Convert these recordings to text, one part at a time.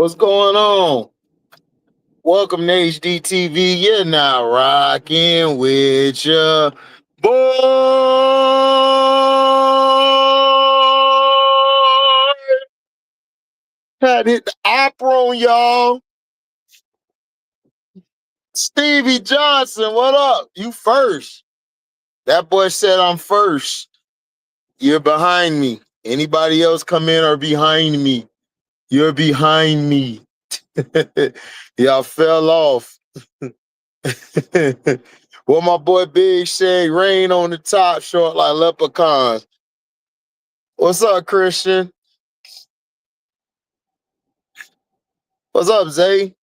What's going on? Welcome to HDiiTV. You're now rocking with your boy. Had hit the opera on y'all. Stevie Johnson, what up? You first. That boy said I'm first. You're behind me. Anybody else come in or behind me? You're behind me. Y'all fell off. What my boy Big say, rain on the top, short like leprechauns. What's up, Christian? What's up, Zay?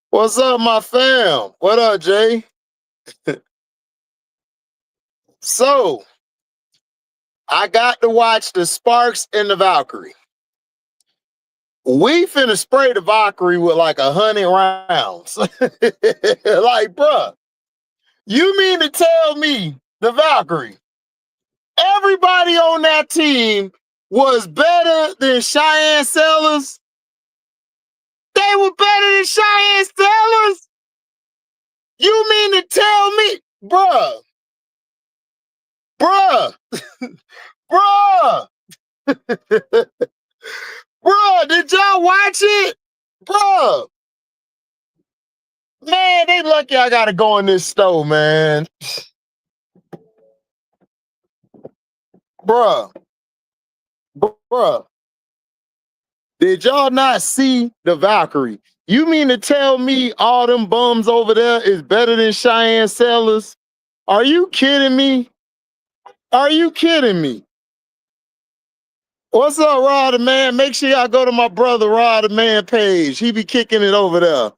What's up, my fam? What up, Jay? So, I got to watch the Sparks and the Valkyrie. We finna spray the Valkyrie with like 100 rounds. Like, bruh, you mean to tell me the Valkyrie, everybody on that team was better than Cheyenne Sellers? They were better than Cheyenne Sellers? You mean to tell me, bruh, bruh, bruh, did y'all watch it? Bruh, man, they lucky I gotta go in this store, man. Bruh, bruh, did y'all not see the Valkyrie? You mean to tell me all them bums over there is better than Cheyenne Sellers? Are you kidding me? Are you kidding me? What's up, Rod the Man? Make sure y'all go to my brother Rod the Man page. He be kicking it over there.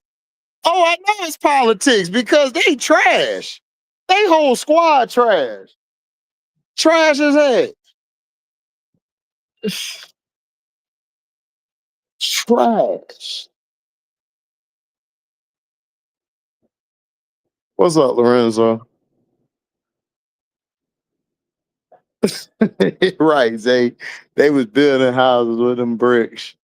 Oh, I know it's politics because they trash. They whole squad trash. Trash as heck. Trash. What's up, Lorenzo? Right, Zay. They was building houses with them bricks.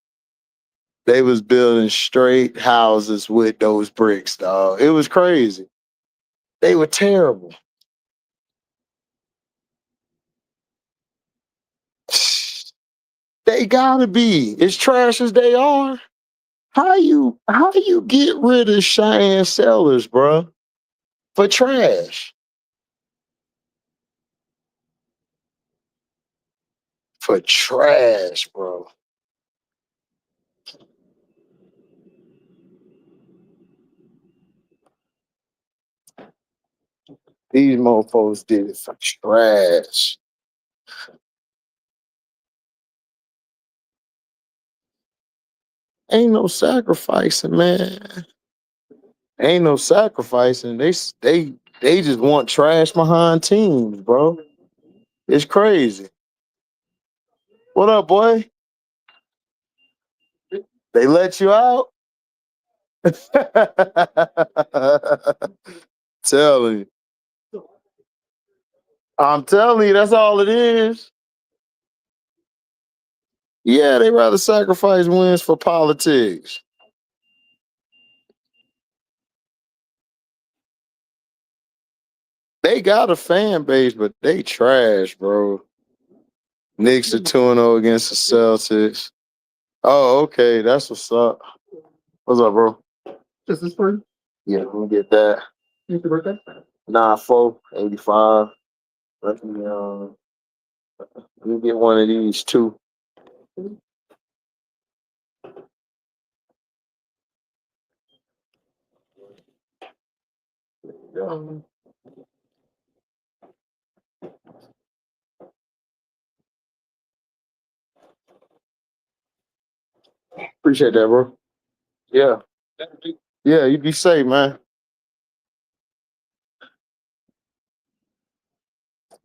They was building straight houses with those bricks, dog. It was crazy. They were terrible. They gotta be. As trash as they are. How you get rid of Cheyenne Sellers, bro? For trash. For trash, bro. These mofos did it for trash. Ain't no sacrificing, man. Ain't no sacrificing. They just want trash behind teams, bro. It's crazy. What up, boy? They let you out? Telling you. I'm telling you, that's all it is. Yeah, they rather sacrifice wins for politics. They got a fan base, but they trash, bro. Knicks are 2-0 against the Celtics. Oh, okay. That's what's up. What's up, bro? Is this for you? Yeah, let me get that. Your birthday? 9485. Let me get one of these too. Appreciate that, bro. Yeah. Yeah, you be safe, man.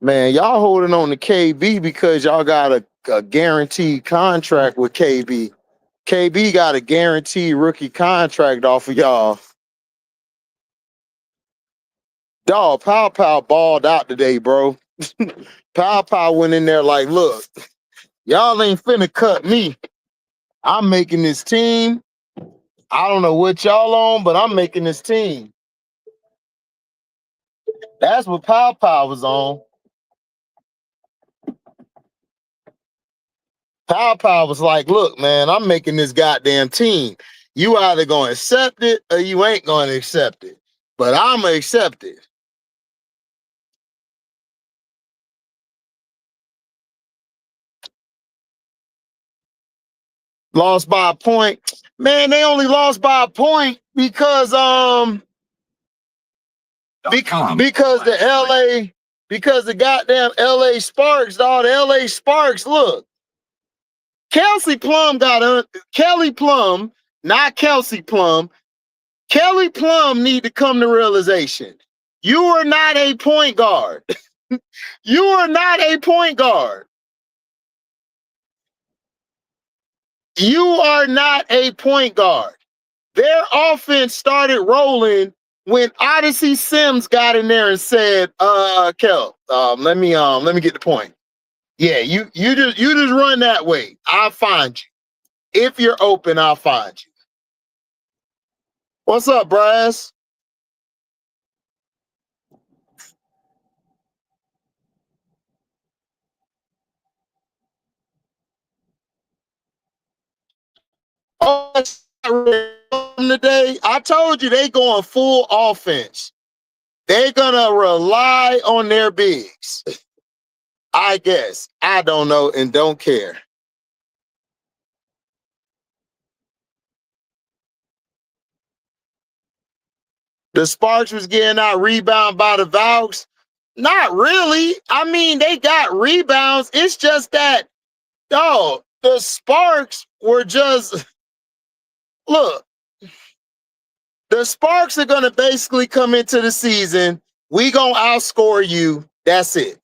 Man, y'all holding on to KB because y'all got a guaranteed contract with KB. KB got a guaranteed rookie contract off of y'all. Dog, PAOPAO balled out today, bro. PAOPAO went in there like, look, y'all ain't finna cut me. I'm making this team. I don't know what y'all on, but I'm making this team. That's what PAOPAO was on. PAOPAO was like, look, man, I'm making this goddamn team. You either gonna accept it or you ain't gonna accept it. But I'm gonna accept it. Lost by a point. Man, they only lost by a point because because the goddamn LA Sparks, dog, the LA Sparks, look. Kelly Plum, not Kelsey Plum. Kelly Plum need to come to realization. You are not a point guard. You are not a point guard. You are not a point guard. Their offense started rolling when Odyssey Sims got in there and said, Kel, let me get the point. Yeah, you just run that way. I'll find you. If you're open, I'll find you. What's up, Brass? Oh, today, I told you they going full offense. They're gonna rely on their bigs. I guess. I don't know and don't care. The Sparks was getting out rebound by the Valks. Not really. I mean, they got rebounds. It's just that, dog, the Sparks were just, look, the Sparks are going to basically come into the season. We going to outscore you. That's it.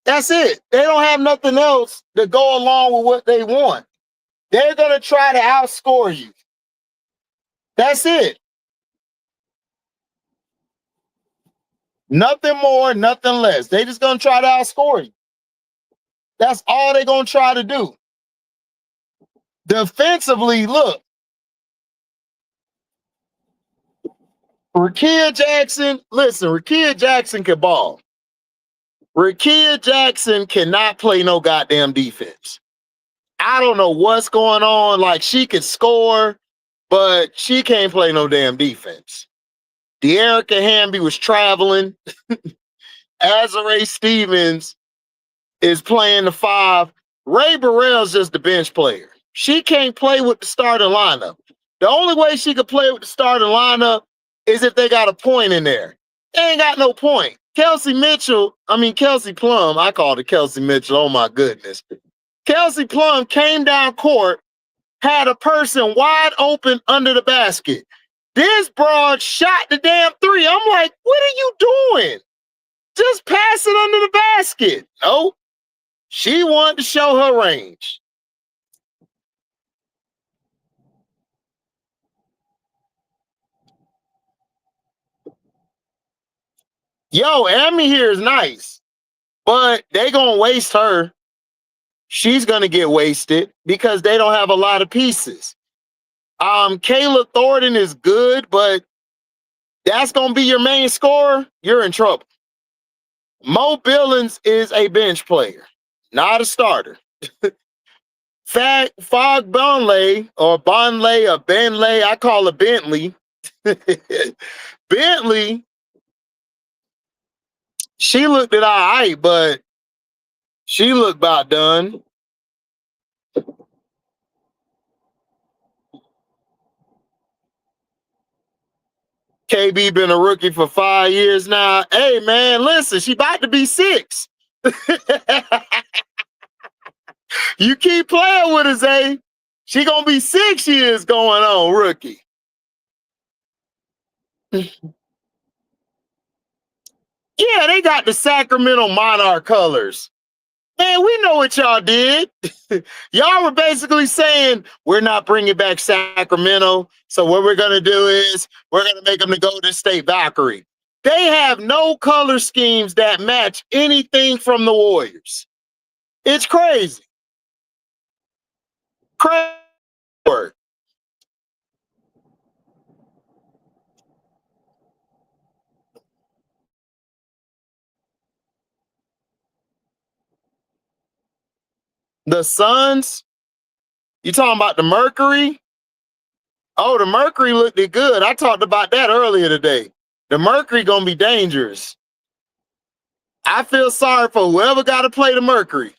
That's it. They don't have nothing else to go along with what they want. They're going to try to outscore you. That's it. Nothing more, nothing less. They just going to try to outscore you. That's all they're going to try to do. Defensively, look. Rakia Jackson, listen, Rakia Jackson can ball. Rakia Jackson cannot play no goddamn defense. I don't know what's going on. Like, she could score, but she can't play no damn defense. De'Erica Hamby was traveling. Azare Stevens is playing the 5. Ray Burrell's just the bench player. She can't play with the starting lineup. The only way she could play with the starting lineup is if they got a point in there. They ain't got no point. Kelsey Plum, I called it Kelsey Mitchell, oh my goodness. Kelsey Plum came down court, had a person wide open under the basket. This broad shot the damn 3. I'm like, what are you doing? Just pass it under the basket. Nope. She wanted to show her range. Yo, Amy here is nice, but they gonna waste her. She's gonna get wasted because they don't have a lot of pieces. Kayla Thornton is good, but that's gonna be your main scorer. You're in trouble. Mo Billings is a bench player, not a starter. Fog Bonley or Benley, I call it Bentley. Bentley, she looked at all right, but she looked about done. KB been a rookie for 5 years now. Hey, man, listen, she about to be 6. You keep playing with her, Zay. She gonna be 6 years going on, rookie. Yeah, they got the Sacramento Monarch colors. Man, we know what y'all did. Y'all were basically saying, we're not bringing back Sacramento. So what we're going to do is we're going to make them the Golden State Valkyrie. They have no color schemes that match anything from the Warriors. It's crazy. Crazy word. The Suns, you talking about the Mercury? Oh, the Mercury looked good. I talked about that earlier today. The Mercury gonna be dangerous. I feel sorry for whoever got to play the Mercury.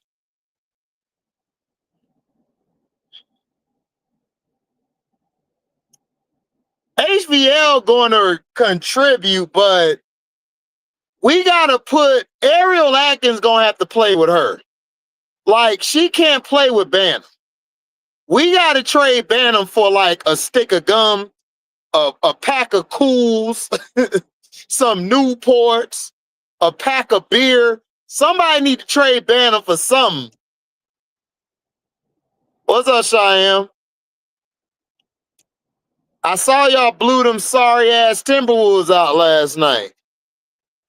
HDiiTV going to contribute, but we got to put Ariel Atkins going to have to play with her. Like, she can't play with Bantam. We got to trade Bantam for like a stick of gum, a pack of Cools, some Newports, a pack of beer. Somebody need to trade Bantam for something. What's up, Cheyenne? I saw y'all blew them sorry ass Timberwolves out last night.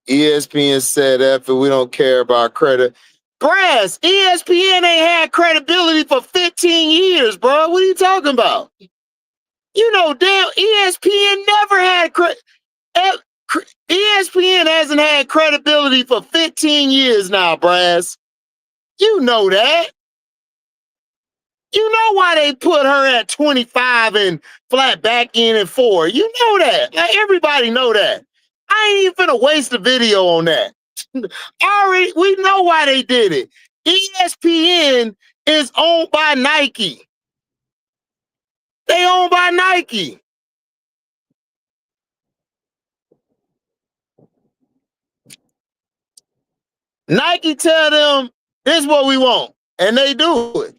ESPN said after we don't care about credit. Brass, ESPN ain't had credibility for 15 years, bro. What are you talking about? You know, damn, ESPN never had credit. ESPN hasn't had credibility for 15 years now, Brass. You know that. You know why they put her at 25 and flat back in at 4. You know that. Like, everybody know that. I ain't even finna waste a video on that. Already, we know why they did it. ESPN is owned by Nike. They owned by Nike. Nike tell them, this is what we want, and they do it.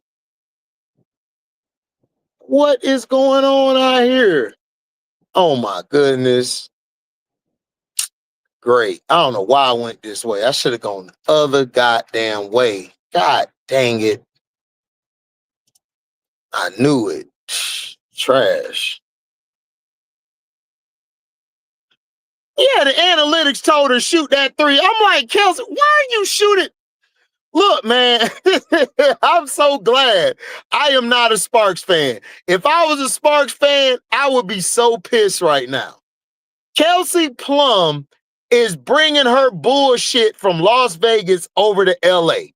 What is going on out here? Oh my goodness. Great. I don't know why I went this way. I should have gone the other goddamn way. God dang it. I knew it. Trash. Yeah, the analytics told her shoot that 3. I'm like, Kelsey, why are you shooting? Look, man, I'm so glad I am not a Sparks fan. If I was a Sparks fan, I would be so pissed right now. Kelsey Plum is bringing her bullshit from Las Vegas over to LA.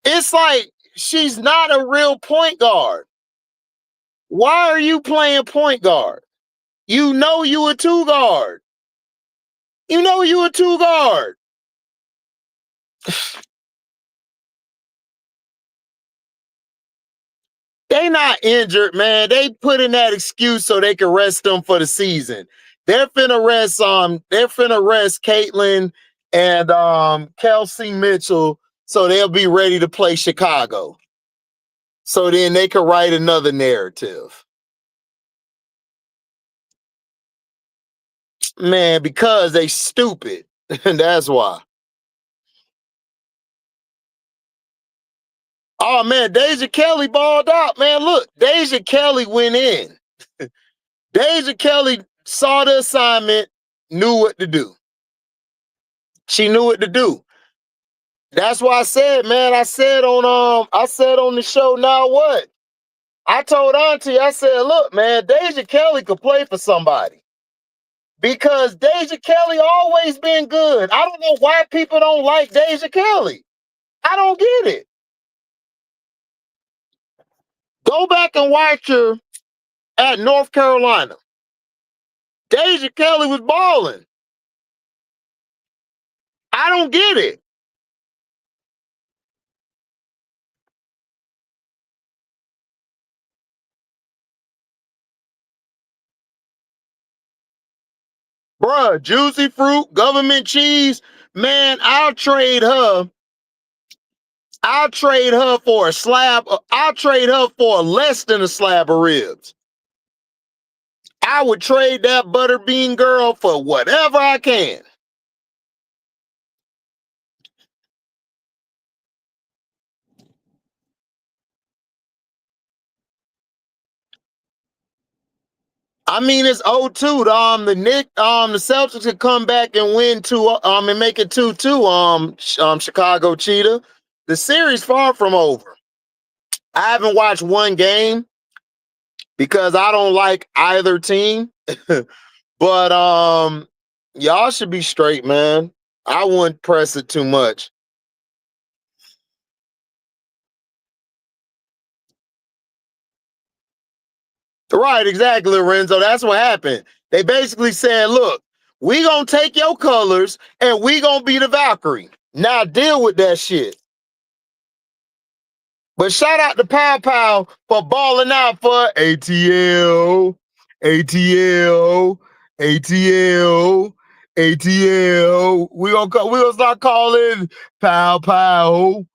It's like she's not a real point guard. Why are you playing point guard? You know you a 2 guard. You know you a 2 guard. They not injured, man. They put in that excuse so they can rest them for the season. They're finna rest Caitlin and Kelsey Mitchell so they'll be ready to play Chicago. So then they can write another narrative. Man, because they stupid. And that's why. Oh man, Deja Kelly balled out, man. Look, Deja Kelly went in. Deja Kelly saw the assignment, knew what to do. She knew what to do. That's why I said, man, I said on the show, now what? I told Auntie, I said, look, man, Deja Kelly could play for somebody. Because Deja Kelly always been good. I don't know why people don't like Deja Kelly. I don't get it. Go back and watch her at North Carolina. Deja Kelly was balling. I don't get it. Bruh, juicy fruit, government cheese, man, I'll trade her for a slab. I'll trade her for less than a slab of ribs. I would trade that butterbean girl for whatever I can. I mean, it's 0-2. The Celtics could come back and win and make it 2-2. Chicago Cheetah. The series far from over. I haven't watched one game because I don't like either team. But y'all should be straight, man. I wouldn't press it too much. Right, exactly, Lorenzo. That's what happened. They basically said, look, we gonna take your colors and we gonna be the Valkyrie. Now deal with that shit. But shout out to PAOPAO for balling out for ATL, ATL, ATL, ATL. We gonna start calling PAOPAO,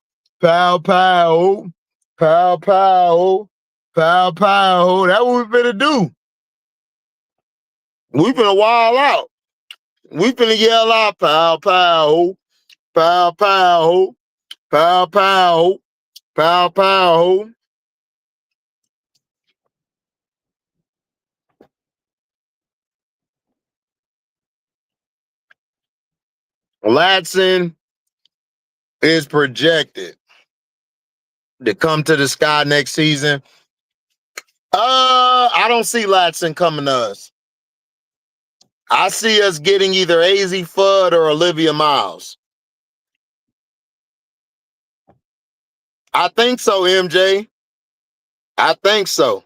PAOPAO, PAOPAO, PAOPAO. That's what we finna do. We finna wild out. We finna yell out PAOPAO, PAOPAO, PAOPAO, PAOPAO. Latson is projected to come to the Sky next season. I don't see Latson coming to us. I see us getting either AZ Fudd or Olivia Miles. I think so, MJ. I think so.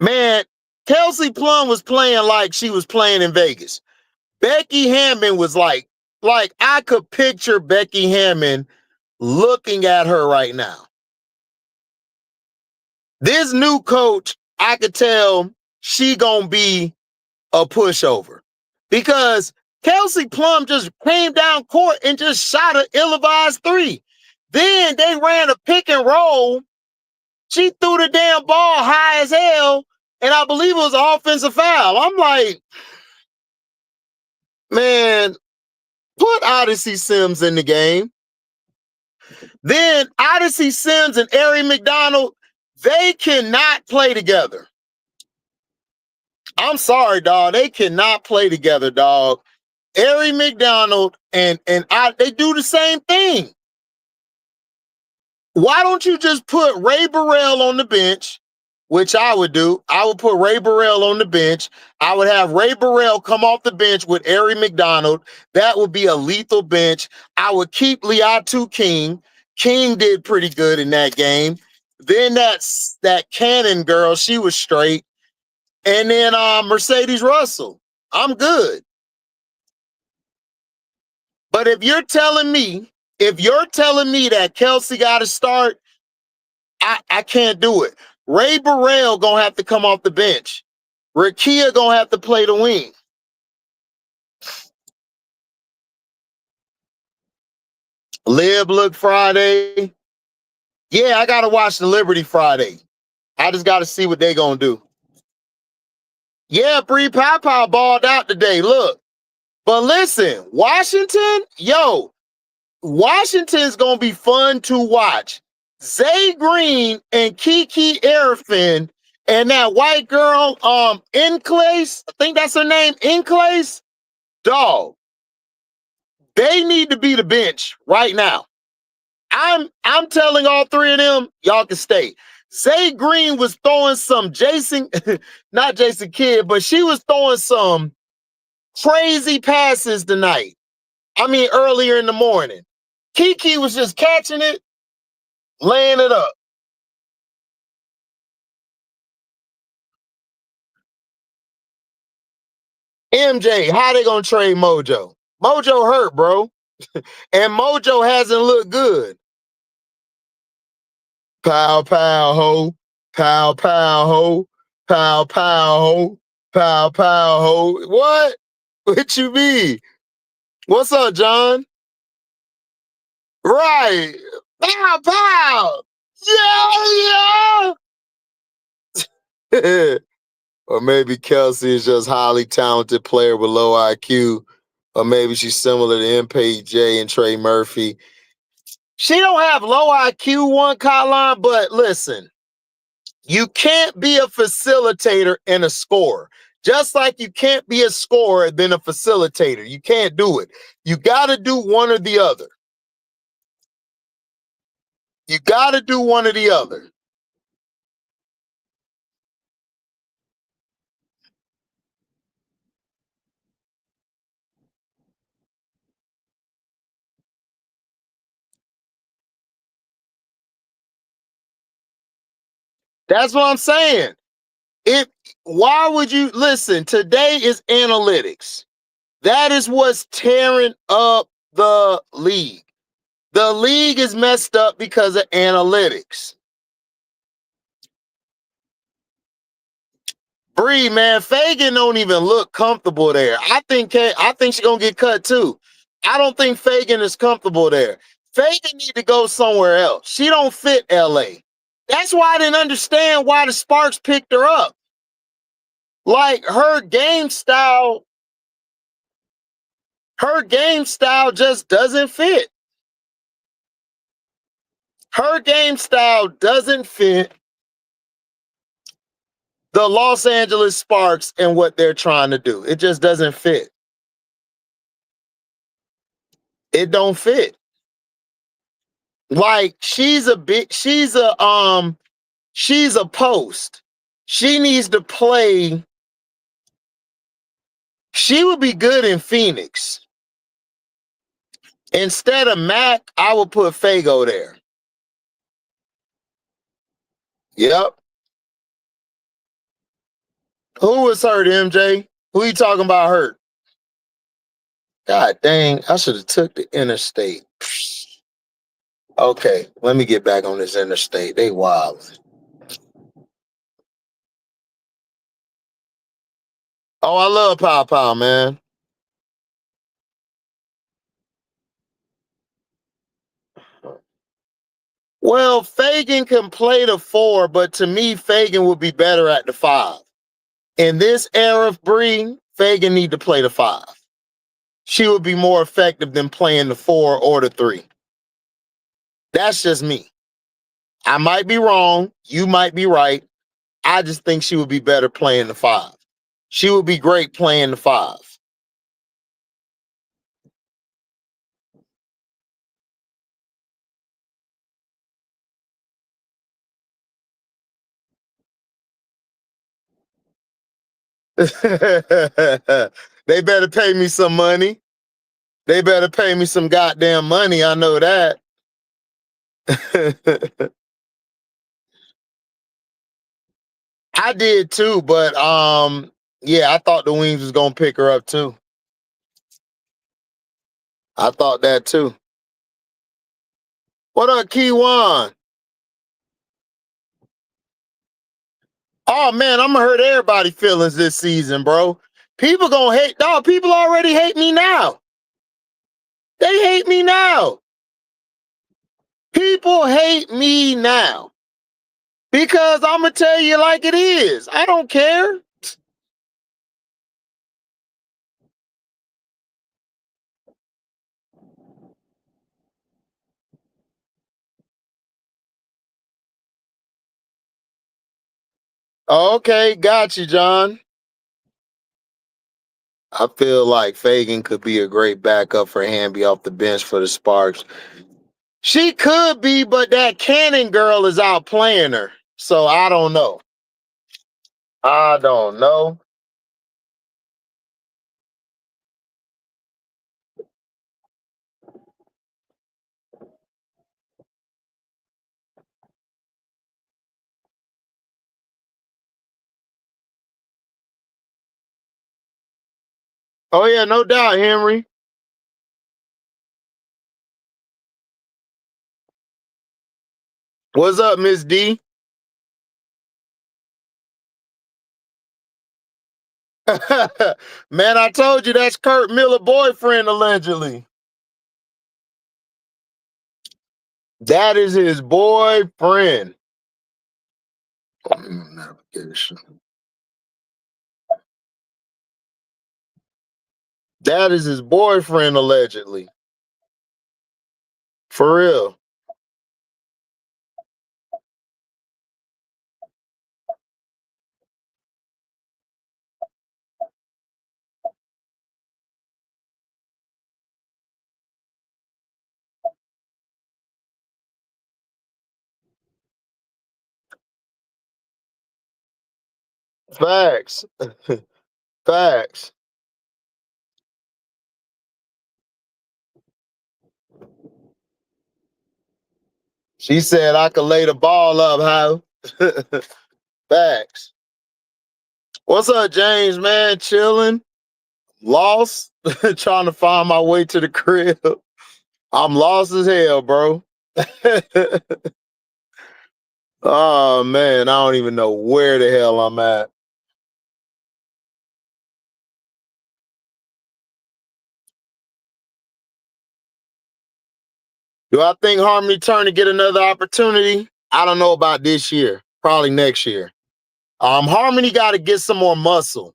Man, Kelsey Plum was playing like she was playing in Vegas. Becky Hammond was like I could picture Becky Hammond looking at her right now. This new coach, I could tell she gonna be a pushover because Kelsey Plum just came down court and just shot an ill-advised three. Then they ran a pick and roll. She threw the damn ball high as hell, and I believe it was an offensive foul. I'm like, man, put Odyssey Sims in the game. Then Odyssey Sims and Ari McDonald, they cannot play together. I'm sorry, dog. They cannot play together, dog. Ari McDonald and they do the same thing. Why don't you just put Ray Burrell on the bench, which I would do. I would put Ray Burrell on the bench. I would have Ray Burrell come off the bench with Ari McDonald. That would be a lethal bench. I would keep Liatu King. King did pretty good in that game. Then that Cannon girl, she was straight. And then Mercedes Russell. I'm good. But if you're telling me that Kelsey got to start, I can't do it. Ray Burrell gonna have to come off the bench. Rakia gonna have to play the wing. Lib look Friday. Yeah, I gotta watch the Liberty Friday. I just gotta see what they gonna do. Yeah, Bree PAOPAO balled out today. Look. But listen, Washington's gonna be fun to watch. Zay Green and Kiki Arifin and that white girl, Enclace, I think that's her name, Enclace, dog. They need to be the bench right now. I'm telling all three of them, y'all can stay. Zay Green was throwing some not Jason Kidd, but she was throwing some crazy passes tonight. I mean, earlier in the morning. Kiki was just catching it, laying it up. MJ, how they gonna trade Mojo? Mojo hurt, bro. And Mojo hasn't looked good. PAOPAO ho, PAOPAO ho, PAOPAO ho, PAOPAO ho. What? What you mean? What's up, John? Right. PAOPAO. Yeah. Or maybe Kelsey is just highly talented player with low IQ. Or maybe she's similar to MPJ and Trey Murphy. She don't have low IQ, one Colin, but listen, you can't be a facilitator and a scorer. Just like you can't be a scorer then a facilitator. You can't do it. You got to do one or the other. You got to do one or the other. That's what I'm saying. Why would you listen? Today is analytics. That is what's tearing up the league. The league is messed up because of analytics. Bree, man, Fagan don't even look comfortable there. I think she's gonna get cut too. I don't think Fagan is comfortable there. Fagan need to go somewhere else. She don't fit LA. That's why I didn't understand why the Sparks picked her up. Like her game style just doesn't fit. Her game style doesn't fit the Los Angeles Sparks and what they're trying to do. It just doesn't fit. It don't fit. Like she's a post. She needs to play. She would be good in Phoenix. Instead of Mac, I would put Fago there. Yep. Who was hurt, MJ? Who you talking about hurt? God dang, I should have took the interstate. Okay, let me get back on this interstate. They wild. Oh, I love PAOPAO, man. Well, Fagan can play the 4, but to me, Fagan would be better at the 5. In this era of Bree, Fagan need to play the 5. She would be more effective than playing the 4 or the 3. That's just me. I might be wrong. You might be right. I just think she would be better playing the 5. She would be great playing the 5. They better pay me some money. They better pay me some goddamn money. I know that. I did too, but yeah, I thought the Wings was gonna pick her up too. I thought that too. What up, Kiwan? Oh man, I'm gonna hurt everybody's feelings this season, bro. People gonna hate. Dog, people already hate me now. They hate me now. People hate me now because I'm gonna tell you like it is. I don't care. Okay, got you, John. I feel like Fagan could be a great backup for Hamby off the bench for the Sparks. She could be, but that Cannon girl is out playing her. So I don't know. I don't know. Oh, yeah, no doubt, Henry. What's up, Miss D? Man, I told you that's Kurt Miller boyfriend, allegedly. That is his boyfriend. Navigation. That is his boyfriend, allegedly. For real. Facts. Facts. She said I could lay the ball up, how? Facts. What's up, James, man? Chilling. Lost. Trying to find my way to the crib. I'm lost as hell, bro. Oh man, I don't even know where the hell I'm at. Do I think Harmony Turner get another opportunity? I don't know about this year. Probably next year. Harmony got to get some more muscle.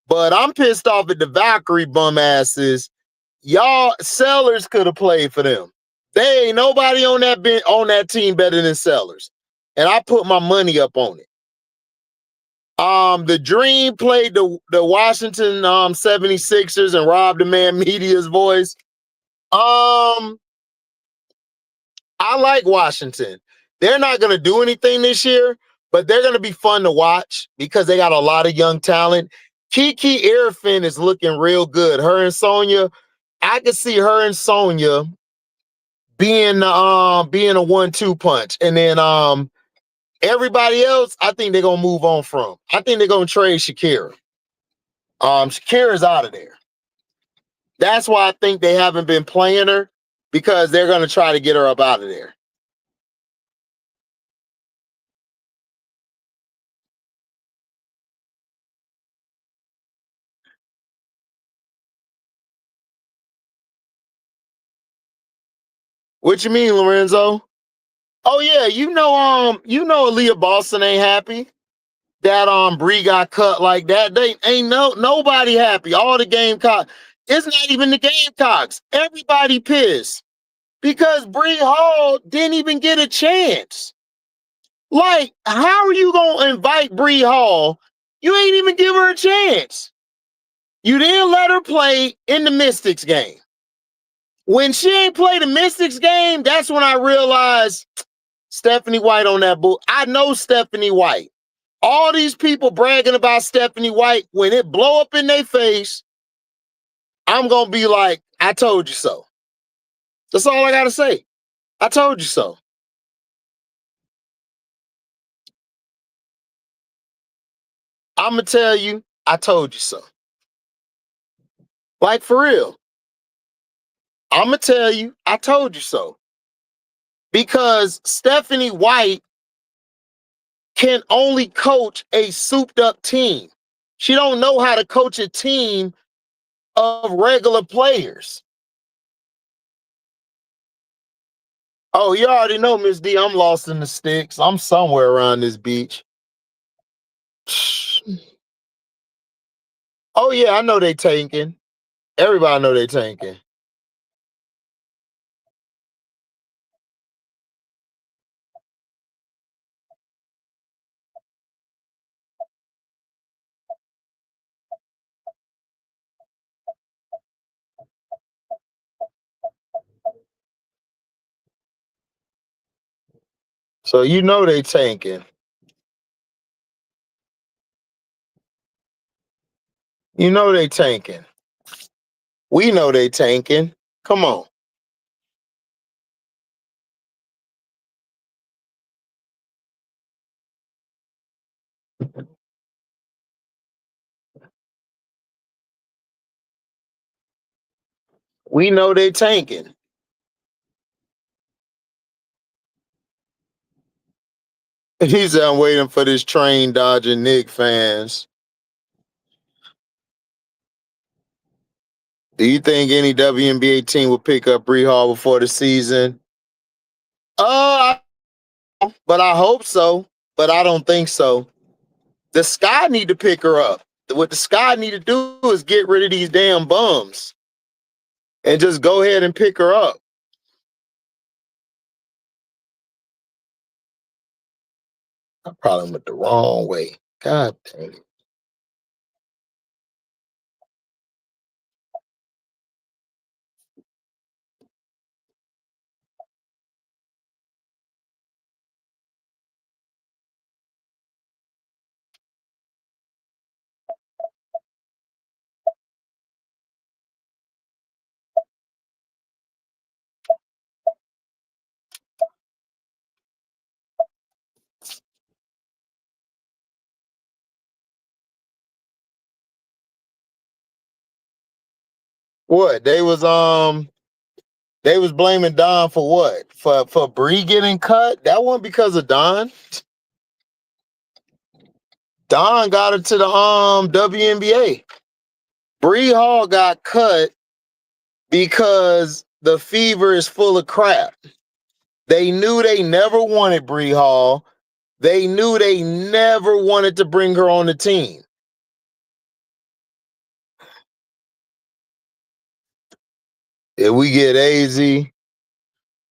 But I'm pissed off at the Valkyrie bum asses. Y'all Sellers could have played for them. They ain't nobody on that team better than Sellers. And I put my money up on it. The Dream played the Washington 76ers and robbed the man media's voice. I like Washington. They're not going to do anything this year, but they're going to be fun to watch because they got a lot of young talent. Kiki Irfin is looking real good. Her and Sonya, I could see her and Sonya being a 1-2 punch. And then everybody else, I think they're gonna move on from. I think they're gonna trade Shakira. Shakira's out of there. That's why I think they haven't been playing her because they're gonna try to get her up out of there. What you mean, Lorenzo? Oh yeah, Aaliyah Boston ain't happy that Bree got cut like that. They ain't nobody happy. All the Gamecocks. It's not even the Gamecocks. Everybody pissed because Bree Hall didn't even get a chance. Like, how are you gonna invite Bree Hall? You ain't even give her a chance. You didn't let her play in the Mystics game. When she ain't played the Mystics game, that's when I realized Stephanie White on that book. I know Stephanie White. All these people bragging about Stephanie White, when it blow up in their face, I'm gonna be like, I told you so. That's all I gotta say. I told you so. I'm gonna tell you, I told you so. Like for real. I'm gonna tell you, I told you so. Because Stephanie White can only coach a souped up team. She don't know how to coach a team of regular players. Oh, you already know, Miss D, I'm lost in the sticks. I'm somewhere around this beach. Oh yeah, I know they tanking. Everybody know they tanking. So you know they tanking. You know they tanking. We know they tanking. Come on. We know they tanking. He said, I'm waiting for this train dodging Knicks fans. Do you think any WNBA team will pick up Bree Hall before the season? Uh, but I hope so. But I don't think so. The Sky need to pick her up. What the Sky need to do is get rid of these damn bums and just go ahead and pick her up. I probably went the wrong way. God dang it. What? They was blaming Don for what? For Bree getting cut? That wasn't because of Don. Don got her to the WNBA. Bree Hall got cut because the Fever is full of crap. They knew they never wanted Bree Hall. They knew they never wanted to bring her on the team. If we get AZ, I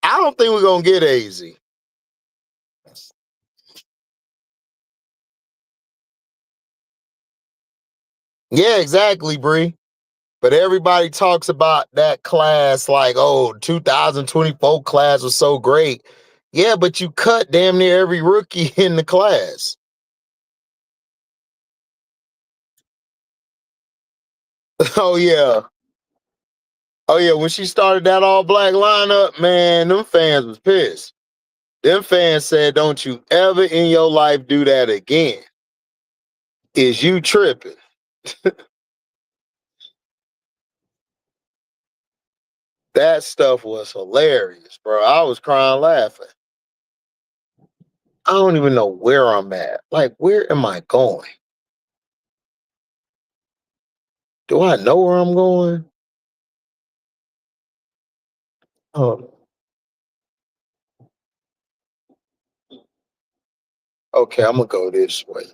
don't think we're gonna get AZ. Yeah, exactly, Bree. But everybody talks about that class like, oh, 2024 class was so great. Yeah, but you cut damn near every rookie in the class. Oh yeah. Oh yeah, when she started that all black lineup, man, them fans was pissed. Them fans said, don't you ever in your life do that again. Is you tripping? That stuff was hilarious, bro. I was crying laughing. I don't even know where I'm at. Like, where am I going? Do I know where I'm going? Oh, okay, I'm gonna go this way.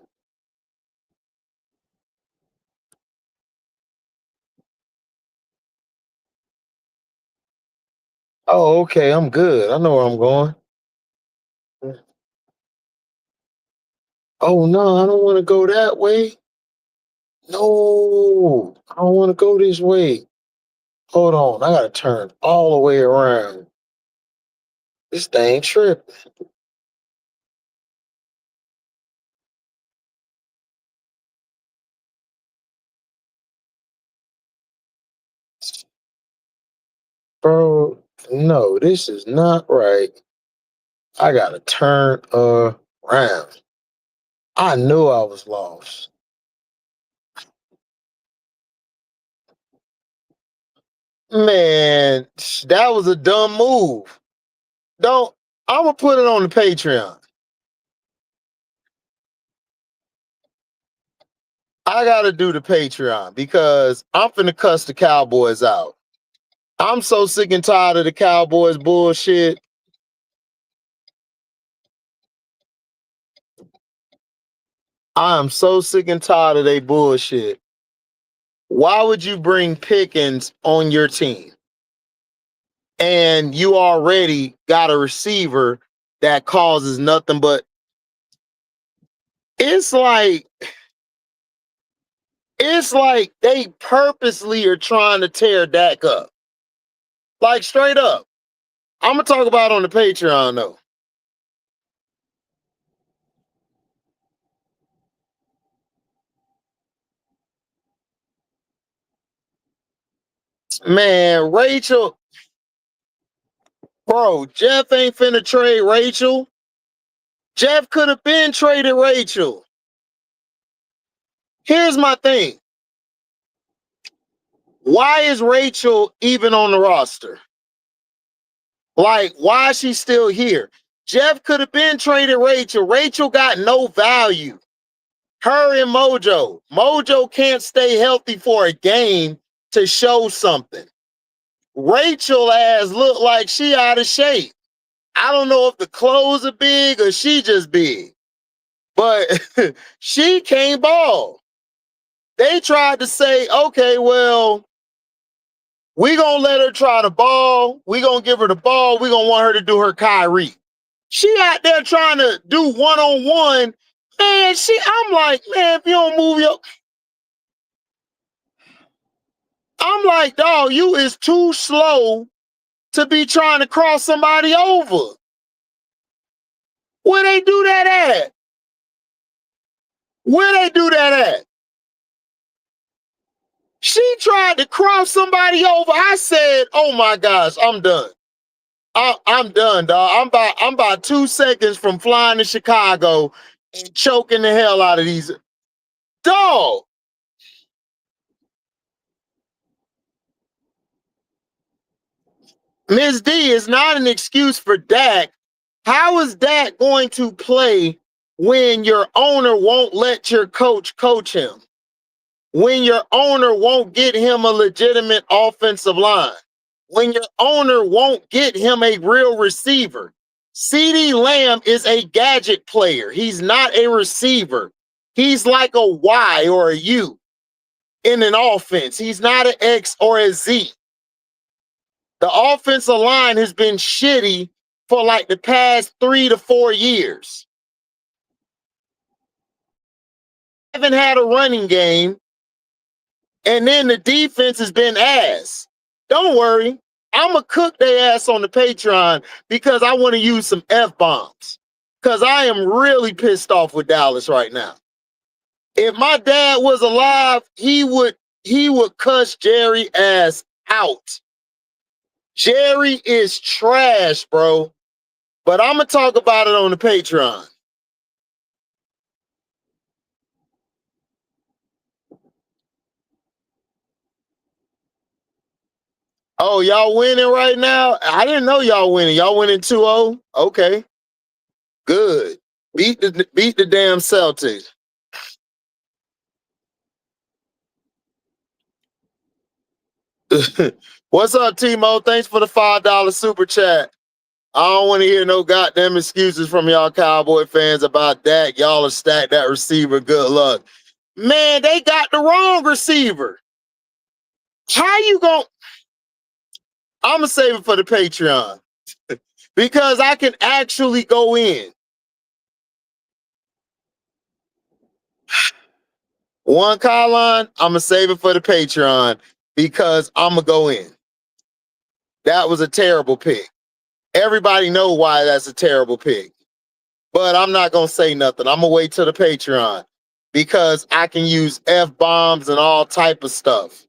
Oh, okay, I'm good. I know where I'm going. Oh no, I don't want to go that way. No, I don't want to go this way. Hold on, I gotta turn all the way around. This thing tripping. Bro, no, this is not right. I gotta turn around. I knew I was lost. Man, that was a dumb move. Don't, I'm gonna put it on the Patreon. I gotta do the Patreon because I'm finna cuss the Cowboys out. I'm so sick and tired of the Cowboys bullshit. I am so sick and tired of they bullshit. Why would you bring Pickens on your team? And you already got a receiver that causes nothing but it's like they purposely are trying to tear Dak up. Like straight up. I'm gonna talk about it on the Patreon though. Man, Rachel, bro, Jeff ain't finna trade Rachel. Jeff could have been traded Rachel. Here's my thing. Why is Rachel even on the roster? Like, why is she still here? Jeff could have been traded Rachel. Rachel got no value. Her and Mojo. Mojo can't stay healthy for a game to show something. Rachel ass look like she out of shape. I don't know if the clothes are big or she just big, but she can't ball. They tried to say, okay, well, we gonna let her try the ball. We gonna give her the ball. We gonna want her to do her Kyrie. She out there trying to do one-on-one. Man, I'm like, man, if you don't move your, I'm like, dog, you is too slow to be trying to cross somebody over. Where they do that at? Where they do that at? She tried to cross somebody over. I said, "Oh my gosh, I'm done. I'm done, dog. I'm about 2 seconds from flying to Chicago and choking the hell out of these dog." Ms. D is not an excuse for Dak. How is Dak going to play when your owner won't let your coach him? When your owner won't get him a legitimate offensive line? When your owner won't get him a real receiver? CeeDee Lamb is a gadget player. He's not a receiver. He's like a Y or a U in an offense. He's not an X or a Z. The offensive line has been shitty for like the past 3 to 4 years. Haven't had a running game, and then the defense has been ass. Don't worry, I'm gonna cook their ass on the Patreon because I want to use some F-bombs. Because I am really pissed off with Dallas right now. If my dad was alive, he would cuss Jerry ass out. Jerry is trash, bro. But I'm gonna talk about it on the Patreon. Oh, y'all winning right now? I didn't know y'all winning. Y'all winning 2-0? Okay. Good. Beat the damn Celtics. What's up, Timo? Thanks for the $5 super chat. I don't want to hear no goddamn excuses from y'all Cowboy fans about Dak. Y'all are stacked that receiver. Good luck. Man, they got the wrong receiver. How you going? I'm going to save it for the Patreon because I can actually go in. One Colin, I'm going to save it for the Patreon because I'm going to go in. That was a terrible pick. Everybody know why that's a terrible pick. But I'm not going to say nothing. I'm going to wait till the Patreon because I can use F-bombs and all type of stuff.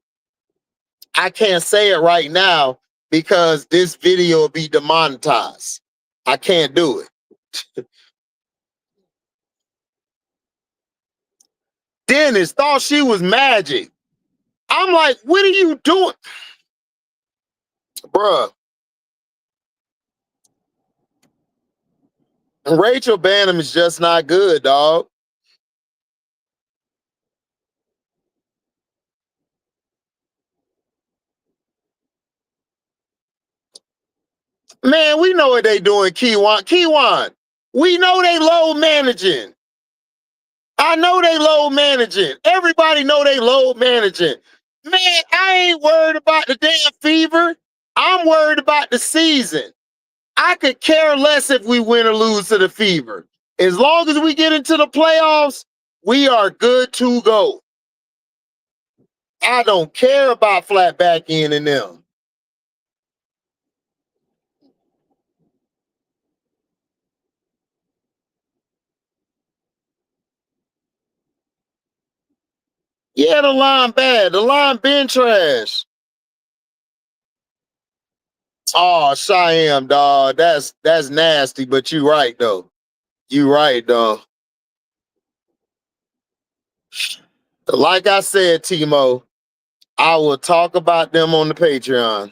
I can't say it right now because this video will be demonetized. I can't do it. Dennis thought she was magic. I'm like, what are you doing? Bruh. Rachel Banham is just not good, dog. Man, we know what they doing, Kiwan. Kiwan, we know they low managing. I know they low managing. Everybody know they low managing. Man, I ain't worried about the damn fever. I'm worried about the season. I could care less if we win or lose to the fever. As long as we get into the playoffs, we are good to go. I don't care about flat back end and them. Yeah, the line bad. The line been trash. Oh, Cheyenne, dog. That's nasty, but you right though. You right, though. Like I said, Timo, I will talk about them on the Patreon.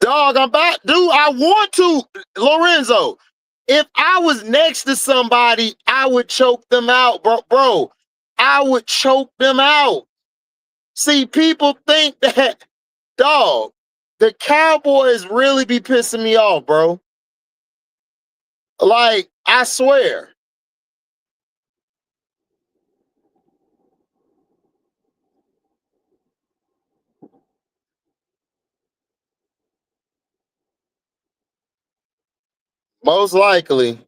Dog, I want to, Lorenzo. If I was next to somebody, I would choke them out, bro. I would choke them out. See, people think that, dog, the Cowboys really be pissing me off, bro. Like, I swear. Most likely.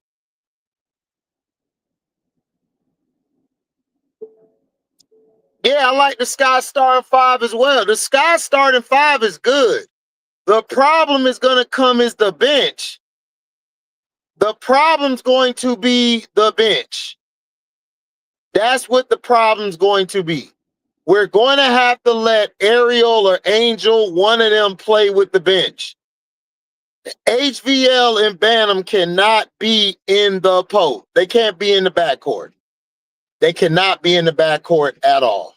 Yeah, I like the Sky starting 5 as well. The Sky starting 5 is good. The problem is going to come is the bench. The problem's going to be the bench. That's what the problem's going to be. We're going to have to let Ariel or Angel, one of them, play with the bench. HVL and Bantam cannot be in the post. They can't be in the backcourt. They cannot be in the backcourt at all.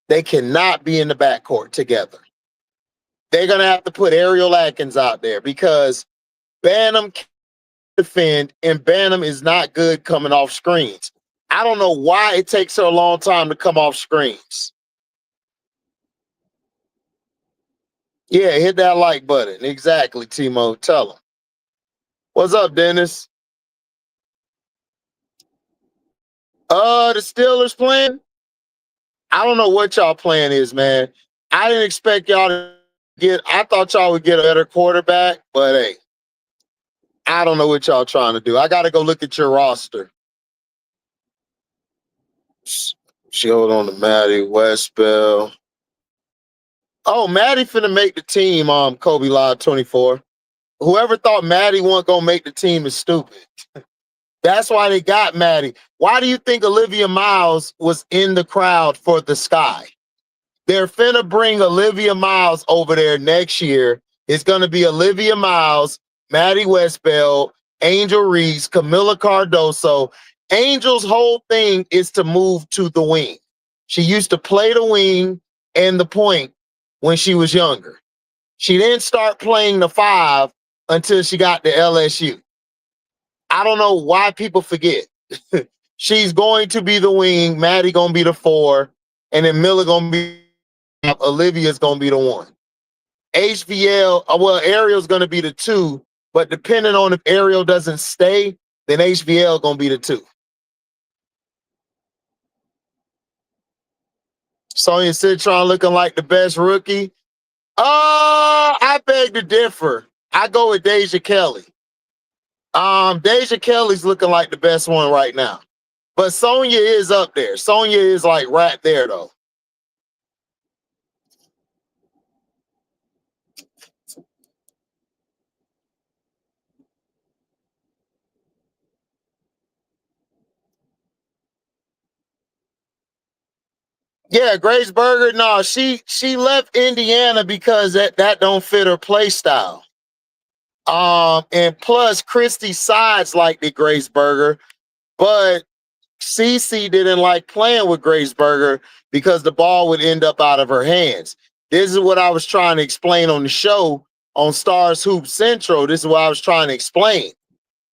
They cannot be in the backcourt together. They're going to have to put Ariel Atkins out there because Banham can't defend, and Banham is not good coming off screens. I don't know why it takes her a long time to come off screens. Yeah, hit that like button. Exactly, Timo. Tell them. What's up, Dennis? The Steelers playing? I don't know what y'all plan is, man. I didn't expect y'all to I thought y'all would get a better quarterback, but hey, I don't know what y'all trying to do. I got to go look at your roster. She hold on to Maddie Westbell. Oh, Maddie finna make the team, Kobe Live 24. Whoever thought Maddie wasn't gonna make the team is stupid. That's why they got Maddie. Why do you think Olivia Miles was in the crowd for the Sky? They're finna bring Olivia Miles over there next year. It's gonna be Olivia Miles, Maddie Westbell, Angel Reese, Camila Cardoso. Angel's whole thing is to move to the wing. She used to play the wing and the point when she was younger. She didn't start playing the 5 until she got to LSU. I don't know why people forget. She's going to be the wing, Maddie gonna be the 4, and then Miller gonna be Olivia's gonna be the 1. HVL, well, Ariel's gonna be the 2, but depending on if Ariel doesn't stay, then HVL gonna be the 2. Sonya Citron looking like the best rookie. I beg to differ. I go with Deja Kelly. Deja Kelly's looking like the best one right now. But Sonya is up there. Sonya is like right there though. Yeah, Grace Berger, no, she left Indiana because that don't fit her play style. And plus Christy Sides liked the Grace Berger, but Cece didn't like playing with Grace Berger because the ball would end up out of her hands. This is what I was trying to explain on the show on Stars Hoop Central. This is what I was trying to explain.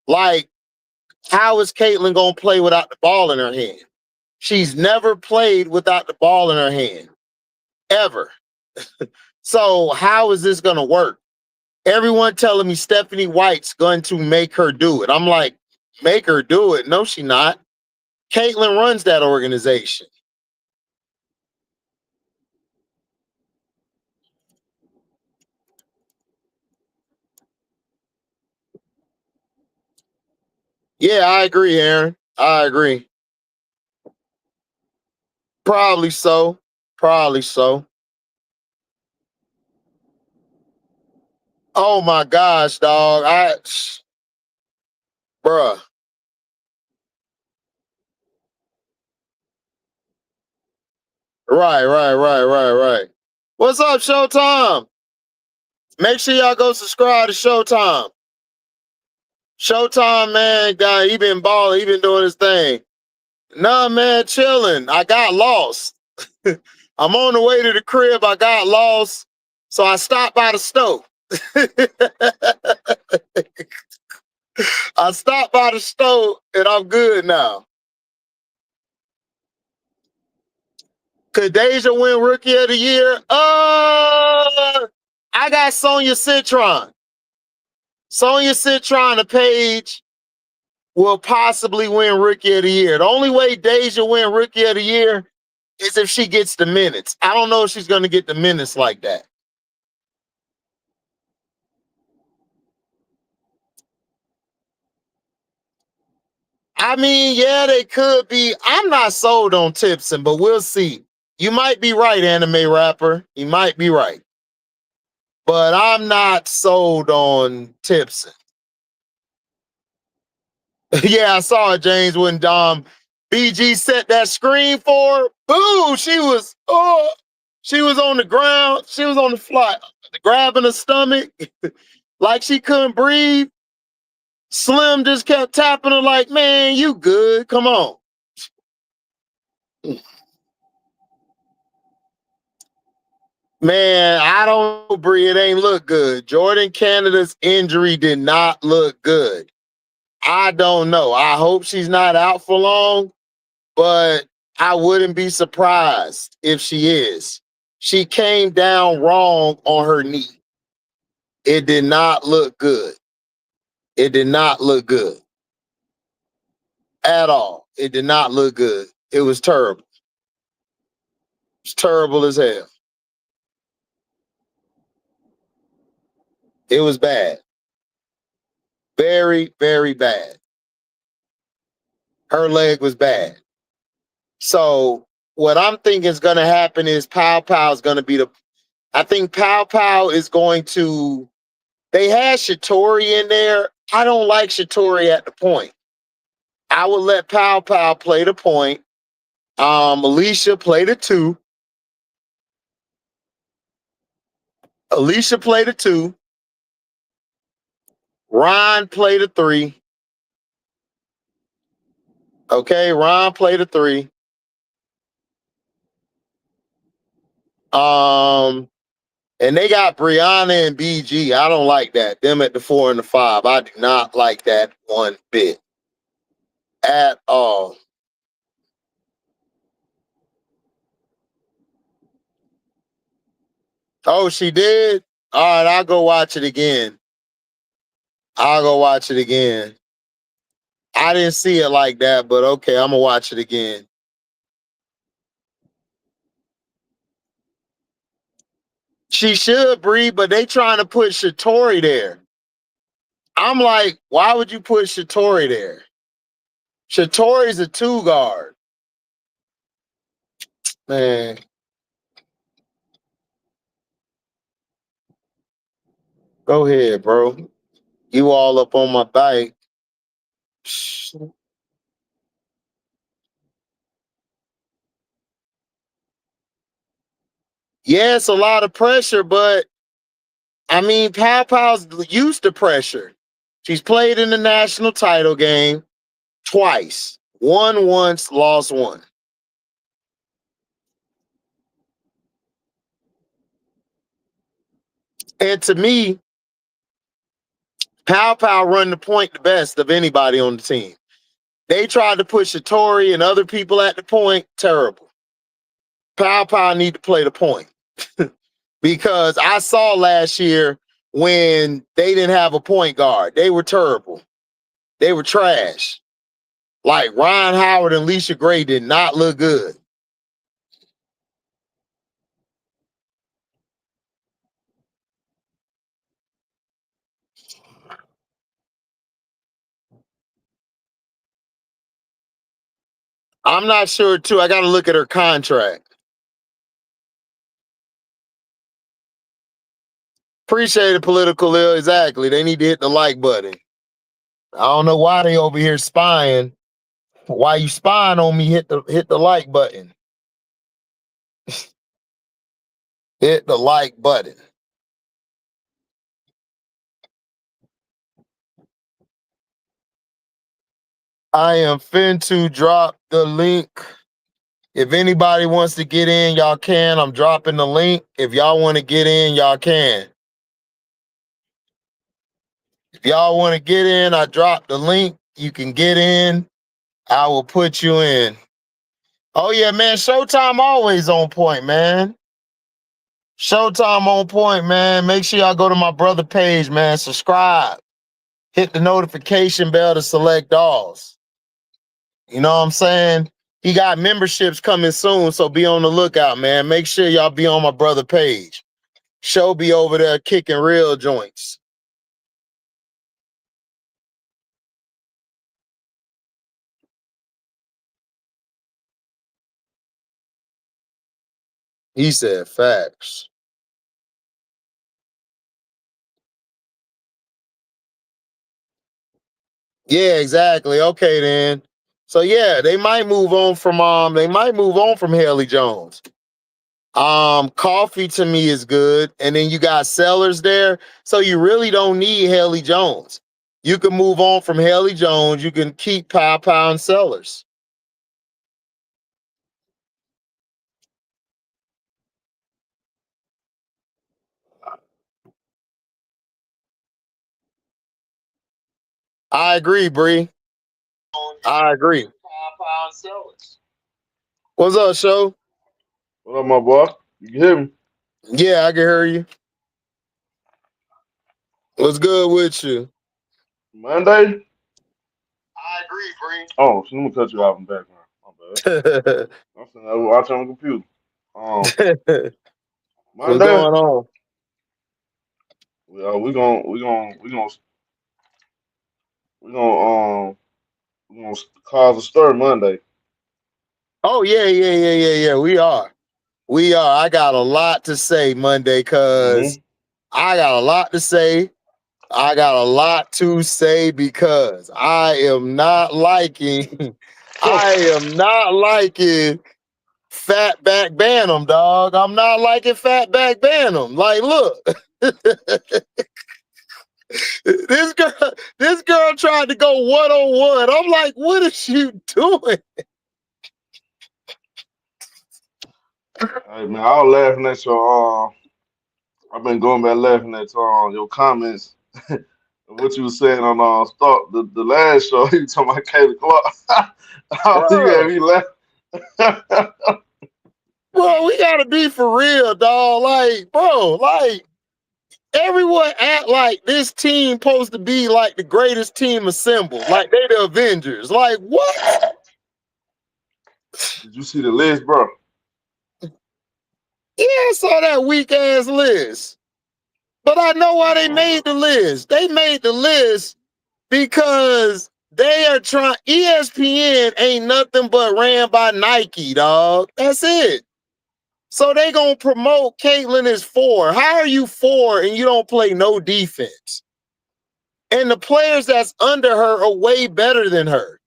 Like, how is Caitlin going to play without the ball in her hand? She's never played without the ball in her hand, ever. So how is this going to work? Everyone telling me Stephanie White's going to make her do it. I'm like, make her do it? No, she not. Caitlin runs that organization. Yeah, I agree, Aaron. I agree. Probably so. Probably so. Oh my gosh, dog. Bruh. Right. What's up, Showtime? Make sure y'all go subscribe to Showtime. Showtime, man, guy, he been balling, he been doing his thing. Nah, man, chilling. I got lost. I'm on the way to the crib. I got lost. So I stopped by the stove. I stopped by the stove and I'm good now. Could Deja win Rookie of the Year? I got Sonya Citron. Sonya Citron, the page, will possibly win Rookie of the Year. The only way Deja win Rookie of the Year is if she gets the minutes. I don't know if she's going to get the minutes like that. I mean, yeah, they could be. I'm not sold on Tipson, but we'll see. You might be right, anime rapper. You might be right. But I'm not sold on Tipson. Yeah, I saw it, James, when BG set that screen for her. Boo! She was on the ground. She was on the fly, grabbing her stomach like she couldn't breathe. Slim just kept tapping her like, man, you good. Come on. Man, I don't know, Bree. It ain't look good. Jordan Canada's injury did not look good. I don't know. I hope she's not out for long, but I wouldn't be surprised if she is. She came down wrong on her knee. It did not look good. It did not look good at all. It did not look good. It was terrible. It's terrible as hell. It was bad. Very, very bad. Her leg was bad. So what I'm thinking is going to happen is PAOPAO is going to be the. I think PAOPAO is going to. They had Shatori in there. I don't like Shatori at the point. I would let PAOPAO play the point. Alicia play the 2. Alicia play the 2. Ron play the 3. Okay, Ron play the 3. And they got Brianna and BG. I don't like that. Them at the 4 and the 5. I do not like that one bit at all. Oh, she did? All right, I'll go watch it again. I'll go watch it again. I didn't see it like that, but okay, I'm gonna watch it again. She should, Bree, but they trying to put Shatori there. I'm like, why would you put Shatori there? Shatori's a 2 guard. Man. Go ahead, bro. You all up on my bike. Yeah, it's a lot of pressure, but I mean, PAOPAO's used to pressure. She's played in the national title game twice. Won once, lost one. And to me, PAOPAO run the point the best of anybody on the team. They tried to put Shatori and other people at the point. Terrible. PAOPAO need to play the point. Because I saw last year when they didn't have a point guard. They were terrible. They were trash. Like Ron Howard and Leisha Gray did not look good. I'm not sure, too. I got to look at her contract. Appreciate it, political ill. Exactly. They need to hit the like button. I don't know why they over here spying. Why you spying on me? Hit the like button. Hit the like button. I am fin to drop the link. If anybody wants to get in, y'all can. I'm dropping the link. If y'all want to get in, y'all can. If y'all want to get in, I dropped the link. You can get in. I will put you in. Oh, yeah, man. Showtime always on point, man. Showtime on point, man. Make sure y'all go to my brother page, man. Subscribe. Hit the notification bell to select alls. You know what I'm saying? He got memberships coming soon, so be on the lookout, man. Make sure y'all be on my brother page. Show be over there kicking real joints. He said facts. Yeah, exactly. Okay, then. So yeah, they might move on from Haley Jones. Coffee to me is good, and then you got Sellers there, so you really don't need Haley Jones. You can move on from Haley Jones. You can keep PAOPAO and Sellers. I agree, Bree. I agree. What's up, show? What up, my boy? You can hear me? Yeah, I can hear you. What's good with you? Monday? I agree, Bree. Oh, so let me cut you off in the background. My bad. I'm sitting there watching on the computer. What's Monday? going on? We gonna cause a stir Monday. Oh yeah. We are. I got a lot to say Monday, cause I got a lot to say. I got a lot to say because I am not liking. I am not liking Fatback Bantam, dog. I'm not liking Fatback Bantam. Like, look, this girl tried to go 1-on-1. I'm like, what is you doing? Hey man, I was laughing at your I've been going back laughing at your comments. What you were saying on start the last show, you talking about Kayla Clark. You had Bruh, me laughing. bro, we gotta be for real, dog. Like, bro, like everyone act like this team supposed to be like the greatest team assembled, like they the Avengers. Like, what? Did you see the list, bro? Yeah, I saw that weak ass list. But I know why they made the list. They made the list because they are trying. ESPN ain't nothing but ran by Nike, dog. That's it. So they gonna promote Caitlyn as 4. How are you 4 and you don't play no defense? And the players that's under her are way better than her.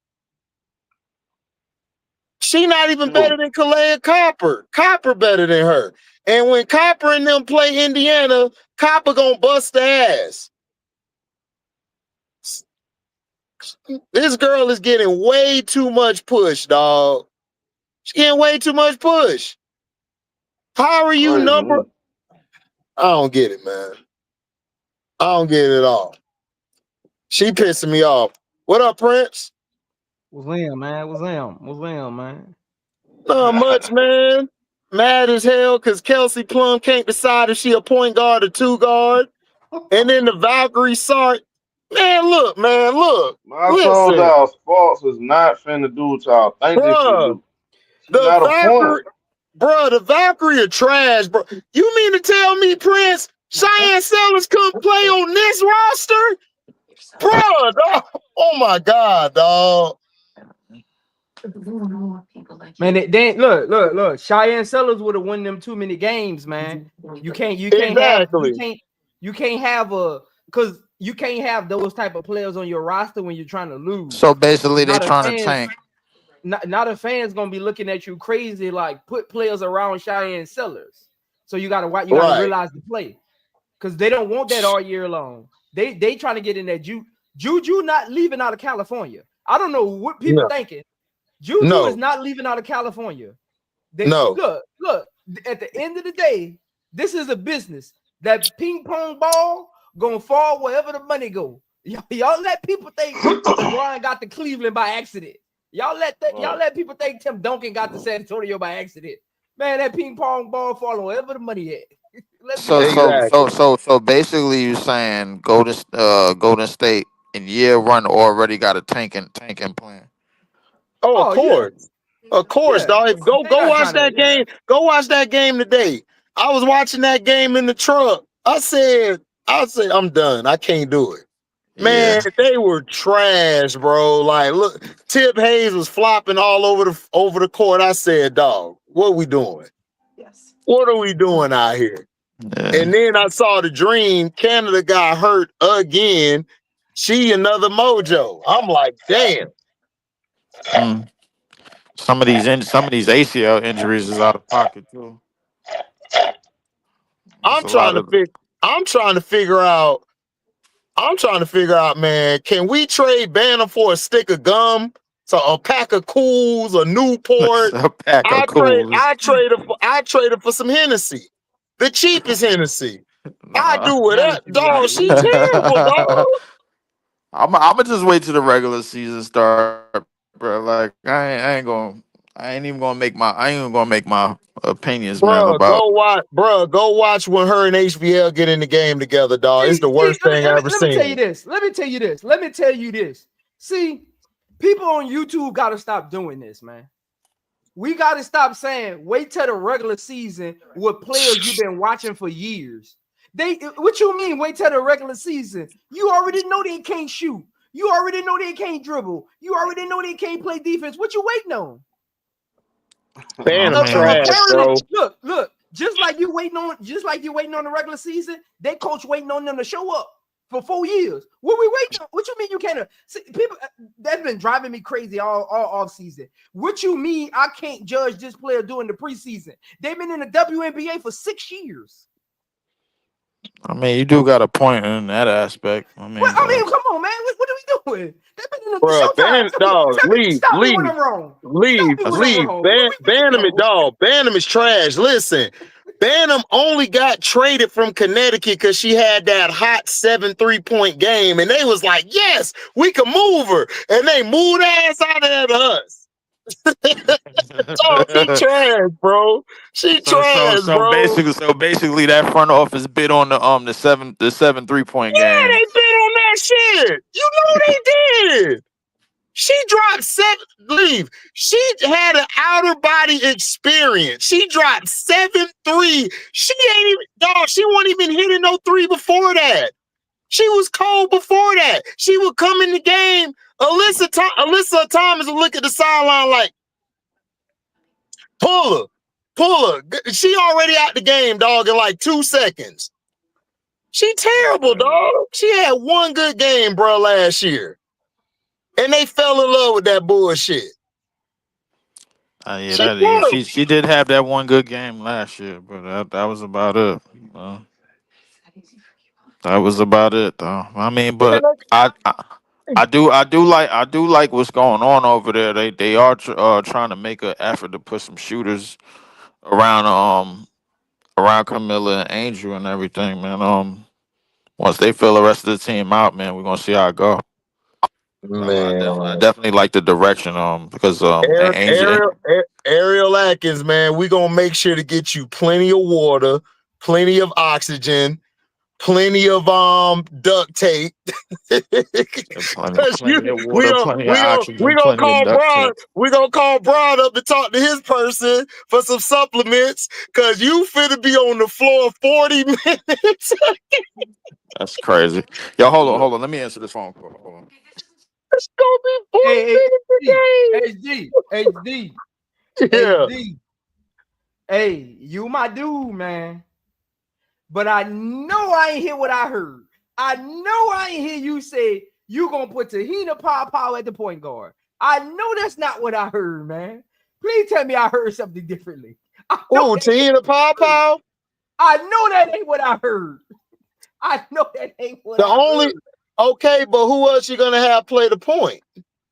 She not even better than Kalea Copper. Copper better than her. And when Copper and them play Indiana, Copper gonna bust the ass. This girl is getting way too much push, dog. She's getting way too much push. How are you number? I don't get it, man. I don't get it at all. She pissing me off. What up, Prince? What's them, man? What's them, man? Not much, man. Mad as hell because Kelsey Plum can't decide if she a point guard or 2 guard. And then the Valkyrie Sart. Man, look. I told Listen, y'all sports is not finna do what y'all think they finna bruh. do. She's The not a Valkyrie, point. the Valkyrie are trash, bro. You mean to tell me, Prince, Cheyenne Sellers couldn't play on this roster? Bro, dog. Oh my God, dog. Man, they look. Cheyenne Sellers would have won them too many games, man. You can't have because you can't have those type of players on your roster when you're trying to lose. So basically, they're trying to tank. Not a fan's gonna be looking at you crazy, like put players around Cheyenne Sellers. So you gotta realize the play. Because they don't want that all year long. They trying to get in that Juju not leaving out of California. I don't know what people thinking. Juju is not leaving out of California. Look, at the end of the day, this is a business. That ping pong ball gonna fall wherever the money go. Y'all let people think LeBron got to Cleveland by accident. Y'all let people think Tim Duncan got to San Antonio by accident. Man, that ping pong ball fall wherever the money at. So basically, you're saying Golden State in year 1 already got a tanking plan. Oh, of course. Yeah. Of course, dog. Go watch that game. Go watch that game today. I was watching that game in the truck. I said, I'm done. I can't do it. Man, they were trash, bro. Like, look, Tip Hayes was flopping all over the court. I said, dog, what are we doing? Yes. What are we doing out here? Yeah. And then I saw the dream. Canada got hurt again. She another mojo. I'm like, damn. Some of these ACL injuries is out of pocket too. I'm trying to figure out, man, can we trade Banner for a stick of gum? So a pack of Cools, a Newport. I trade for some Hennessy. The cheapest Hennessy. I do it up, dog. She terrible, dog. I'm just wait till the regular season start, bro. Like I ain't even gonna make my opinions, man. About Go watch when her and HBL get in the game together, dog. It's the worst thing I ever Let me tell you seen. this. Let me tell you this. See, people on YouTube got to stop doing this, man. We got to stop saying, wait till the regular season with players you've been watching for years. What you mean, wait till the regular season? You already know they can't shoot. You already know they can't dribble. You already know they can't play defense. What you waiting on? Phantom trash, Apparently, bro. look, just like you waiting on the regular season, they coach waiting on them to show up for 4 years. What we waiting on? What you mean you can't see people that's been driving me crazy all off season? What you mean I can't judge this player during the preseason? They've been in the WNBA for 6 years. I mean, you do got a point in that aspect. I mean, come on, man. What are we doing? They've been in the Bro, Showtime. dog, Stop me when I'm wrong. leave. Stop me when I'm wrong. Bantam it, dog. Bantam is trash. Listen, Bantam only got traded from Connecticut because she had that hot 7 3-point game, and they was like, yes, we can move her, and they moved ass out of there to us. Oh, she trash, bro. She trash, bro. basically, that front office bid on the 7 3-point Yeah, game. they bid on that shit. You know they did. She dropped 7. Leave. She had an outer body experience. She dropped 7-3. She ain't even, dog. She wasn't even hitting no 3 before that. She was cold before that. She would come in the game. Alyssa Thomas would look at the sideline like, pull her. She already out the game, dog, in like 2 seconds. She terrible, dog. She had one good game, bro, last year. And they fell in love with that bullshit. She did have that one good game last year, but that was about it. That was about it, though. I mean, but I do like what's going on over there. They are trying to make an effort to put some shooters around Camilla and Angel and everything, man. Once they fill the rest of the team out, man, we're gonna see how it go. I Man, definitely like the direction, because Angel. Ariel Atkins, man, we gonna make sure to get you plenty of water, plenty of oxygen, plenty of duct tape. Plenty of water, plenty of oxygen, We gonna plenty of call duct Braun. tape. We gonna call Braun up to talk to his person for some supplements, cause you finna be on the floor 40 minutes. That's crazy. Yo, hold on. Let me answer this phone call. Hold on. It's gonna be 40 minutes a game. HD. Hey, you my dude, man. But I know I ain't hear what I heard. I know I ain't hear you say you gonna put Tahina PAOPAO at the point guard. I know that's not what I heard, man. Please tell me I heard something differently. Oh, Tahina PAOPAO? I know that ain't what I heard. Okay, but who else you gonna have play the point?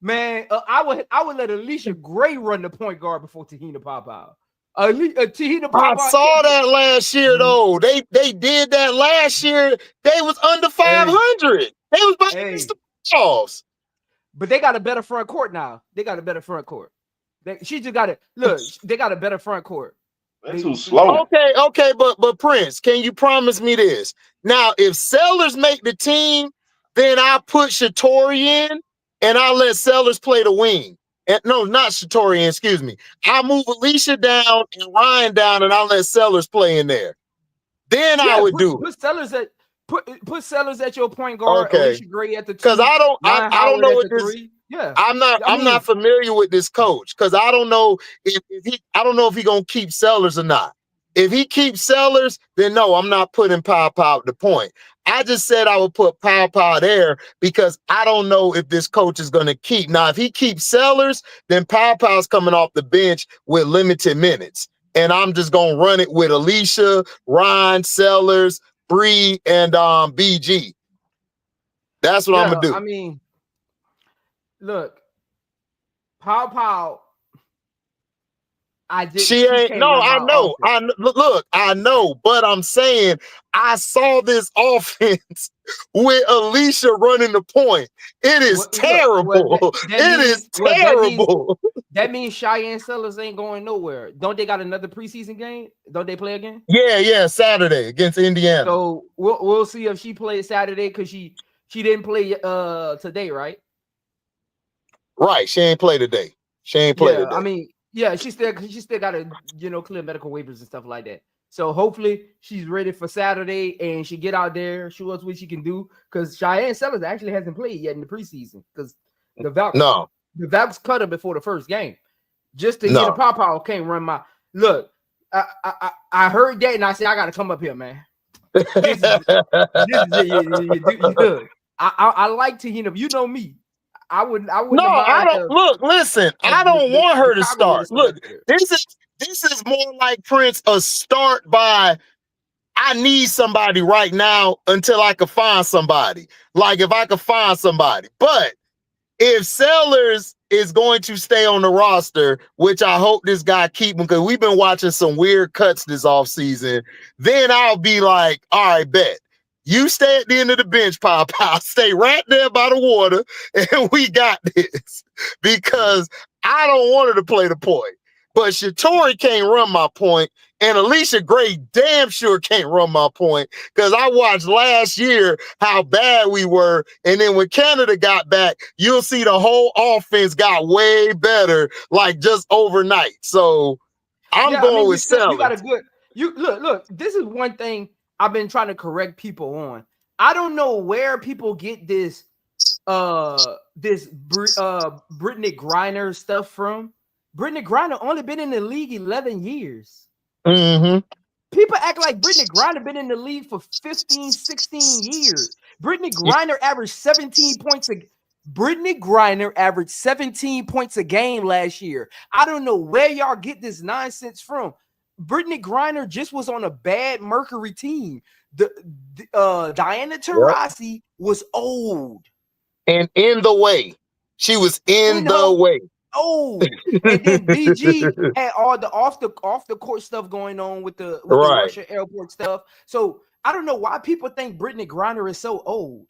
Man, I would let Alicia Gray run the point guard before Tahina PAOPAO. Tahina PAOPAO. I saw that last year though. They did that last year. They was under 500. They was about to miss the playoffs. But they got a better front court now. They got a better front court. She just got it. Look, they got a better front court. They're too slow. Okay, but Prince, can you promise me this? Now, if Sellers make the team, then I put Shatori in and I let Sellers play the wing. And no, not Shatori, excuse me. I move Alicia down and Ryan down, and I'll let Sellers play in there. Then I would do it. Put Sellers at your point guard. Okay. Alicia Gray at the 2. Because I don't know what this. 3. Yeah, I'm not familiar with this coach because I don't know if he gonna keep Sellers or not. If he keeps Sellers, then no, I'm not putting PAOPAO at the point. I just said I would put PAOPAO there because I don't know if this coach is gonna keep. Now, if he keeps Sellers, then PAOPAO's coming off the bench with limited minutes, and I'm just gonna run it with Alicia, Ryan, Sellers, Bree, and BG. That's what I'm gonna do. I mean, look, PAOPAO. She ain't. can't No, run I my know. offense. Look. I know, but I'm saying I saw this offense with Alicia running the point. It is terrible. That means Cheyenne Sellers ain't going nowhere. Don't they got another preseason game? Don't they play again? Yeah, Saturday against Indiana. So we'll see if she plays Saturday because she didn't play today, right? Right, she ain't play today. Today. I mean, yeah, she still got to clear medical waivers and stuff like that. So hopefully she's ready for Saturday and she get out there, show us what she can do. Because Cheyenne Sellers actually hasn't played yet in the preseason because the Valks cut her before the first game just to get a PAOPAO. Can't run my look. I heard that and I said I got to come up here, man. This is I like to you know me. I wouldn't. No, I don't. Look, listen. I don't want her to start. Look, this is more like Prince a start by. I need somebody right now until I can find somebody. Like if I can find somebody, but if Sellers is going to stay on the roster, which I hope this guy keep him because we've been watching some weird cuts this offseason, then I'll be like, all right, bet. You stay at the end of the bench, PAOPAO. Stay right there by the water, and we got this. Because I don't want her to play the point. But Shatori can't run my point, and Alicia Gray damn sure can't run my point. Because I watched last year how bad we were, and then when Canada got back, you'll see the whole offense got way better, like just overnight. So I'm going with Sellers. You got a good. Look. This is one thing I've been trying to correct people on. I don't know where people get this Brittany Griner stuff from. Brittany Griner only been in the league 11 years. Mm-hmm. People act like Brittany Griner been in the league for 15, 16 years. Brittany Griner averaged 17 points a game last year. I don't know where y'all get this nonsense from. Brittany Griner just was on a bad Mercury team. Diana Taurasi was old. And in the way. She was in the way. Old. And then BG had all the off the court stuff going on with the Russia airport stuff. So I don't know why people think Brittany Griner is so old.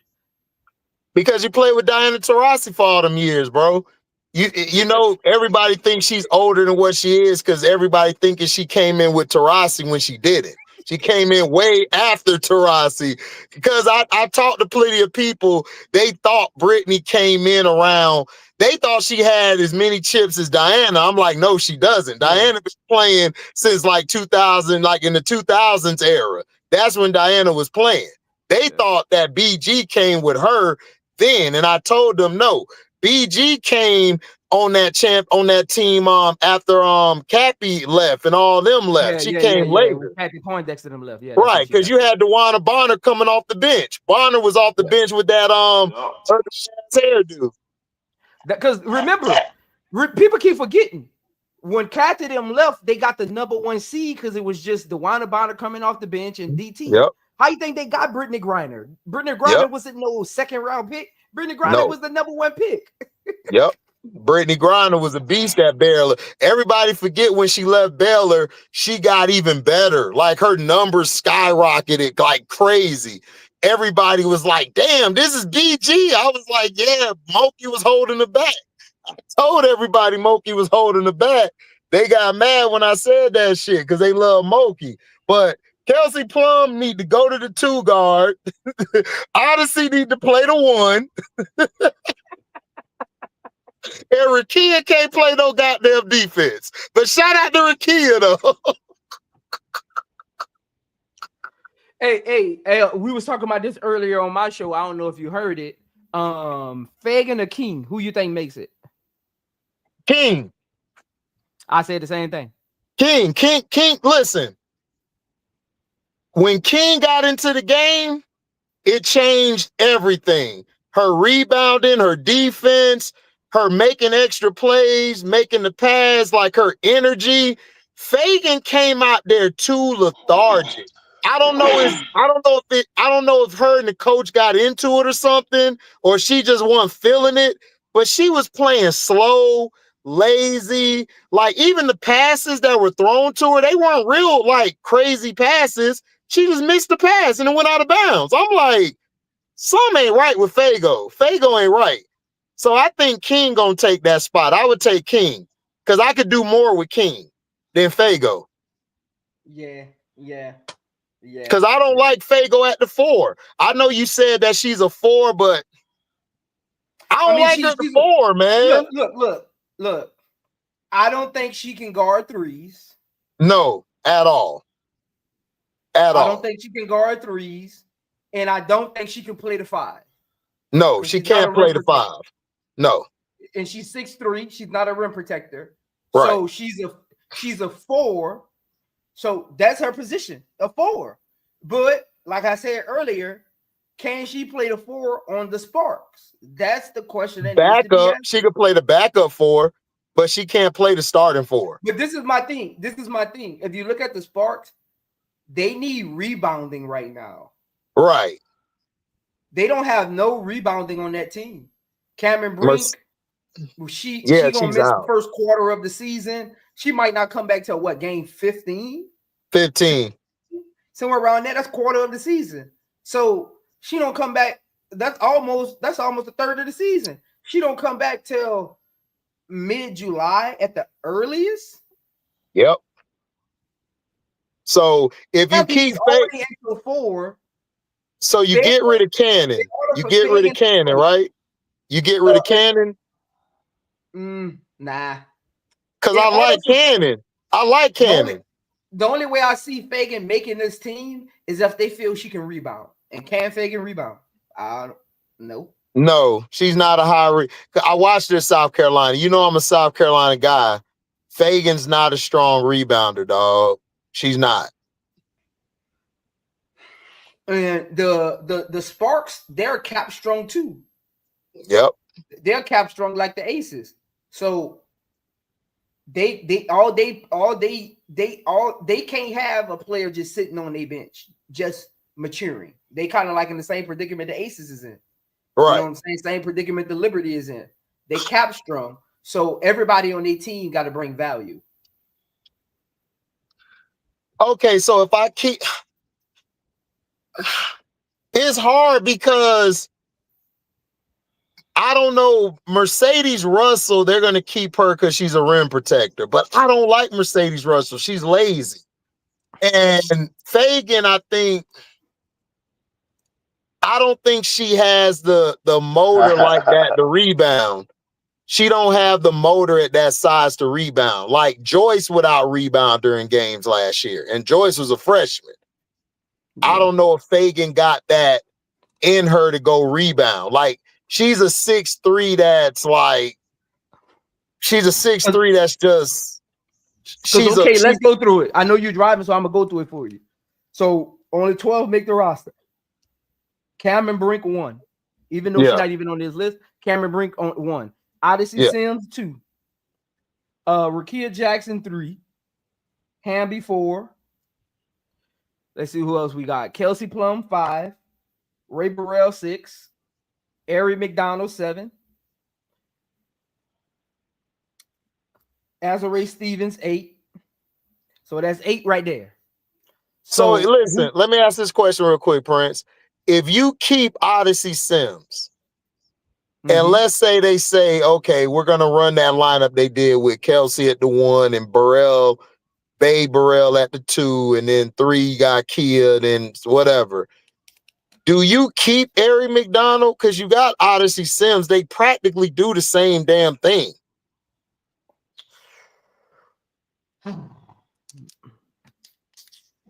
Because you played with Diana Taurasi for all them years, bro. You know, everybody thinks she's older than what she is because everybody thinking she came in with Taurasi when she didn't. She came in way after Taurasi because I talked to plenty of people. They thought Brittany came in around. They thought she had as many chips as Diana. I'm like, no, she doesn't. Diana was playing since like 2000, like in the 2000s era. That's when Diana was playing. They thought that BG came with her then, and I told them no. BG came on that team after Cappy left and all them left. She came later. Cappy Poindexter them left. Yeah, right, because you had DeWanna Bonner coming off the bench. Bonner was off the bench with that hairdo. Because remember, people keep forgetting when Cathy them left, they got the #1 seed because it was just DeWanna Bonner coming off the bench and DT. Yep. How you think they got Brittany Griner? Brittany Griner wasn't no second round pick. Brittany Griner was the #1 pick. Yep. Brittany Griner was a beast at Baylor. Everybody forget when she left Baylor, she got even better. Like her numbers skyrocketed like crazy. Everybody was like, damn, this is BG. I was like, yeah, Moki was holding the back. I told everybody Moki was holding the back. They got mad when I said that shit because they love Moki. But Kelsey Plum need to go to the 2 guard. Odyssey need to play the 1. And Rakia can't play no goddamn defense. But shout out to Rakia though. Hey, we was talking about this earlier on my show. I don't know if you heard it. Fagan or King, who you think makes it? King. I said the same thing. King, listen. When King got into the game, it changed everything. Her rebounding, her defense, her making extra plays, making the pass, like her energy. Fagan came out there too lethargic. I don't know if her and the coach got into it or something, or she just wasn't feeling it, but she was playing slow, lazy. Like even the passes that were thrown to her, they weren't real like crazy passes. She just missed the pass and it went out of bounds. I'm like, something ain't right with Fago. Fago ain't right. So I think King gonna take that spot. I would take King because I could do more with King than Fago. Yeah. Because I don't like Fago at the 4. I know you said that she's a 4, but I don't like her at the 4, man. Look. I don't think she can guard threes. No, at all. I don't think she can guard threes, and I don't think she can play the 5. No, she can't play the 5. No. And she's 6'3". She's not a rim protector. Right. So she's a 4. So that's her position, a 4. But like I said earlier, can she play the 4 on the Sparks? That's the question. That backup, she could play the backup 4, but she can't play the starting 4. But this is my thing. If you look at the Sparks, they need rebounding right now. Right. They don't have no rebounding on that team. Cameron Brink, she gonna miss the first quarter of the season. She might not come back till what, game 15? 15. Somewhere around that. That's quarter of the season. So she don't come back. That's almost a third of the season. She don't come back till mid-July at the earliest. Yep. So if you keep Fago 4, so you get rid of Cannon. You get rid of Cannon, right? You get rid of Cannon? Nah. Because I like Cannon. I like Cannon. The only way I see Fagan making this team is if they feel she can rebound. And can Fagan rebound? No. No, she's not a high. I watched her at South Carolina. You know I'm a South Carolina guy. Fagan's not a strong rebounder, dog. She's not. And the Sparks, they're cap strong too. Yep. They're cap strong like the Aces. So they can't have a player just sitting on their bench, just maturing. They kind of like in the same predicament the Aces is in. Right. You know what I'm saying? Same predicament the Liberty is in. They cap strong. So everybody on their team got to bring value. Okay, so if I keep, it's hard because I don't know. Mercedes Russell, they're going to keep her because she's a rim protector, but I don't like Mercedes Russell. She's lazy. And Fagan, I don't think she has the motor like that to rebound. She don't have the motor at that size to rebound. Like Joyce would out rebound during games last year, and Joyce was a freshman. Yeah. I don't know if Fagan got that in her to go rebound. Like she's a 6'3" that's like she's a 6'3" that's just let's go through it. I know you're driving, so I'm gonna go through it for you. So only 12 make the roster. Cameron Brink 1, even though she's not even on this list. Cameron Brink on 1. Odyssey Sims 2. Rakia Jackson 3. Hamby 4. Let's see who else we got. Kelsey Plum 5. Ray Burrell 6. Ari McDonald 7. Azare Stevens 8. So that's 8 right there. So listen, let me ask this question real quick, Prince. If you keep Odyssey Sims, and let's say they say, okay, we're going to run that lineup they did with Kelsey at the 1 and Burrell, Babe Burrell at the 2, and then 3 you got Kia, then whatever. Do you keep Ari McDonald? Because you got Odyssey Sims. They practically do the same damn thing.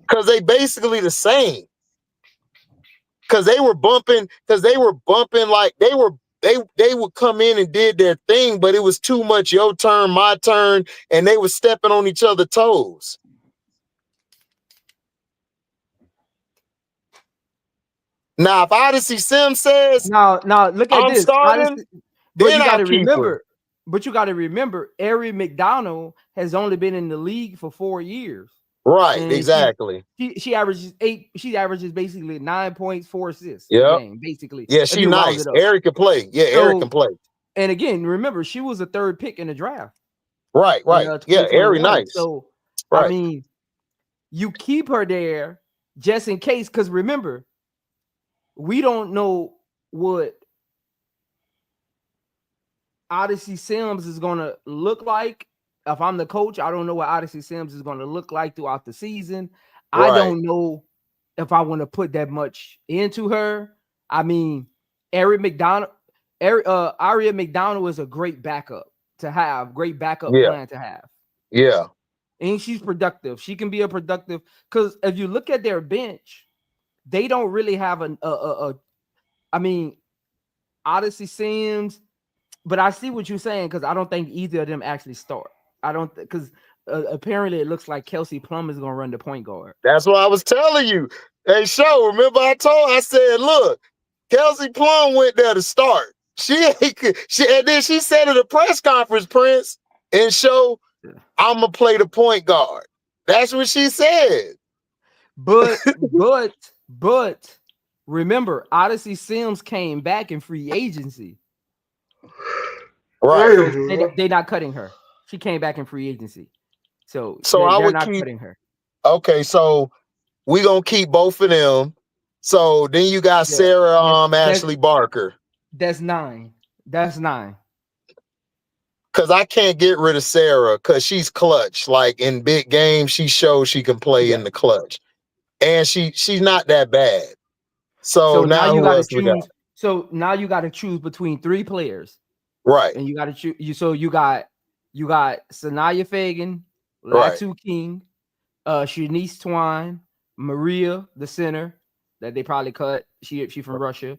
Because they basically the same. Because they were bumping like they would come in and did their thing, but it was too much your turn, my turn, and they were stepping on each other's toes. Now, if Odyssey Sims says, now look at this. Starting, but you got to remember. But you got to remember, Ari McDonald has only been in the league for 4 years. Right, and exactly. She averages 8. She averages basically 9 points, 4 assists. Yeah, basically. Yeah, she's nice. Ari can play. Yeah, Ari can play. And again, remember, she was a 3rd pick in the draft. Right. in Yeah, very 2021. nice. So I Right. mean, you keep her there just in case, because remember, we don't know what Odyssey Sims is gonna look like. If I'm the coach, I don't know what Odyssey Sims is gonna look like throughout the season. I don't know if I want to put that much into her. I mean, Aria McDonald is a great backup to have, great backup plan to have. Yeah. And she's productive. She can be a productive, because if you look at their bench, they don't really have I mean, Odyssey Sims, but I see what you're saying, because I don't think either of them actually start. I don't, because apparently it looks like Kelsey Plum is going to run the point guard. That's what I was telling you. Hey, Show, remember I said, look, Kelsey Plum went there to start. And then she said at a press conference, Prince, and Show, I'm going to play the point guard. That's what she said. But remember, Odyssey Sims came back in free agency. Right. They're not cutting her. She came back in free agency. So they're not cutting her. Okay, so we gonna keep both of them. So then you got Sarah Ashley Barker. That's 9. That's 9. Cause I can't get rid of Sarah because she's clutch. Like in big games, she shows she can play in the clutch. And she's not that bad. So now you who gotta else we got? choose. So now you gotta choose between 3 players. Right. And you gotta choose. So you got Sanaya Fagan, Latu King, Shanice Twine, Maria, the center that they probably cut. She from Russia.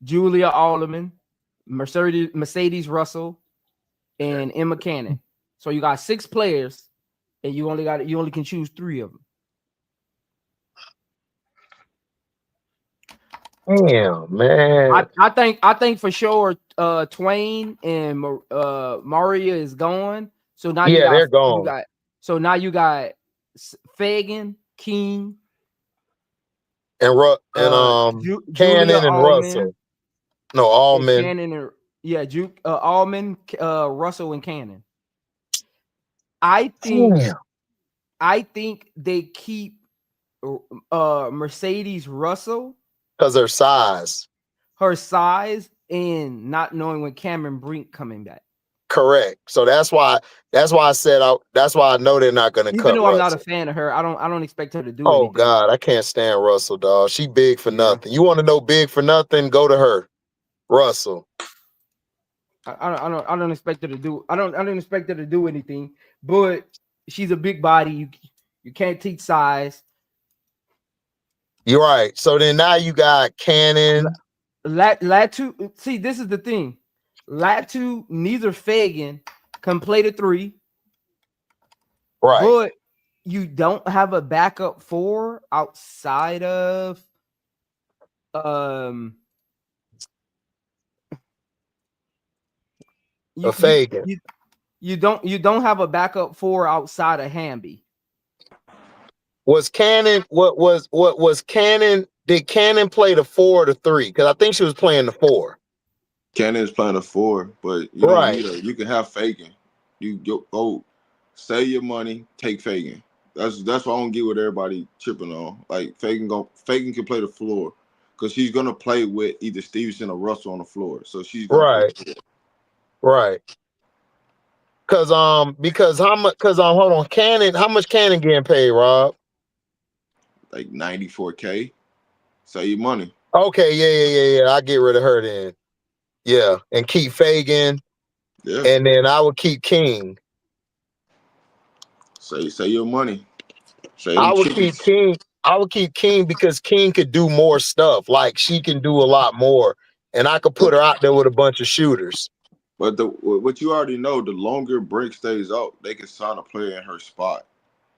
Julia Alderman, Mercedes Russell, and Emma Cannon. So you got 6 players, and you only can choose 3 of them. Damn, man. I think for sure Twain and Maria is gone. So now they're gone. You got Fagan, King, and Cannon and Allman, Russell. No, Allman. Cannon and Allman, Russell and Cannon. I think they keep Mercedes Russell because her size, and not knowing when Cameron Brink coming back. Correct. So that's why I said that's why I know they're not going to cut. Even though Russell. I'm not a fan of her, I don't expect her to do. Oh anything. God, I can't stand Russell, dog. She big for nothing. You want to know big for nothing? Go to her, Russell. I don't expect her to do. I don't expect her to do anything. But she's a big body. You can't teach size. You're right. So then now you got Cannon. Latu. See, this is the thing. Latu, neither Fagan can play the 3. Right. But you don't have a backup 4 outside of Fagan. You don't have a backup 4 outside of Hamby. Was Cannon what was Cannon? Did Cannon play the 4 or the 3? Because I think she was playing the 4. Cannon is playing the 4, but you don't need her. You can have Fagan. You go save your money, take Fagan. That's what I don't get what everybody tripping on. Like Fagan can play the floor because she's gonna play with either Stevenson or Russell on the floor. So she's gonna play right. Because hold on, Cannon, how much Cannon getting paid, Rob? Like $94K. Save your money. Okay, yeah. I get rid of her then. Yeah, and keep Fagan. Yeah. And then I would keep King. Say your money. I would keep King. I would keep King because King could do more stuff. Like she can do a lot more, and I could put her out there with a bunch of shooters. But what you already know, the longer Brink stays out, they can sign a player in her spot.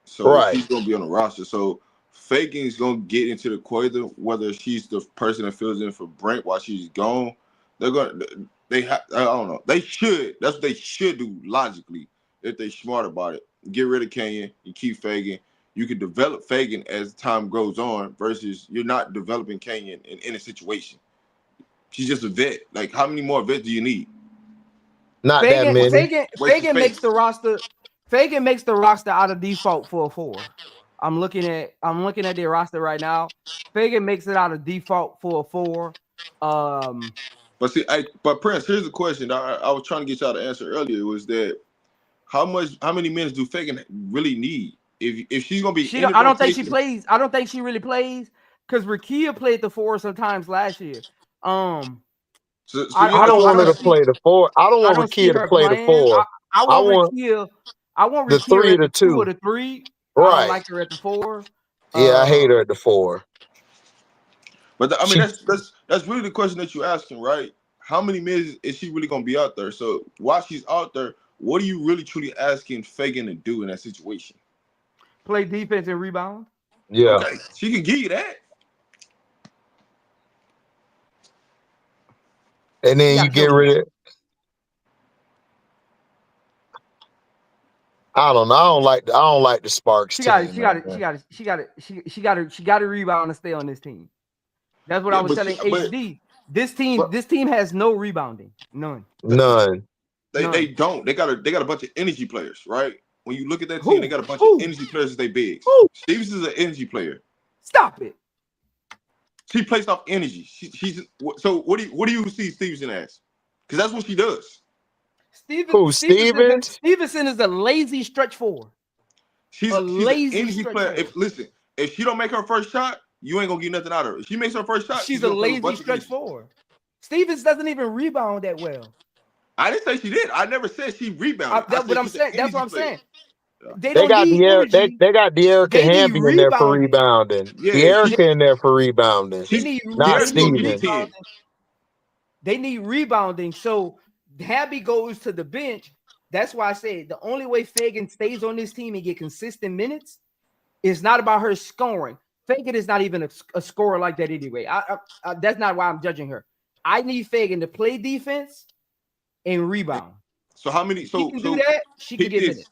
So she's gonna be on the roster. So Fagan's gonna get into the equation, whether she's the person that fills in for Brink while she's gone. I don't know. They should. That's what they should do logically if they're smart about it. Get rid of Kenyon and keep Fagan. You can develop Fagan as time goes on versus you're not developing Kenyon in a situation. She's just a vet. Like, how many more vets do you need? Not that many. Fagan makes the roster. Fagan makes the roster out of default for a 4. I'm looking at their roster right now. Fagan makes it out of default for a 4. But see, but Prince, here's the question I was trying to get y'all to answer earlier was that how many minutes do Fagan really need? If she's gonna be, I don't think she plays. I don't think she really plays because Rakia played the 4 sometimes last year. I don't want her to play the 4. I don't want Rakia to play the 4. I want Rakia. I want the 3 at or the 2 or the 3. Right. I don't like her at the 4. Yeah, I hate her at the 4. But I mean, that's really the question that you're asking, right? How many minutes is she really gonna be out there? So while she's out there, what are you really truly asking Fagan to do in that situation? Play defense and rebound. Yeah, okay, she can give you that. And then you get rid of. I don't know. I don't like the Sparks. She got to rebound and stay on this team. That's what I was telling HD. This team has no rebounding. None. They don't. They got a bunch of energy players, right? When you look at that team, they got a bunch of energy players that they big. Stevens is an energy player. Stop it. She plays off energy. So what do you see Stevenson as? Because that's what she does. Stevenson is a lazy stretch 4. She's a lazy energy player. If she don't make her first shot, you ain't gonna get nothing out of her. If she makes her first shot, she's a lazy stretch 4. Stevens doesn't even rebound that well. I didn't say she did. I never said she rebounded. That's what I'm saying. That's what I'm saying. They got De'Erica Hamby in there for rebounding. De'Erica in there for rebounding. Not Stevens. They need rebounding. So Hamby goes to the bench. That's why I said the only way Fagan stays on this team and get consistent minutes is not about her scoring. Fagan is not even a scorer like that anyway. That's not why I'm judging her. I need Fagan to play defense and rebound. So how many? So she can do that. She can get minutes.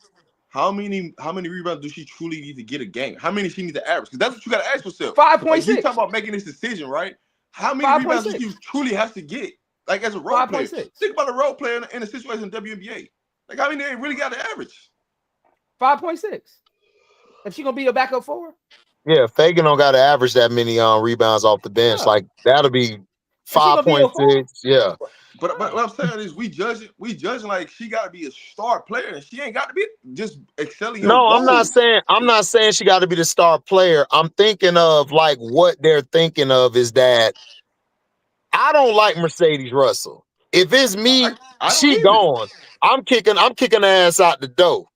How many rebounds do she truly need to get a game? How many she need to average? Because that's what you got to ask yourself. 5.6. Like, you talk about making this decision, right? How many rebounds do you truly have to get? Like as a role player, think about a role player in a situation in WNBA. Like how many they really got to average? 5.6. If she gonna be a backup 4. Yeah, Fagan don't got to average that many rebounds off the bench. Like that'll be 5.6. Yeah. But what I'm saying is we judging like she got to be a star player and she ain't got to be just excelling. No, I'm not saying she got to be the star player. I'm thinking of like what they're thinking of is that I don't like Mercedes Russell. If it's me, she gone. I'm kicking her ass out the door.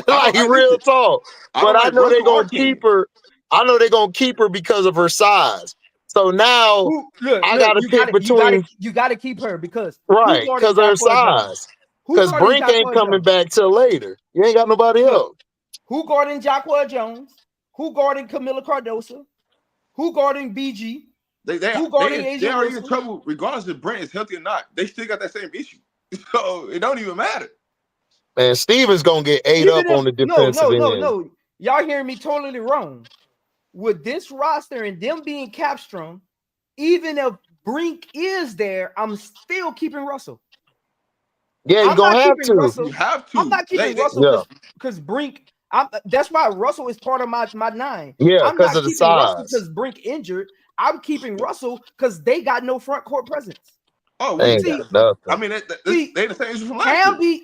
Like real talk. But I know they're gonna keep her. I know they're gonna keep her because of her size. So now I gotta pick between. You gotta keep her because of her size. Because Brink ain't coming back till later. You ain't got nobody else. Who guarding Jacqueline Jones? Who guarding Camila Cardoso? Who guarding BG? They are in trouble regardless if Brent is healthy or not. They still got that same issue. So it don't even matter. Man, Stevens gonna get ate up on the defensive end. No. Y'all hearing me totally wrong. With this roster and them being Capstrom, even if Brink is there, I'm still keeping Russell. Yeah, you're gonna have to. Russell. You have to. I'm not keeping Russell because Brink. That's why Russell is part of my 9. Yeah, because of the size. Because Brink injured. I'm keeping Russell because they got no front court presence. Oh, I mean, they the same issue from last year.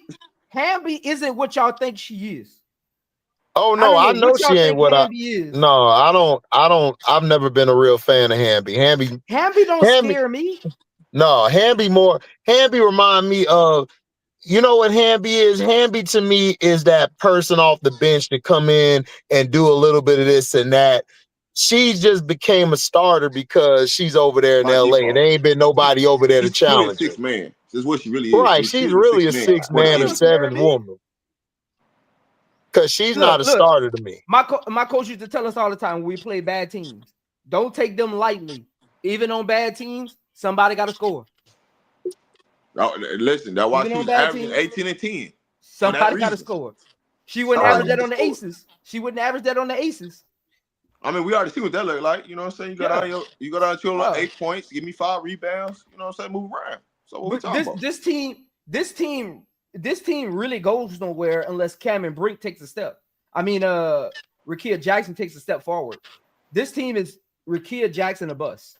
Hamby isn't what y'all think she is. Oh no, I know she ain't what is. No, I don't. I've never been a real fan of Hamby. Hamby don't scare me. No, Hamby remind me of. You know what Hamby is? Hamby to me is that person off the bench to come in and do a little bit of this and that. She just became a starter because she's over there in LA. And there ain't been nobody over there to challenge her. She's 6 man. That's what she really is. Right, she's really a 6 man or 7 woman. Because she's not a starter to me. My coach used to tell us all the time when we play bad teams, don't take them lightly. Even on bad teams, somebody got to score. Oh, listen, that's why she's averaging 18 and 10. Somebody got to score. She wouldn't average that on the Aces. She wouldn't average that on the Aces. I mean, we already see what that look like. You know what I'm saying? You got out your 8 points, give me 5 rebounds. You know what I'm saying? Move around. So what we talking about? This team this team really goes nowhere unless Cam and Brink takes a step. I mean, Rickea Jackson takes a step forward. This team is Rickea Jackson a bust.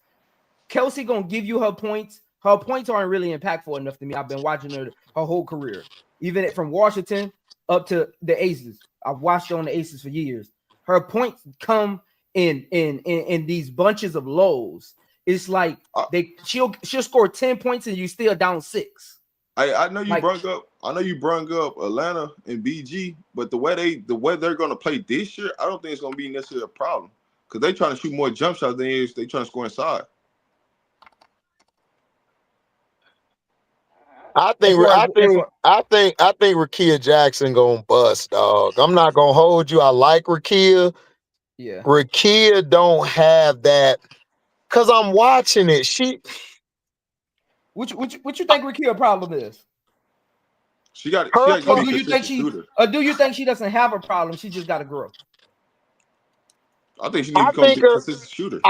Kelsey gonna give you her points. Her points aren't really impactful enough to me. I've been watching her whole career, even from Washington up to the Aces. I've watched her on the Aces for years. Her points come in these bunches of lows. It's like she'll score 10 points and you still down 6. I know you brought up Atlanta and BG, but the way they're gonna play this year, I don't think it's gonna be necessarily a problem because they're trying to shoot more jump shots than they trying to score inside. I think Rickea Jackson gonna bust, dog. I'm not gonna hold you. I like Rickea. Yeah. Rickea don't have that because I'm watching it. What you think Rickea problem is? She got or do you think she doesn't have a problem? She just got to grow. I think she needs to become a consistent shooter.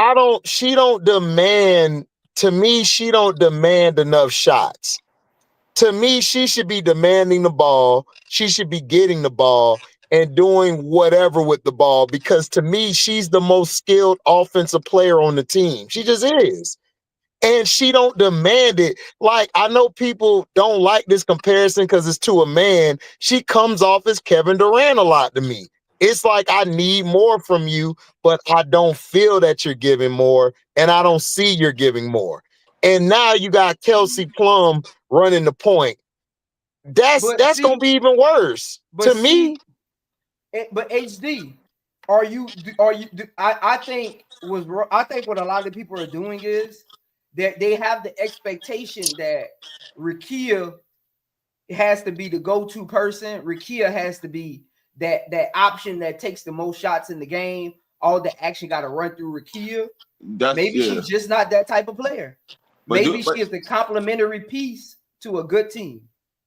She don't demand. To me, she don't demand enough shots. To me, she should be demanding the ball. She should be getting the ball and doing whatever with the ball because to me, she's the most skilled offensive player on the team. She just is. And she don't demand it. Like, I know people don't like this comparison because it's to a man. She comes off as Kevin Durant a lot to me. It's like I need more from you, but I don't feel that you're giving more, and I don't see you're giving more. And now you got Kelsey Plum running the point. That's gonna be even worse to me. But HD, I think what a lot of people are doing is that they have the expectation that Rickea has to be the go-to person. Rickea has to be that option that takes the most shots in the game. All the action got to run through Rickea. Maybe she's just not that type of player. Maybe she is the complementary piece to a good team.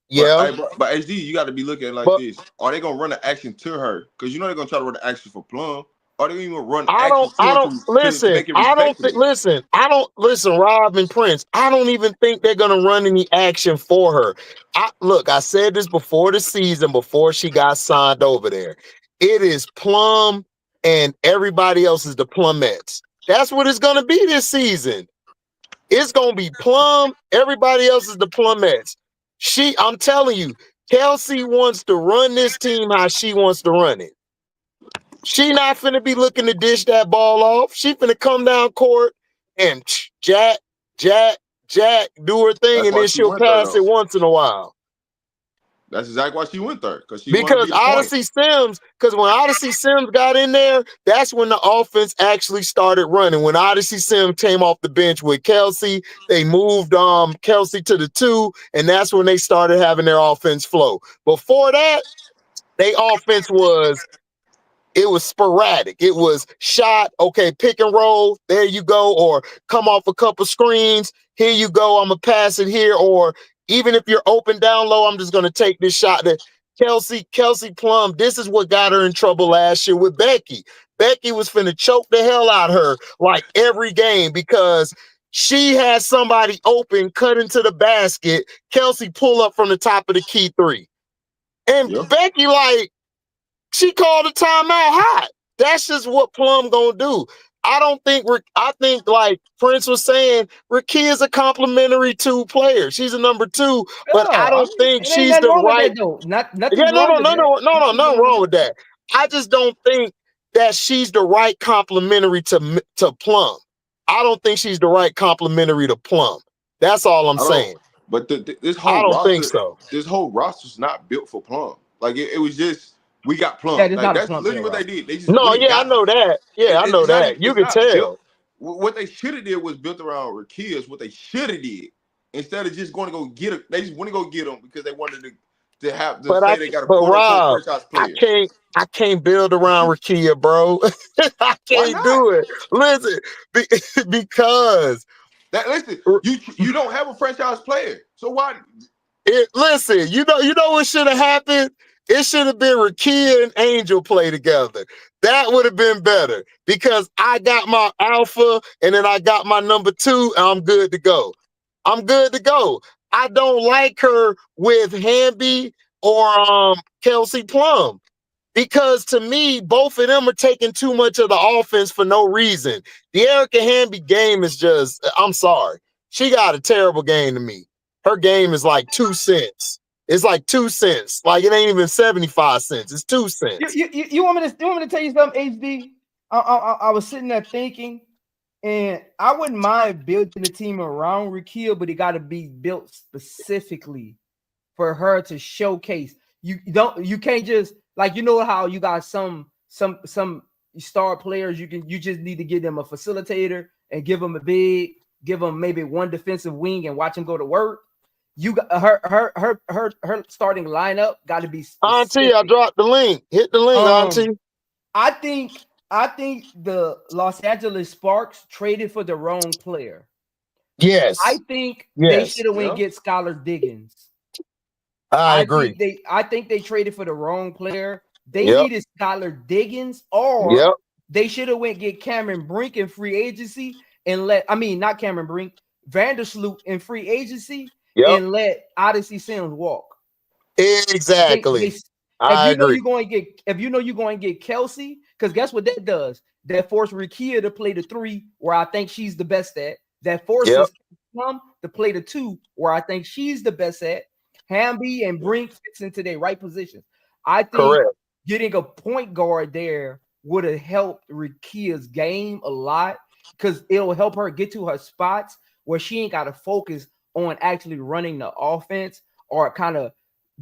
Yeah, but HD, you got to be looking like this. Are they gonna run the action to her? Because you know they're gonna try to run the action for Plum. Are they even run action to her to make it respectable? Listen, Rob and Prince. I don't even think they're gonna run any action for her. I said this before the season, before she got signed over there. It is Plum and everybody else is the Plumettes. That's what it's gonna be this season. It's gonna be Plum, everybody else is the Plumettes. I'm telling you, Kelsey wants to run this team how she wants to run it. She not finna be looking to dish that ball off. She finna come down court and jack, do her thing, and then she'll pass it once in a while. That's exactly why she went there. Because Odyssey Sims, when Odyssey Sims got in there, that's when the offense actually started running. When Odyssey Sims came off the bench with Kelsey, they moved Kelsey to the 2, and that's when they started having their offense flow. Before that, their offense was sporadic. It was shot, okay, pick and roll, there you go, or come off a couple screens, here you go, I'm gonna pass it here, or even if you're open down low, I'm just gonna take this shot. That Kelsey Plum, this is what got her in trouble last year with Becky. Becky was finna choke the hell out of her like every game because she had somebody open, cut into the basket, Kelsey pull up from the top of the key 3. And Becky, she called a timeout hot. That's just what Plum gonna do. I think like Prince was saying, Rickea is a complimentary 2 player. She's a number 2, but I don't think she's the right. Nothing wrong with that. I just don't think that she's the right complimentary to Plum. I don't think she's the right complimentary to Plum. That's all I'm saying. But this whole I don't think so. This whole roster's not built for Plum. Like it was just. We got Plum. Yeah, that's literally what they did. They just I know that. Yeah, I know that. You can tell. What they should have did was built around Rickea. What they should have did instead of just going to go get him. They just want to go get him because they wanted to have to say they got a quote-unquote franchise player. I can't build around Rickea, bro. I can't do it. Listen, because you don't have a franchise player. So why? Listen, you know what should have happened? It should have been Rickea and Angel play together. That would have been better because I got my alpha and then I got my number 2 and I'm good to go. I don't like her with Hamby or Kelsey Plum. Because to me, both of them are taking too much of the offense for no reason. The Erica Hamby game is just, I'm sorry. She got a terrible game to me. Her game is like 2 cents. It's like 2 cents. Like it ain't even 75 cents. It's 2 cents. You want me to tell you something, HD? I was sitting there thinking, and I wouldn't mind building a team around Rakia, but it got to be built specifically for her to showcase. You can't just, like, you know how you got some star players, you just need to give them a facilitator and give them maybe one defensive wing and watch them go to work. You got her starting lineup got to be specific. Auntie, I dropped the link. Hit the link, Auntie. I think the Los Angeles Sparks traded for the wrong player. Yes. I think they should have went get Skylar Diggins. I agree. I think they traded for the wrong player. They needed Skylar Diggins, or they should have went get Cameron Brink in free agency and not Cameron Brink, Vandersloot in free agency and let Odyssey Sims walk. Exactly. I agree. If you know you're going to get Kelsey, because guess what that does? That forces Rakia to play the 3 where I think she's the best at. That forces Plum to play the 2 where I think she's the best at. Hamby and Brink fits into their right positions. I think getting a point guard there would have helped Rakia's game a lot because it'll help her get to her spots where she ain't got to focus on actually running the offense or kind of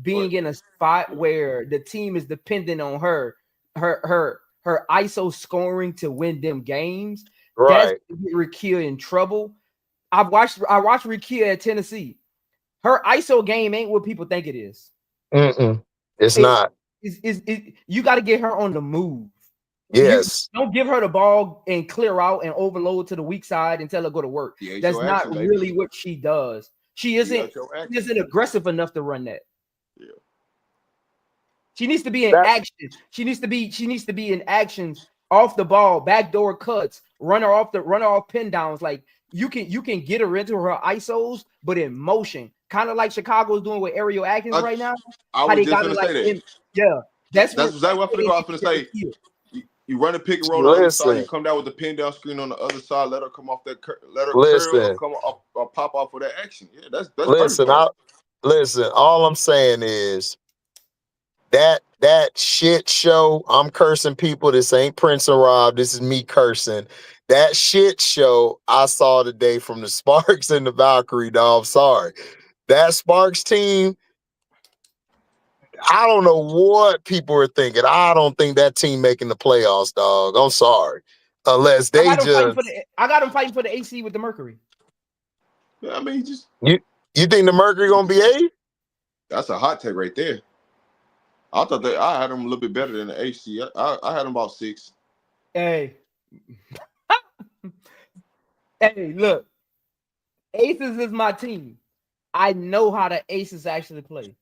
being in a spot where the team is dependent on her ISO scoring to win them games. Right. That's get Rakia in trouble. I watched Rakia at Tennessee. Her ISO game ain't what people think it is. It's not. You got to get her on the move. Yes. Don't give her the ball and clear out and overload to the weak side and tell her go to work. That's not really what she does. She isn't aggressive enough to run that. Yeah. She needs to be in action. She needs to be in action off the ball, backdoor cuts, run her off pin downs. Like you can get her into her ISOs, but in motion. Kind of like Chicago's doing with Ariel Atkins right now. I was just going to say that. That's exactly what I was going to say. You run a pick and roll on the other side. You come down with the pin down screen on the other side. Let her come off that. Let her curl or come up or pop off for that action. Yeah, that's listen. All I'm saying is that shit show. I'm cursing people. This ain't Prince and Rob. This is me cursing. That shit show I saw today from the Sparks and the Valkyrie. Dog, I'm sorry. That Sparks team, I don't know what people are thinking. I don't think that team making the playoffs, dog. I'm sorry. Unless they I got them fighting for the AC with the Mercury. Yeah, I mean, you think the Mercury gonna be A? That's a hot take right there. I thought that I had them a little bit better than the AC. I had them about 6. Hey. Hey, look. Aces is my team. I know how the Aces actually play.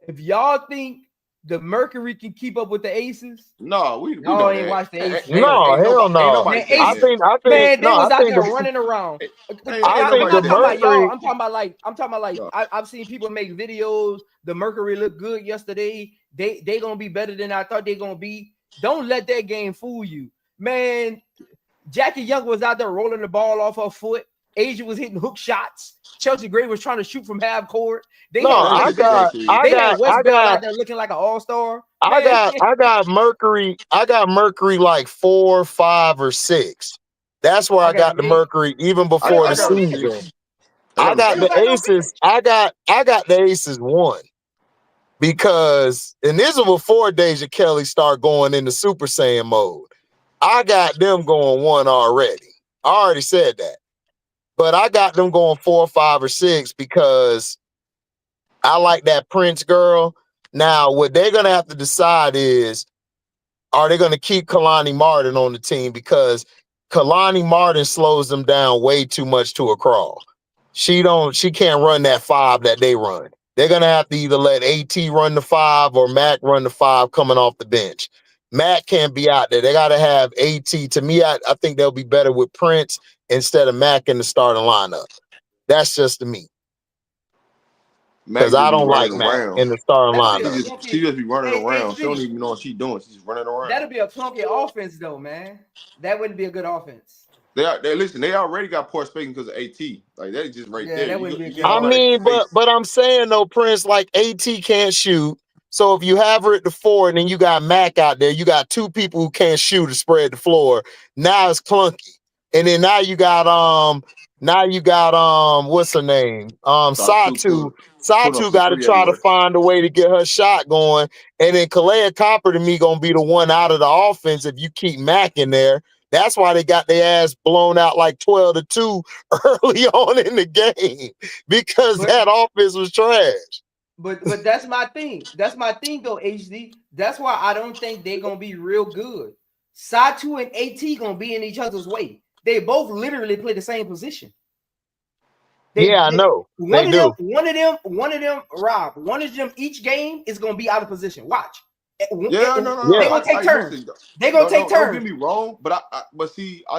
If y'all think the Mercury can keep up with the Aces, no, we ain't watched the Aces. No, hell no. I think man, they was out there running around. I'm talking about like I've seen people make videos. The Mercury looked good yesterday. They gonna be better than I thought they gonna be. Don't let that game fool you, man. Jackie Young was out there rolling the ball off her foot. Asia was hitting hook shots. Chelsea Gray was trying to shoot from half court. I got Westbrook out there looking like an all-star. I got Mercury. I got Mercury like 4, 5, or 6. That's where I got the Mercury even before the season. I got the Aces. I got the Aces 1 because and this was before Deja Kelly started going into Super Saiyan mode. I got them going 1 already. I already said that. But I got them going 4, 5, or 6 because I like that Prince girl. Now, what they're going to have to decide is, are they going to keep Kalani Martin on the team? Because Kalani Martin slows them down way too much to a crawl. She can't run that 5 that they run. They're going to have to either let AT run the 5 or Mac run the 5 coming off the bench. Mac can't be out there. They got to have AT. To me, I think they'll be better with Prince instead of Mac in the starting lineup. That's just to me. Mac I just be don't like running Mac around. in the starting That'll be a lineup. She clunky. just be running around. She don't HG. even know what she's doing. She's just running around. That'll be a clunky offense, though, man. That wouldn't be a good offense. They listen. They already got poor spacing because of AT. Like that's just right Yeah, there. that You wouldn't be a get good I somebody offense. mean, space. but I'm saying though, Prince, like AT can't shoot. So if you have her at the 4 and then you got Mac out there, you got two people who can't shoot to spread the floor. Now it's clunky. And then now you got what's her name? Satu. Putting up Satu some got to three try to everywhere. find a way to get her shot going. And then Kalea Copper to me gonna be the one out of the offense if you keep Mac in there. That's why they got their ass blown out like 12-2 early on in the game because that offense was trash. But that's my thing. That's my thing though, HD. That's why I don't think they're gonna be real good. Satu and AT gonna be in each other's way. They both literally play the same position. I know. One of them, Rob, one of them each game is gonna be out of position. Watch. No. They're gonna take turns. They're gonna take turns. Don't get me wrong, but I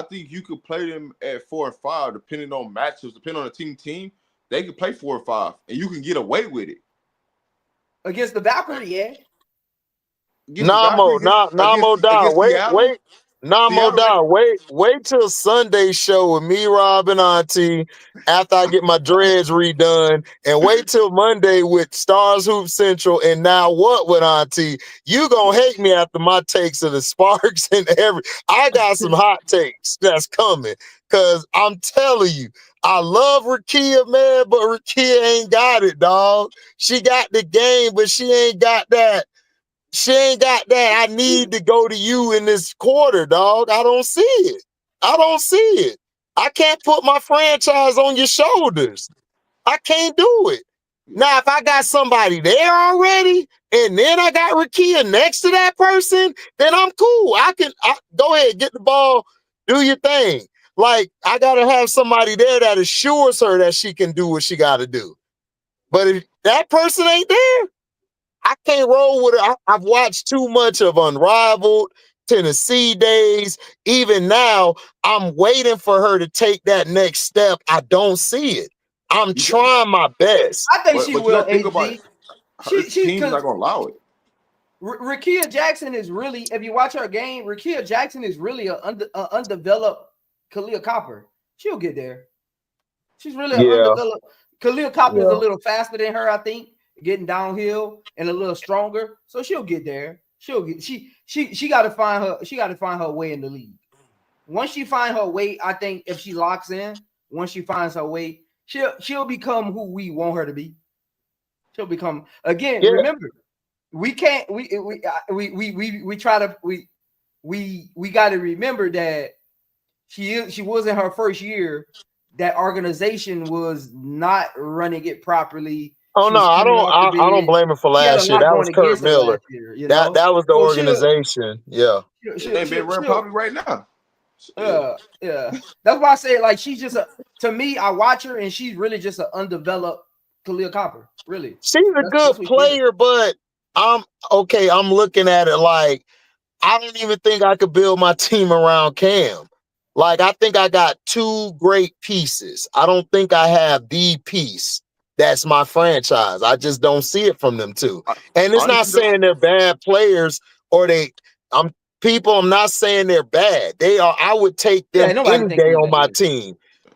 think you could play them at 4 and 5 depending on matchups, depending on the team. They could play 4 or 5, and you can get away with it against the Valkyrie. Yeah. Namo down. Wait till Sunday show with me, Rob, and Auntie after I get my dreads redone, and wait till Monday with Stars Hoop Central and Now What with Auntie. You gonna hate me after my takes of the Sparks and I got some hot takes that's coming because I'm telling you, I love Rakia, man, but Rakia ain't got it, dog. She got the game, but she ain't got that. She ain't got that. I need to go to you in this quarter, dog. I don't see it. I can't put my franchise on your shoulders. I can't do it. Now, if I got somebody there already, and then I got Rakia next to that person, then I'm cool. I go ahead, get the ball, do your thing. Like, I gotta have somebody there that assures her that she can do what she gotta do. But if that person ain't there, I can't roll with it. I've watched too much of Unrivaled, Tennessee Days. Even now, I'm waiting for her to take that next step. I don't see it. I'm trying my best. I think she will. Think about it. She's not gonna allow it. Rakia Jackson is really, if you watch her game, Rakia Jackson is really an undeveloped Khalil Copper. She'll get there. She's really undeveloped. Khalil Copper is a little faster than her, I think, getting downhill and a little stronger. So she'll get there. She got to find her way in the league. Once she find her way, I think if she locks in, once she finds her way, she'll become who we want her to be. She'll become again. Remember, we can't. We got to remember that she was in her first year. That organization was not running it properly. Oh no, I don't blame her for last year. That was Kurt Miller. Year, that was the organization. They've been running probably right now. Yeah. That's why I say like she's just to me, I watch her and she's really just an undeveloped Khalil Copper. Really. She's a good player, but I'm looking at it like I don't even think I could build my team around Cam. Like, I think I got two great pieces. I don't think I have the piece that's my franchise. I just don't see it from them two. And it's not saying they're bad players or I'm not saying they're bad. They are. I would take them any day on my team.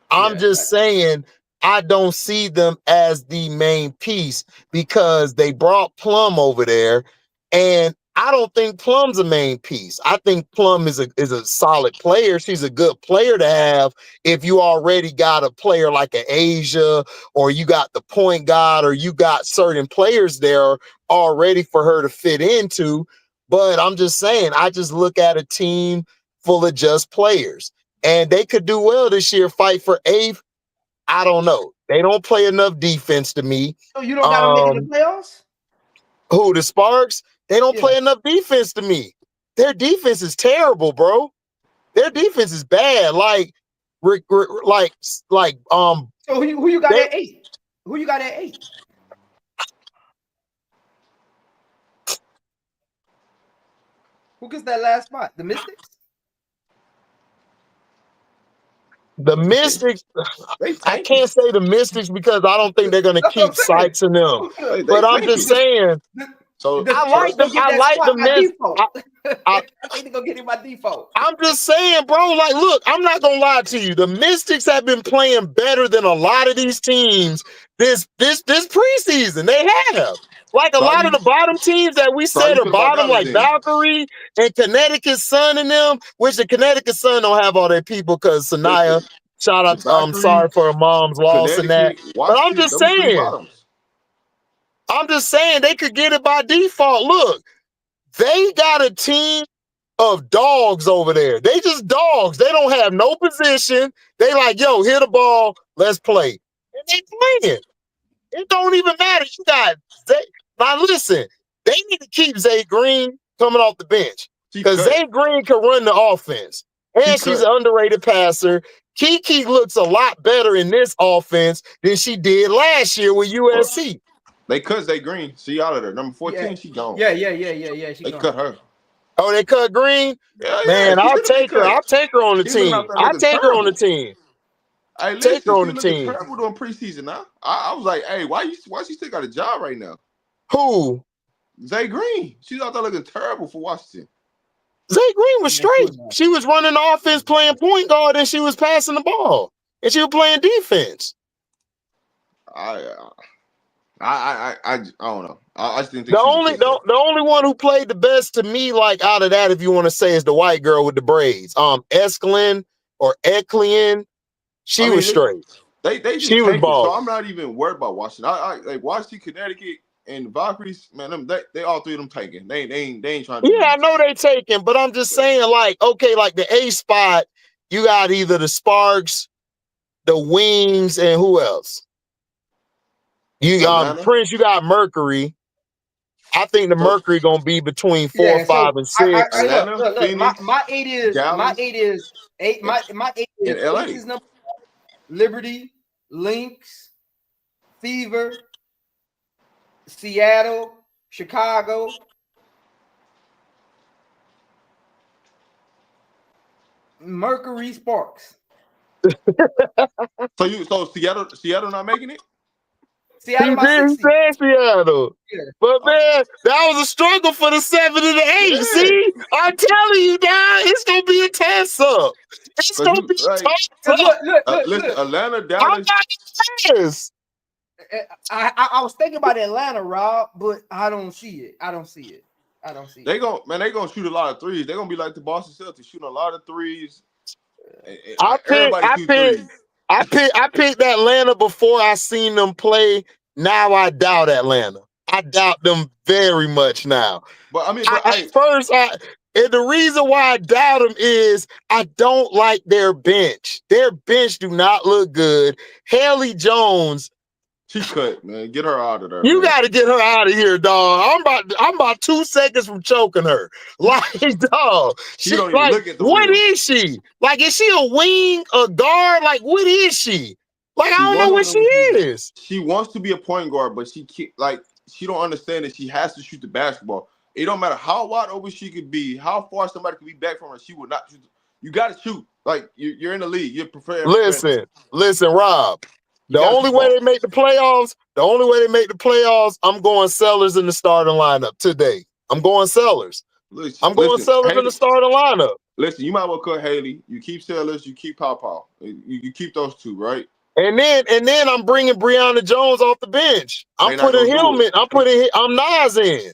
I'm just saying I don't see them as the main piece because they brought Plum over there, and I don't think Plum's a main piece. I think Plum is a solid player. She's a good player to have if you already got a player like an Asia, or you got the point guard, or you got certain players there already for her to fit into. But I'm just saying, I just look at a team full of just players, and they could do well this year, fight for eighth. I don't know. They don't play enough defense to me. So you don't got to make it the playoffs? Who, the Sparks? They don't play enough defense to me. Their defense is terrible, bro. Their defense is bad. So who you got at 8? Who you got at 8? Who gets that last spot? The Mystics? The Mystics, I can't say the Mystics because I don't think they're going to keep Sykes in them. But I'm just saying. So I like them. I like the Mystics. I think they're gonna get him by default. I'm just saying, bro. Like, look, I'm not gonna lie to you. The Mystics have been playing better than a lot of these teams this preseason. They have. Like a lot of the bottom teams that we said are bottom, like Valkyrie and Connecticut Sun and them, which the Connecticut Sun don't have all their people because Sanaya, shout out, sorry for her mom's loss and that. But I'm just saying they could get it by default. Look, they got a team of dogs over there. They just dogs. They don't have no position. They like, yo, hit the ball, let's play. And they playing. It don't even matter. You got Zay. Now listen, they need to keep Zay Green coming off the bench. Because Zay Green can run the offense. And she's an underrated passer. Kiki looks a lot better in this offense than she did last year with USC. They cut Zay Green. She out of there. Number 14, she gone. Yeah. They cut her. Oh, they cut Green? Yeah, man, I'll take her. I'll take her on the team. I'll take her on the team. Hey, listen, take her on the team. Terrible doing preseason now. I was like, hey, why she still got a job right now? Who? Zay Green. She's out there looking terrible for Washington. Zay Green was straight. She was running the offense, playing point guard, and she was passing the ball, and she was playing defense. I don't know. I just didn't think the only one who played the best to me, like out of that, if you want to say, is the white girl with the braids. Esklin or Eklian. She was straight. She was ball. So I'm not even worried about Washington. I like Washington, Connecticut, and Valkyries. Man, they all three of them taking. They ain't trying to. Yeah, I know they taking, but I'm just saying, like, okay, like the A spot, you got either the Sparks, the Wings, and who else? You got Prince. You got Mercury. I think the Mercury gonna be between 4, 5, and 6. Look, my 8 is Prince's number 1, Liberty, Lynx, Fever, Seattle, Chicago. Mercury, Sparks. So Seattle not making it? Seattle. Yeah. But man, that was a struggle for the 7 and the 8. Yeah. See, I'm telling you now, it's gonna be a test up. It's gonna be a test up. Listen, Atlanta, Dallas. I was thinking about Atlanta, Rob, but I don't see it. They gonna shoot a lot of threes. They're gonna be like the Boston Celtics, shooting a lot of threes. I picked Atlanta before I seen them play. Now I doubt Atlanta. I doubt them very much now. But I mean, and the reason why I doubt them is I don't like their bench. Their bench do not look good. Haley Jones. She cut, man. Get her out of there. You got to get her out of here, dog. I'm about 2 seconds from choking her. Like, dog. She don't even look at the what is she? Like, is she a wing, a guard? Like, what is she? Like, I don't know what she is. She wants to be a point guard, but she don't understand that she has to shoot the basketball. It don't matter how wide open she could be, how far somebody could be back from her. She will not shoot. You got to shoot. Like, you're in the league. You're prepared. Listen, Rob. The only way they make the playoffs, I'm going Sellers in the starting lineup today. I'm going Sellers. In the starting lineup. Listen, you might well cut Haley. You keep Sellers. You keep PAOPAO. You keep those two, right? And then I'm bringing Breonna Jones off the bench. I'm putting Nas in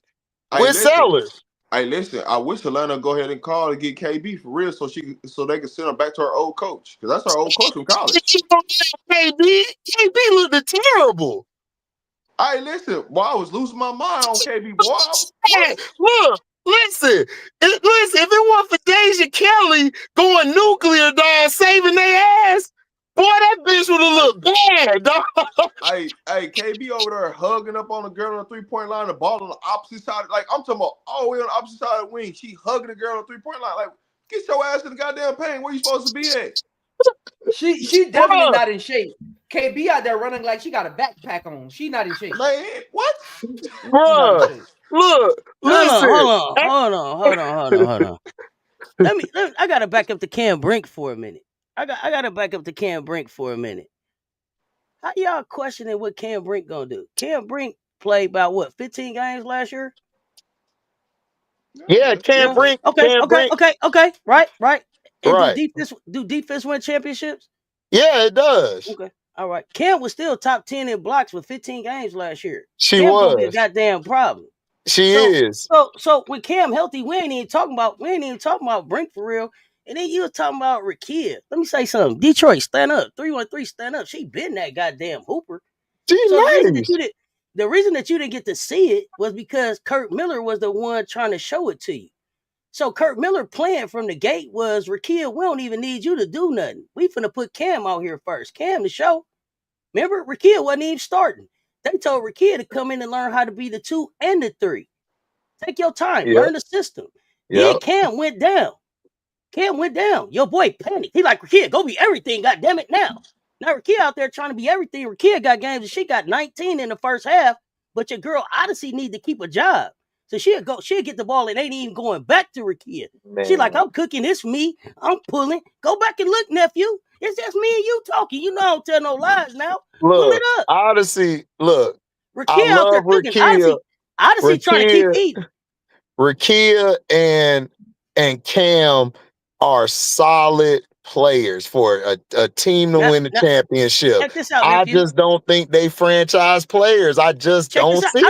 with Sellers. Hey, listen, I wish Atlanta go ahead and call to get KB for real so they can send her back to her old coach. Because that's her old coach from college. KB looked terrible. Hey, listen, boy, I was losing my mind on KB, boy. Hey, look, listen, if it weren't for Deja Kelly going nuclear, dog, saving their ass, boy, that bitch would have looked bad, dog. Hey, KB over there hugging up on a girl on the 3-point line, the ball on the opposite side. Like, I'm talking about all the way on the opposite side of the wing. She hugging the girl on the 3-point line. Like, get your ass in the goddamn paint. Where you supposed to be at? She definitely not in shape. KB out there running like she got a backpack on. She not in shape. Man, what? Bro, look, listen. Hold on. I gotta back up to Cam Brink for a minute. I got to back up to Cam Brink for a minute. How y'all questioning what Cam Brink gonna do? Cam Brink played about what 15 games last year? Yeah, Cam Brink. Okay. Right. And Right. do defense win championships? Yeah, it does. Okay. All right. Cam was still top 10 in blocks with 15 games last year. She Cam gonna be a was. goddamn problem. She is. So with Cam healthy, we ain't even talking about Brink for real. And then you were talking about Rakia. Let me say something. Detroit, stand up. 313, stand up. She been that goddamn hooper. She's So nice. the reason that you didn't get to see it was because Kurt Miller was the one trying to show it to you. So Kurt Miller plan from the gate was, Rakia, we don't even need you to do nothing. We finna put Cam out here first. Cam to show. Remember, Rakia wasn't even starting. They told Rakia to come in and learn how to be the 2 and the 3. Take your time, learn the system. Then Cam went down. Your boy panicked. He like, Rakia, go be everything, goddamn it now. Now Rakia out there trying to be everything. Rakia got games and she got 19 in the first half, but your girl Odyssey need to keep a job. So she'll get the ball and ain't even going back to Rakia. She like, I'm cooking, it's me. I'm pulling. Go back and look, nephew. It's just me and you talking. You know I don't tell no lies now. Pull it up. Odyssey, look. Rakia out there cooking. Odyssey trying to keep eating. Rakia and Cam are solid players for a team to win the championship. Check this out, I just don't think they franchise players. I just don't see it.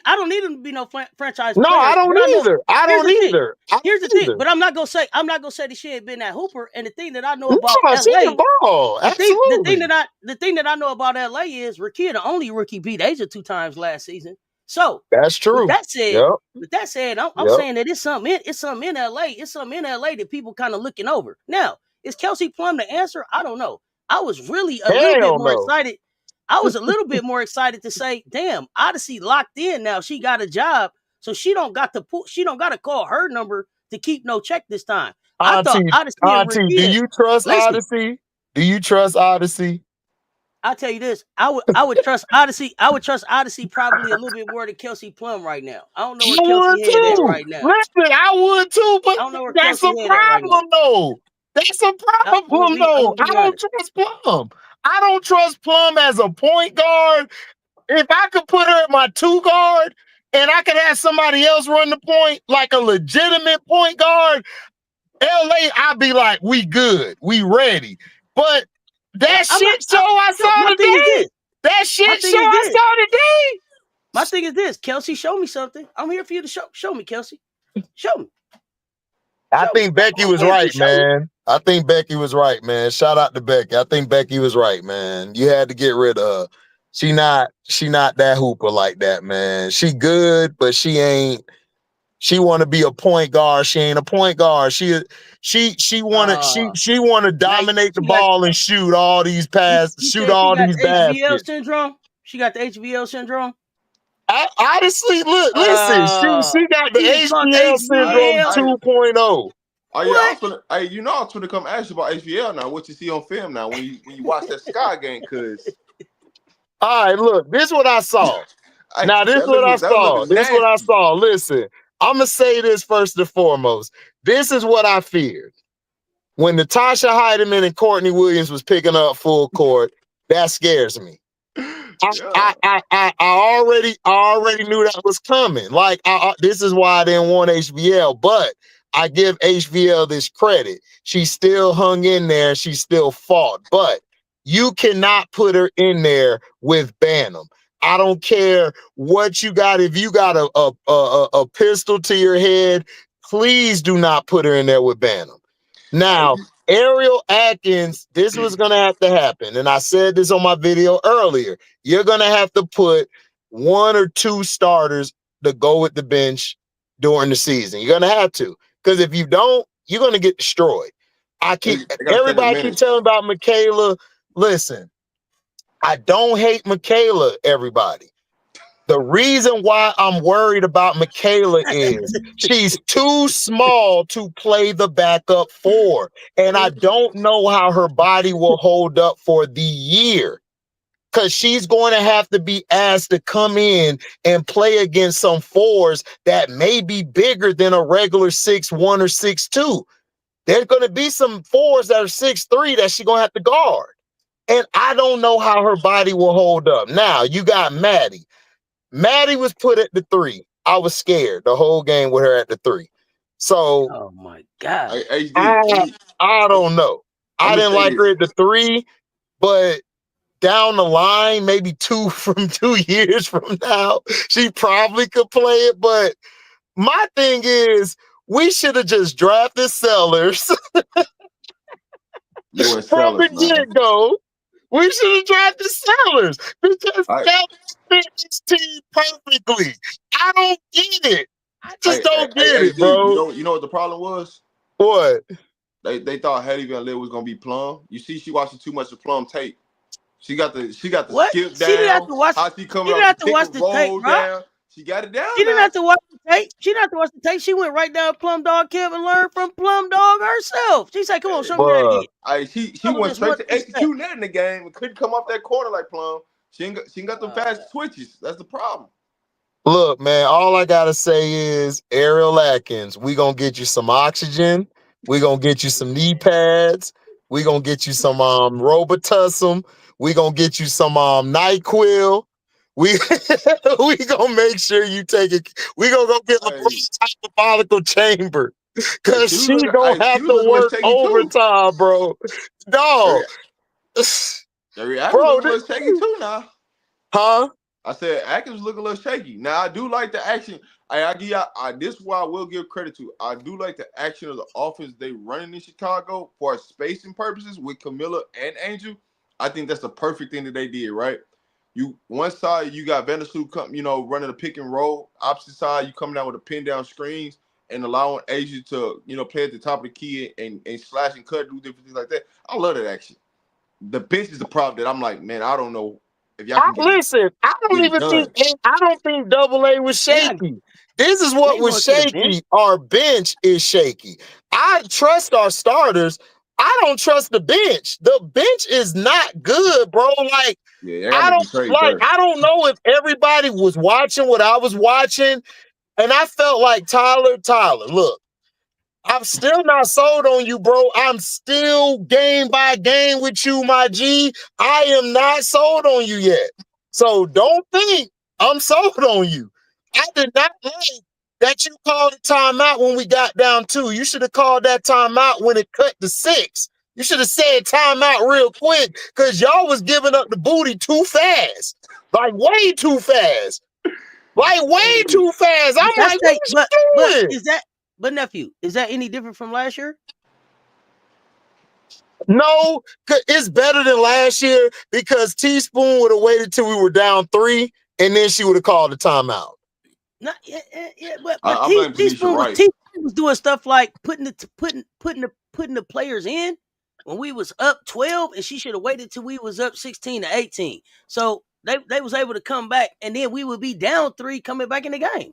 I don't need them to be no franchise no, player. I don't either. I don't either. Here's the thing, but I'm not gonna say that she ain't been that hooper. And the thing that I know about LA, the thing that I know about LA is Rakia the only rookie beat Asia 2 times last season. So that's true. With that said, I'm saying that it's something in LA. It's something in LA that people kind of looking over. Now, is Kelsey Plum the answer? I don't know. I was really a little bit more excited. I was a little bit more excited to say, damn, Odyssey locked in now. She got a job, so she don't got to call her number to keep no check this time. I thought Odyssey. Do you trust Odyssey? Do you trust Odyssey? I'll tell you this. I would trust Odyssey. I would trust Odyssey probably a little bit more than Kelsey Plum right now. I don't know where Kelsey head at right now. Listen, I would too, but that's a problem though. That's a problem though. I don't trust Plum. I don't trust Plum as a point guard. If I could put her at my 2 guard and I could have somebody else run the point, like a legitimate point guard, LA, I'd be like, we good, we ready. But that shit show I saw today. That shit show I saw today. My thing is this, Kelsey, show me something. I'm here for you to show me, Kelsey. Show me. I think Becky was right, man. I think Becky was right, man. Shout out to Becky. I think Becky was right, man. You had to get rid of her. She not that hooper like that, man. She good, but she ain't. She want to be a point guard. She ain't a point guard. She want to dominate the ball and shoot all these passes, shoot all these baskets. HDiiTV syndrome. She got the HDiiTV syndrome. Honestly, look, listen. She got the HDiiTV syndrome 2.0. Oh yeah, you know I was gonna come ask you about HDiiTV now. What you see on film now when you watch that Sky game? Cause all right, look, this is what I saw. This is what I saw. Listen, I'm gonna say this first and foremost. This is what I feared when Natasha Heidemann and Courtney Williams was picking up full court. That scares me. I already knew that was coming. Like this is why I didn't want HBL, but I give HBL this credit. She still hung in there. She still fought, but you cannot put her in there with Bantam. I don't care what you got. If you got a pistol to your head, please do not put her in there with Bantam. Now, Ariel Atkins, this was going to have to happen. And I said this on my video earlier. You're going to have to put 1 or 2 starters to go with the bench during the season. You're going to have to. Because if you don't, you're going to get destroyed. Everybody keep telling about Michaela. Listen, I don't hate Michaela, everybody. The reason why I'm worried about Michaela is she's too small to play the backup 4. And I don't know how her body will hold up for the year. Because she's going to have to be asked to come in and play against some 4s that may be bigger than a regular 6'1" or 6'2". There's going to be some 4s that are 6'3" that she's going to have to guard. And I don't know how her body will hold up. Now, you got Maddie. Maddie was put at the 3. I was scared the whole game with her at the 3. So, oh my God. I don't know. I didn't like her at the 3, but down the line, maybe 2 years from now, she probably could play it. But my thing is, we should have just drafted Sellers from the get-go. We should have drafted Sellers because that fit this team perfectly. I don't get it. I just don't get it, bro. You know what the problem was? What? They thought Hattie Van Litt was gonna be Plum. You see, she watching too much of Plum tape. She got the skip down. She didn't have to watch. How she coming she didn't have to watch the tape, down. She got it down. She didn't have to watch the tape. She didn't have to watch the tape. She went right down Plum Dog Camp and learned from Plum Dog herself. She said, "Come on, show me that again." She went straight to executing that in the game and couldn't come off that corner like Plum. She ain't got them fast switches. That's the problem. Look, man, all I gotta say is, Ariel Atkins, we gonna get you some oxygen. We gonna get you some knee pads. We gonna get you some Robitussin. We gonna get you some NyQuil. We gonna make sure you take it. We gonna go get LeBron's hyperbolical chamber because she gonna have to work overtime, bro. Dog, bro, this shaky too now. Huh? I said Atkins look a little shaky. Now I do like the action. This is why I will give credit to. I do like the action of the offense they running in Chicago for spacing purposes with Camilla and Angel. I think that's the perfect thing that they did, right? You one side you got Vandersloot come, running a pick and roll. Opposite side, you coming down with a pin down screens and allowing Asia to, play at the top of the key and slash and cut, do different things like that. I love that action. The bench is the problem that I'm like, man, I don't know if y'all can listen. I don't think Double A was shaky. This is what was shaky. Our bench is shaky. I trust our starters. I don't trust the bench. The bench is not good, bro. Like, I don't know if everybody was watching what I was watching, and I felt like Tyler, look, I'm still not sold on you, bro. I'm still game by game with you, my G. I am not sold on you yet. So don't think I'm sold on you. I did not like that you called a timeout when we got down 2. You should have called that timeout when it cut to 6. You should have said timeout real quick because y'all was giving up the booty too fast. Like, way too fast. Like, way too fast. I'm like, what you doing? But nephew, is that any different from last year? No, it's better than last year because Teaspoon would have waited till we were down 3, and then she would have called a timeout. But Teaspoon was doing stuff like putting the players in when we was up 12, and she should have waited till we was up 16-18. So they was able to come back, and then we would be down 3 coming back in the game.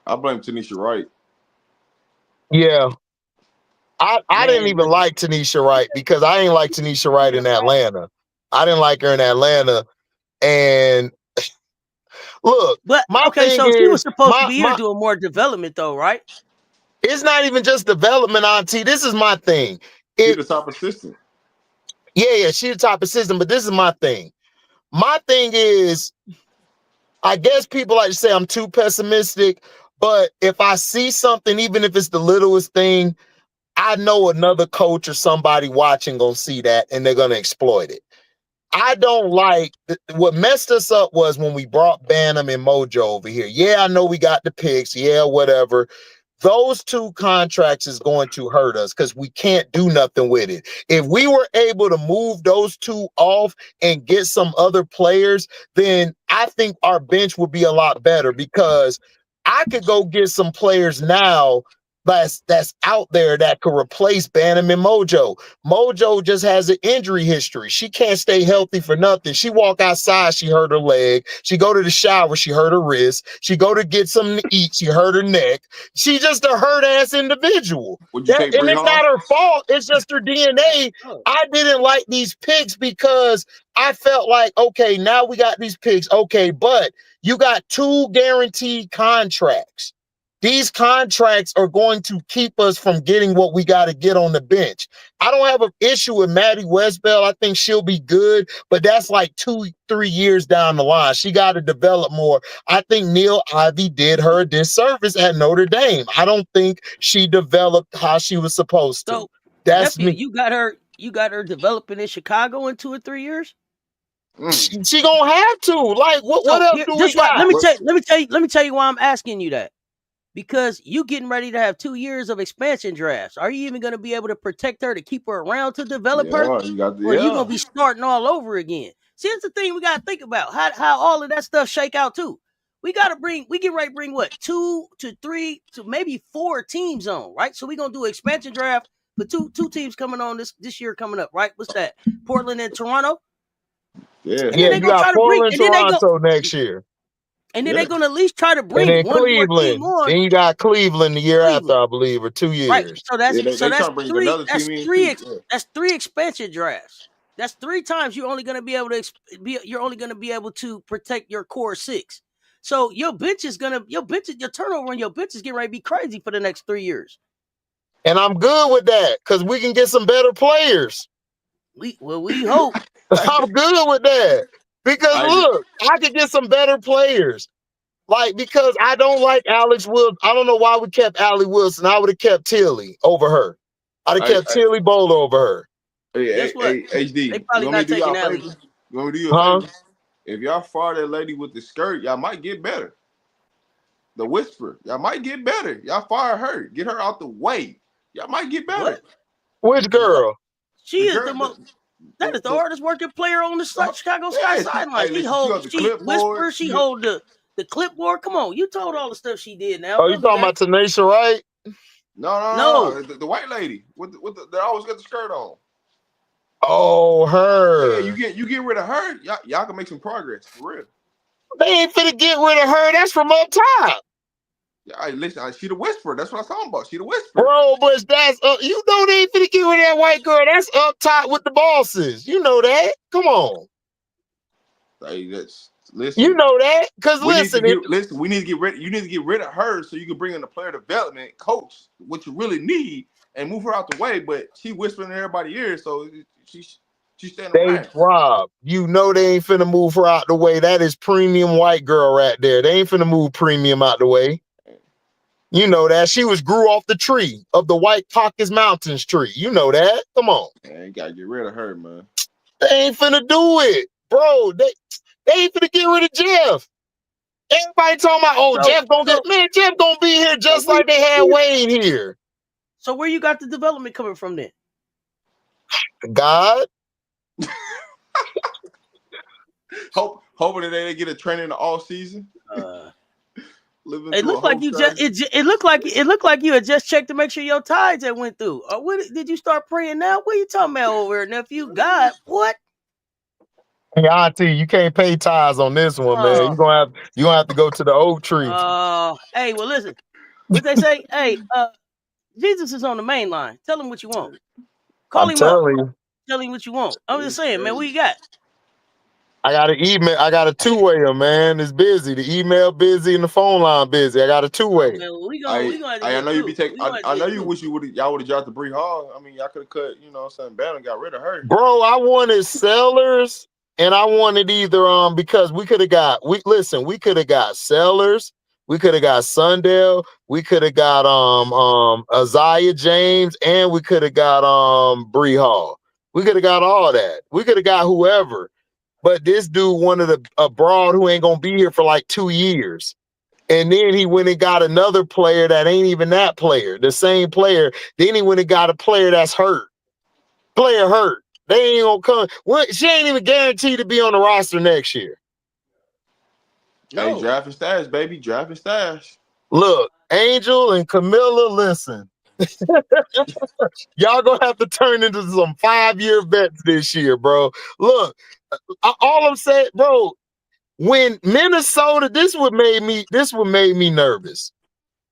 I blame Tanisha Wright. Yeah. I didn't even like Tanisha Wright because I ain't like Tanisha Wright in Atlanta. I didn't like her in Atlanta. And look, she was supposed to be here doing more development though, right? It's not even just development, Auntie. This is my thing. She's the top assistant. Yeah, she's the top assistant, but this is my thing. My thing is, I guess people like to say I'm too pessimistic, but if I see something, even if it's the littlest thing, I know another coach or somebody watching gonna see that and they're gonna exploit it. I don't like what messed us up was when we brought Bantam and Mojo over here. Yeah, I know we got the picks. Yeah, whatever. Those 2 contracts is going to hurt us because we can't do nothing with it. If we were able to move those 2 off and get some other players, then I think our bench would be a lot better because I could go get some players now that's out there that could replace Bantam and Mojo. Mojo just has an injury history. She can't stay healthy for nothing. She walk outside, she hurt her leg. She go to the shower, she hurt her wrist. She go to get something to eat, she hurt her neck. She just a hurt-ass individual. And it's not her fault. It's just her DNA. I didn't like these picks because I felt like, okay, now we got these picks. Okay, but you got 2 guaranteed contracts. These contracts are going to keep us from getting what we got to get on the bench. I don't have an issue with Maddie Westbell. I think she'll be good, but that's like 2-3 years down the line. She got to develop more. I think Neil Ivey did her a disservice at Notre Dame. I don't think she developed how she was supposed to. So That's nephew, me. you got her developing in Chicago in 2 or 3 years. She gonna have to. Like, what else do we got? Let me tell you why I'm asking you that. Because you getting ready to have 2 years of expansion drafts. Are you even going to be able to protect her to keep her around to develop her? Or are you going to be starting all over again? See, it's the thing we got to think about. How all of that stuff shake out too. We get ready to bring what, 2 to 3 to maybe 4 teams on, right? So we're going to do an expansion draft for two teams coming on this year coming up, right? What's that? Portland and Toronto? Yeah. And then they you gonna got try to Portland, bring, Toronto next year. and then they're going to at least try to And bring then one more team Cleveland. on. Then you got Cleveland the year after, Cleveland. I believe, or 2 years. Right. So that's Yeah, they so try that's to bring three. another That's team in three. too. Yeah. That's 3 expansion drafts. That's 3 times you're only going to be able to you're only going to be able to protect your core 6. So your turnover on your bench is getting ready to be crazy for the next 3 years. And I'm good with that because we can get some better players. We hope. I'm good with that because look, I could get some better players. Like, because I don't like Alex Wilson. I don't know why we kept Allie Wilson. I would have kept Tilly over her. I'd have kept Tilly Bowler over her. Guess what? HD. They probably not taking Allie. You want me to do you a favor? If y'all fire that lady with the skirt, y'all might get better. The Whisper, y'all might get better. Y'all fire her. Get her out the way. Y'all might get better. What? Which girl? She is the most. That is the hardest working player on the Chicago Sky sideline. She Whisper. She hold the clipboard. Come on, you told all the stuff she did. Now, oh, you talking about Tanisha, right? No. The white lady with the they always got the skirt on. Oh, her. Yeah, you get rid of her. Y'all can make some progress for real. They ain't finna get rid of her. That's from up top. Yeah, listen. She the Whisper. That's what I'm talking about. She the Whisper. Bro, but that's you know they ain't finna get rid of that white girl. That's up top with the bosses. You know that. Come on. Hey, listen. You know that because we need to get rid. You need to get rid of her so you can bring in the player development coach, what you really need, and move her out the way. But she whispering in everybody's ears, so she's standing around. Rob, you know they ain't finna move her out the way. That is premium white girl right there. They ain't finna move premium out the way. You know that. She grew off the tree of the White Caucasus Mountains tree. You know that. Come on. Man, you gotta get rid of her, man. They ain't finna do it, bro. They ain't finna get rid of Jeff. Everybody talking about, Jeff gonna be here just like they had Wayne here. So where you got the development coming from then? God. Hoping that they get a training all season. It looked like it looked like you had just checked to make sure your tides had went through. Or what did you start praying now? What are you talking about over there, nephew? God, what? Hey, Auntie, you can't pay tithes on this one, man. You're gonna have to go to the oak tree. Hey, well, listen. What they say? Hey, Jesus is on the main line. Tell him what you want. Call him up. Tell him what you want. I'm just saying, man. What you got? I got an email. I got a two-wayer, man. It's busy. The email busy and the phone line busy. I got a two-way. I know you be taking. I know you wish y'all would have dropped the Bree Hall. I mean, y'all could have cut. You know, something bad and got rid of her. Bro, I wanted Sellers, and I wanted either because we could have got. We could have got Sellers. We could have got Sundell. We could have got Isaiah James, and we could have got Bree Hall. We could have got all that. We could have got whoever. But this dude wanted a broad who ain't gonna be here for like 2 years. And then he went and got another player that ain't even that player, the same player. Then he went and got a player that's hurt. Player hurt. They ain't gonna come. What? She ain't even guaranteed to be on the roster next year. Hey, draft and stash, baby. Draft and stash. Look, Angel and Camilla, listen. Y'all gonna have to turn into some 5-year vets this year, bro. Look, all I'm saying, bro, when Minnesota, this what made me nervous.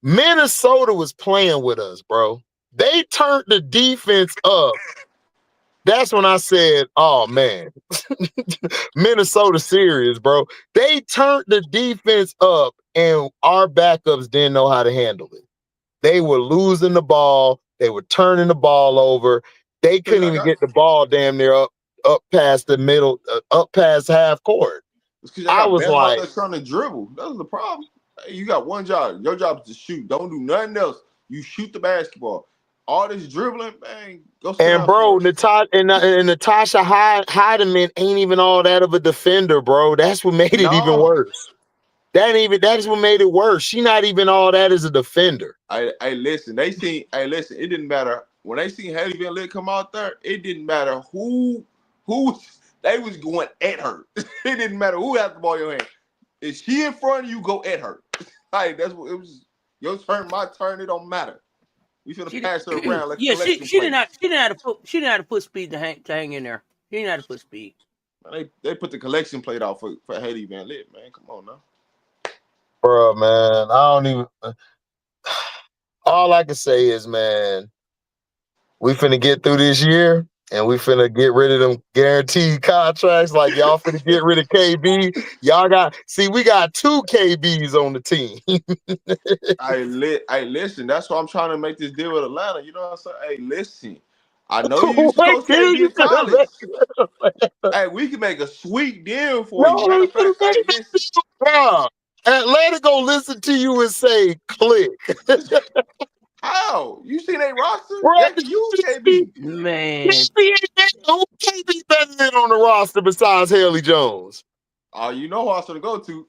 Minnesota was playing with us, bro. They turned the defense up. That's when I said, oh man, Minnesota serious, bro. They turned the defense up and our backups didn't know how to handle it. They were losing the ball. They were turning the ball over. They couldn't even get the ball damn near up past the middle, up past half court. I was like, out there trying to dribble. That was the problem. Hey, you got one job. Your job is to shoot. Don't do nothing else. You shoot the basketball. All this dribbling, man. Go sit and bro, Natasha Heidemann ain't even all that of a defender, bro. That's what made it even worse. That's what made it worse. She not even all that as a defender. I listen. Listen. It didn't matter when they seen Haley Van Lith come out there. It didn't matter who they was going at her. It didn't matter who had the ball in your hand. If she in front of you, go at her. Like that's what it was. Your turn, my turn. It don't matter. We should have passed her around. Like she didn't have to put speed to hang in there. She didn't have to put speed. They put the collection plate out for Haley Van Lith, man. Come on now. Bro, man, I don't even. All I can say is, man, we finna get through this year, and we finna get rid of them guaranteed contracts. Like y'all finna get rid of KB. We got 2 KBs on the team. I listen. That's why I'm trying to make this deal with Atlanta. You know what I'm saying? Hey, listen. I know you used to coach KB in college. Hey, we can make a sweet deal for you. Matter of fact, hey, listen. Atlanta gonna listen to you and say, click. How? You seen a roster? Right. They can use KB. Man. Who KB better than on the roster besides Haley Jones? Oh, you know who else to go to.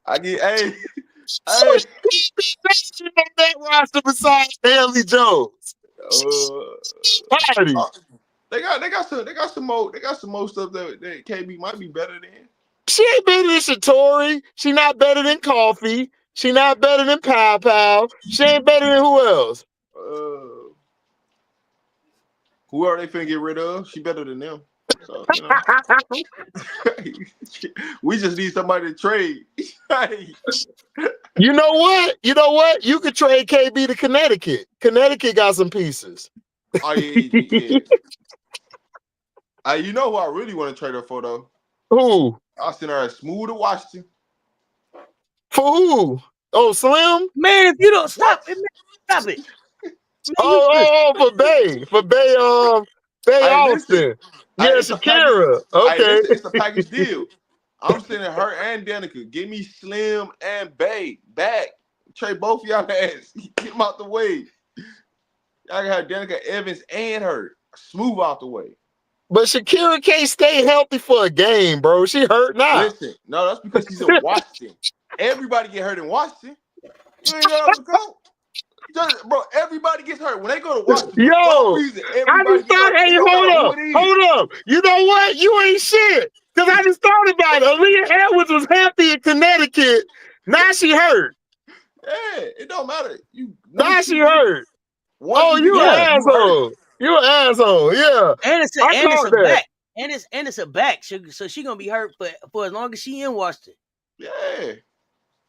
I get hey. On that roster besides Haley Jones. They got some more stuff that KB might be better than. She ain't better than Shatori. She not better than Coffee. She not better than PAOPAO. She ain't better than who else? Whoever they finna get rid of, she better than them. So, you know. We just need somebody to trade. You know what? You could trade KB to Connecticut. Connecticut got some pieces. Oh, yeah. You know who I really want to trade her for, though? Who? I'll send her a Smooth to Washington. For who? Oh, Slim? Man, if you don't stop it, man, stop it. For Bay Austin. Yeah, Shakira. Okay. It's a package deal. I'm sending her and Danica. Give me Slim and Bay back. Trade both of y'all ass. Get them out the way. Y'all got Danica Evans and her. Smooth out the way. But Shakira can't stay healthy for a game, bro. She hurt now. Listen, no, that's because she's in Washington. Everybody get hurt in Washington. You ain't got to go. Bro, everybody gets hurt. When they go to Washington, for some reason, everybody gets hurt. Hey, hold up. You know what? You ain't shit. Because I just thought about it. Aaliyah Edwards was healthy in Connecticut. Now she hurt. Yeah, it don't matter. Now she hurt. You an asshole. You an asshole. Yeah. And it's a back. And it's a back. So she gonna be hurt for as long as she in Washington. Yeah.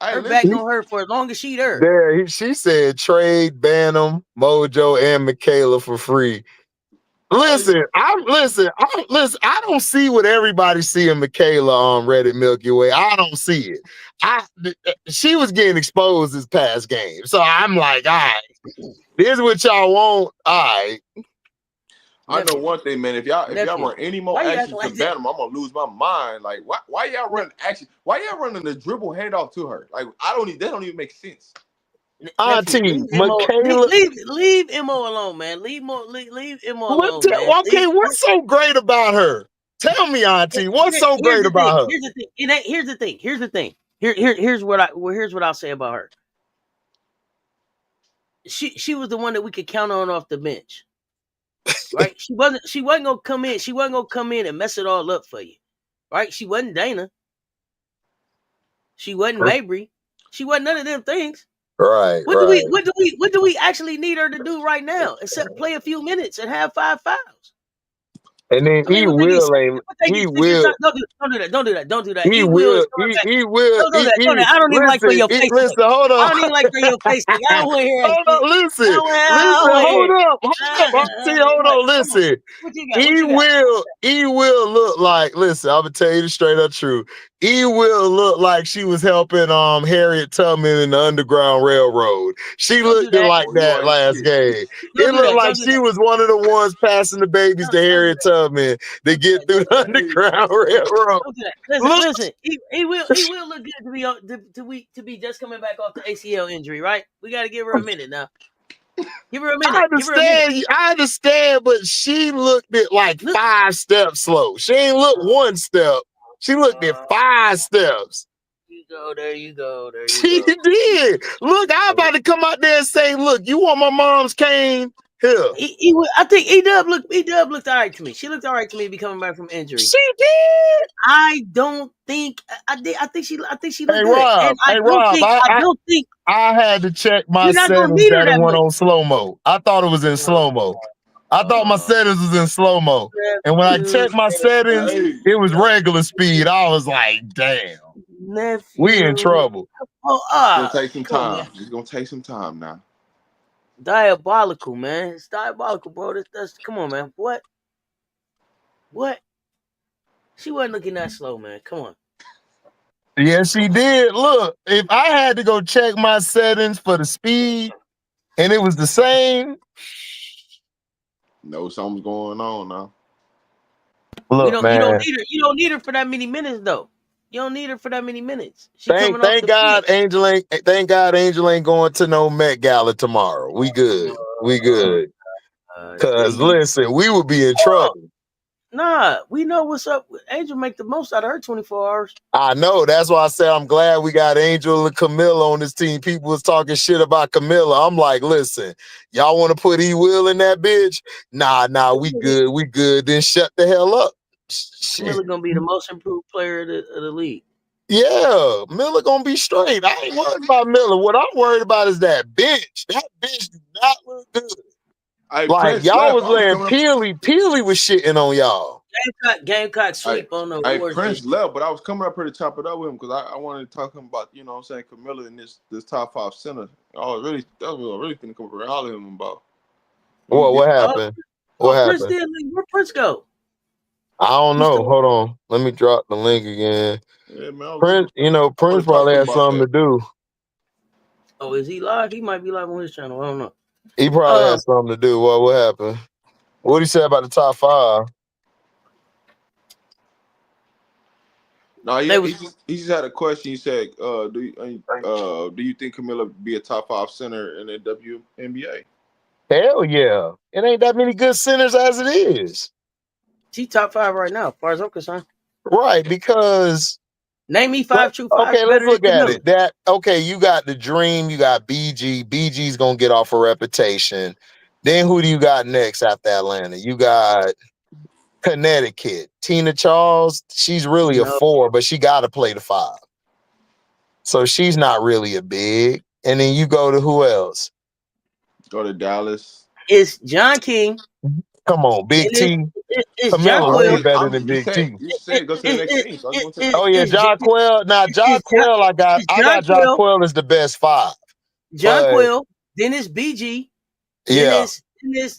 Her back gonna hurt for as long as she there. There, she said trade Bantam, Mojo, and Michaela for free. Listen, I don't see what everybody see in Michaela on Reddit Milky Way. I don't see it. She was getting exposed this past game. So I'm like, all right, this is what y'all want. All right. I know one thing, man. If y'all run any more action to Bantam, I'm gonna lose my mind. Like, why y'all running action? Why y'all running the dribble handoff to her? Like, that don't even make sense. Auntie, Michaela, leave Mo alone, man. Leave Mo alone, man. Okay, what's so great about her? Tell me, Auntie, what's so great about her? Here's the thing. Here's what I'll say about her. She was the one that we could count on off the bench. Right? She wasn't gonna come in. She wasn't gonna come in and mess it all up for you. Right? She wasn't Dana. She wasn't Mabry. She wasn't none of them things. Right. What do we actually need her to do right now? Except play a few minutes and have 5 fouls. And then I mean, what they get? he will, Don't do that. Don't do that. Don't do that. he Will is will, coming back. he will, Don't do that. Don't do that. I don't even like the way your face look. listen, hold I on. don't even like the way your face look. I don't want to hear that Hold shit. on, listen, I hold want to hear it. up. Hold on, listen. What you got? What you got? He will look like, listen, I'm gonna tell you the straight up truth. He will look like she was helping Harriet Tubman in the Underground Railroad. She Don't looked do that. like Oh, you that ain't last shit. game. Don't It do looked that. like Don't do she that. was one of the ones passing the babies to Don't do Harriet that. Tubman to get through the Underground Railroad. Don't do that. Look, Listen. He will look good to be to be just coming back off the ACL injury, right? We got to give her a minute now. Give her a minute. Give her a minute. I understand, but she looked at like Look. 5 steps slow. She ain't looked 1 step. She looked at 5 steps. There you go. She did. Look, I'm about to come out there and say, look, you want my mom's cane? Here. I think E-Dub looked all right to me. She looked all right to me be coming back from injury. She did. I don't think I did. I think she looked good. Rob, And I don't think I had to check my you're not gonna settings need her that it that went much. on slow-mo. I thought it was in slow-mo. I thought my settings was in slow-mo. And when I checked my settings, it was regular speed. I was like, damn. Nephew. We in trouble. Oh, It's gonna take some time. It's gonna take some time now. Diabolical, man. It's diabolical, bro. That's come on, man. What? She wasn't looking that slow, man. Come on. Yeah, she did. Look, if I had to go check my settings for the speed and it was the same. No, something's going on now. Look, you don't need her for that many minutes, though. You don't need her for that many minutes. Thank God Angel ain't going to no Met Gala tomorrow. We good. Cause listen, we would be in trouble. Nah, we know what's up. Angel make the most out of her 24 hours. I know. That's why I said I'm glad we got Angel and Camilla on this team. People was talking shit about Camilla. I'm like, listen, y'all want to put E-Will in that bitch? Nah, we good. Then shut the hell up. Camilla gonna be the most improved player of the league. Yeah, Miller gonna be straight. I ain't worried about Miller. What I'm worried about is that bench. That bench do not look good. Like y'all was letting Peely was shitting on y'all. Gamecock sweep on the Warriors. Prince left, but I was coming up here to chop it up with him because I wanted to talk to him about, you know what I'm saying, Camilla and this top 5 center. That was really finna come over and holler at him about. What happened? What happened? Prince did. Where Prince go? I don't know. Hold on. Let me drop the link again. Yeah, man, Prince probably had something to do. Oh, is he live? He might be live on his channel. I don't know. He probably had something to do. What happened? What he said about the top 5? No, he just had a question. He said, "Do you think Camilla be a top 5 center in the WNBA?" Hell yeah! It ain't that many good centers as it is. She top 5 right now, as far as I'm concerned. Right, because name me 5 true 5. Okay, let's look at it. You got the Dream, you got BG. BG's gonna get off a reputation. Then who do you got next after Atlanta? You got Connecticut. Tina Charles, she's really a 4, but she gotta play the 5. So she's not really a big. And then you go to who else? Go to Dallas. It's John King. Come on, Big T. Camilla way better than Big T. You said go to the next team. So oh yeah, John Quell. Now John Quell, I got John Quell as the best 5. John Quell. Then it's BG. Yeah.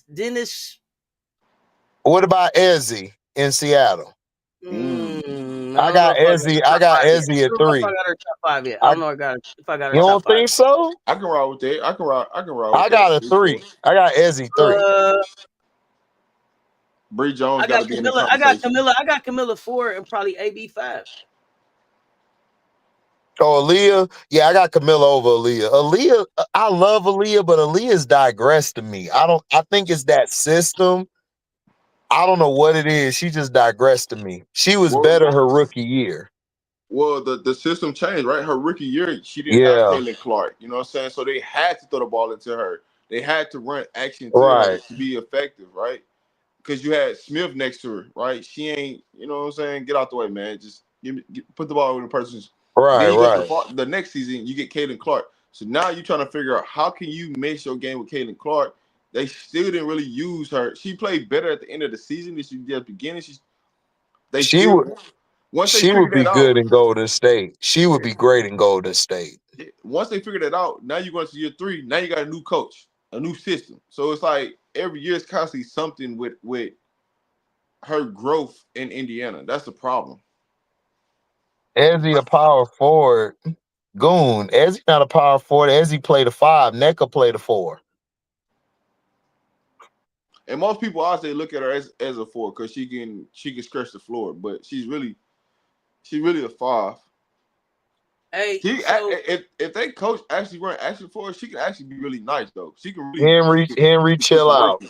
Then it's. What about Ezzy in Seattle? I got Ezzy. I got Ezzy at 3. I got her top 5 yet. I don't know if I got her. You don't think so? I can roll with that. I can roll. I got a 3. I got Ezzy 3. Bree Jones got to be in the conversation. I got Camilla 4 and probably AB 5. Oh, Aaliyah. Yeah, I got Camilla over Aaliyah. Aaliyah, I love Aaliyah, but Aaliyah's digressed to me. I think it's that system. I don't know what it is. She just digressed to me. She was better her rookie year. Well, the system changed, right? Her rookie year, she didn't have Caitlin Clark. You know what I'm saying? So they had to throw the ball into her. They had to run action to her to be effective, right? Because you had Smith next to her, right? She ain't, you know what I'm saying? Get out the way, man. Just put the ball in the person's. Right. The next season, you get Caitlin Clark. So now you're trying to figure out how can you mix your game with Caitlin Clark they still didn't really use her. She played better at the end of the season than she did at the beginning. She once they she would figured be that good out. in Golden State. She would be great in Golden State. Once they figured it out, now you're going to year 3. Now you got a new coach, a new system. So it's like every year is constantly something with her growth in Indiana. That's the problem. Ezzy a power forward. Goon. Ezzy not a power forward. Ezzy played a 5. NECA played a 4. And most people honestly look at her as a 4 because she can scratch the floor, but she's really a 5. Hey, if they coach actually run action for her, she can actually be really nice though. She can really Henry, chill out.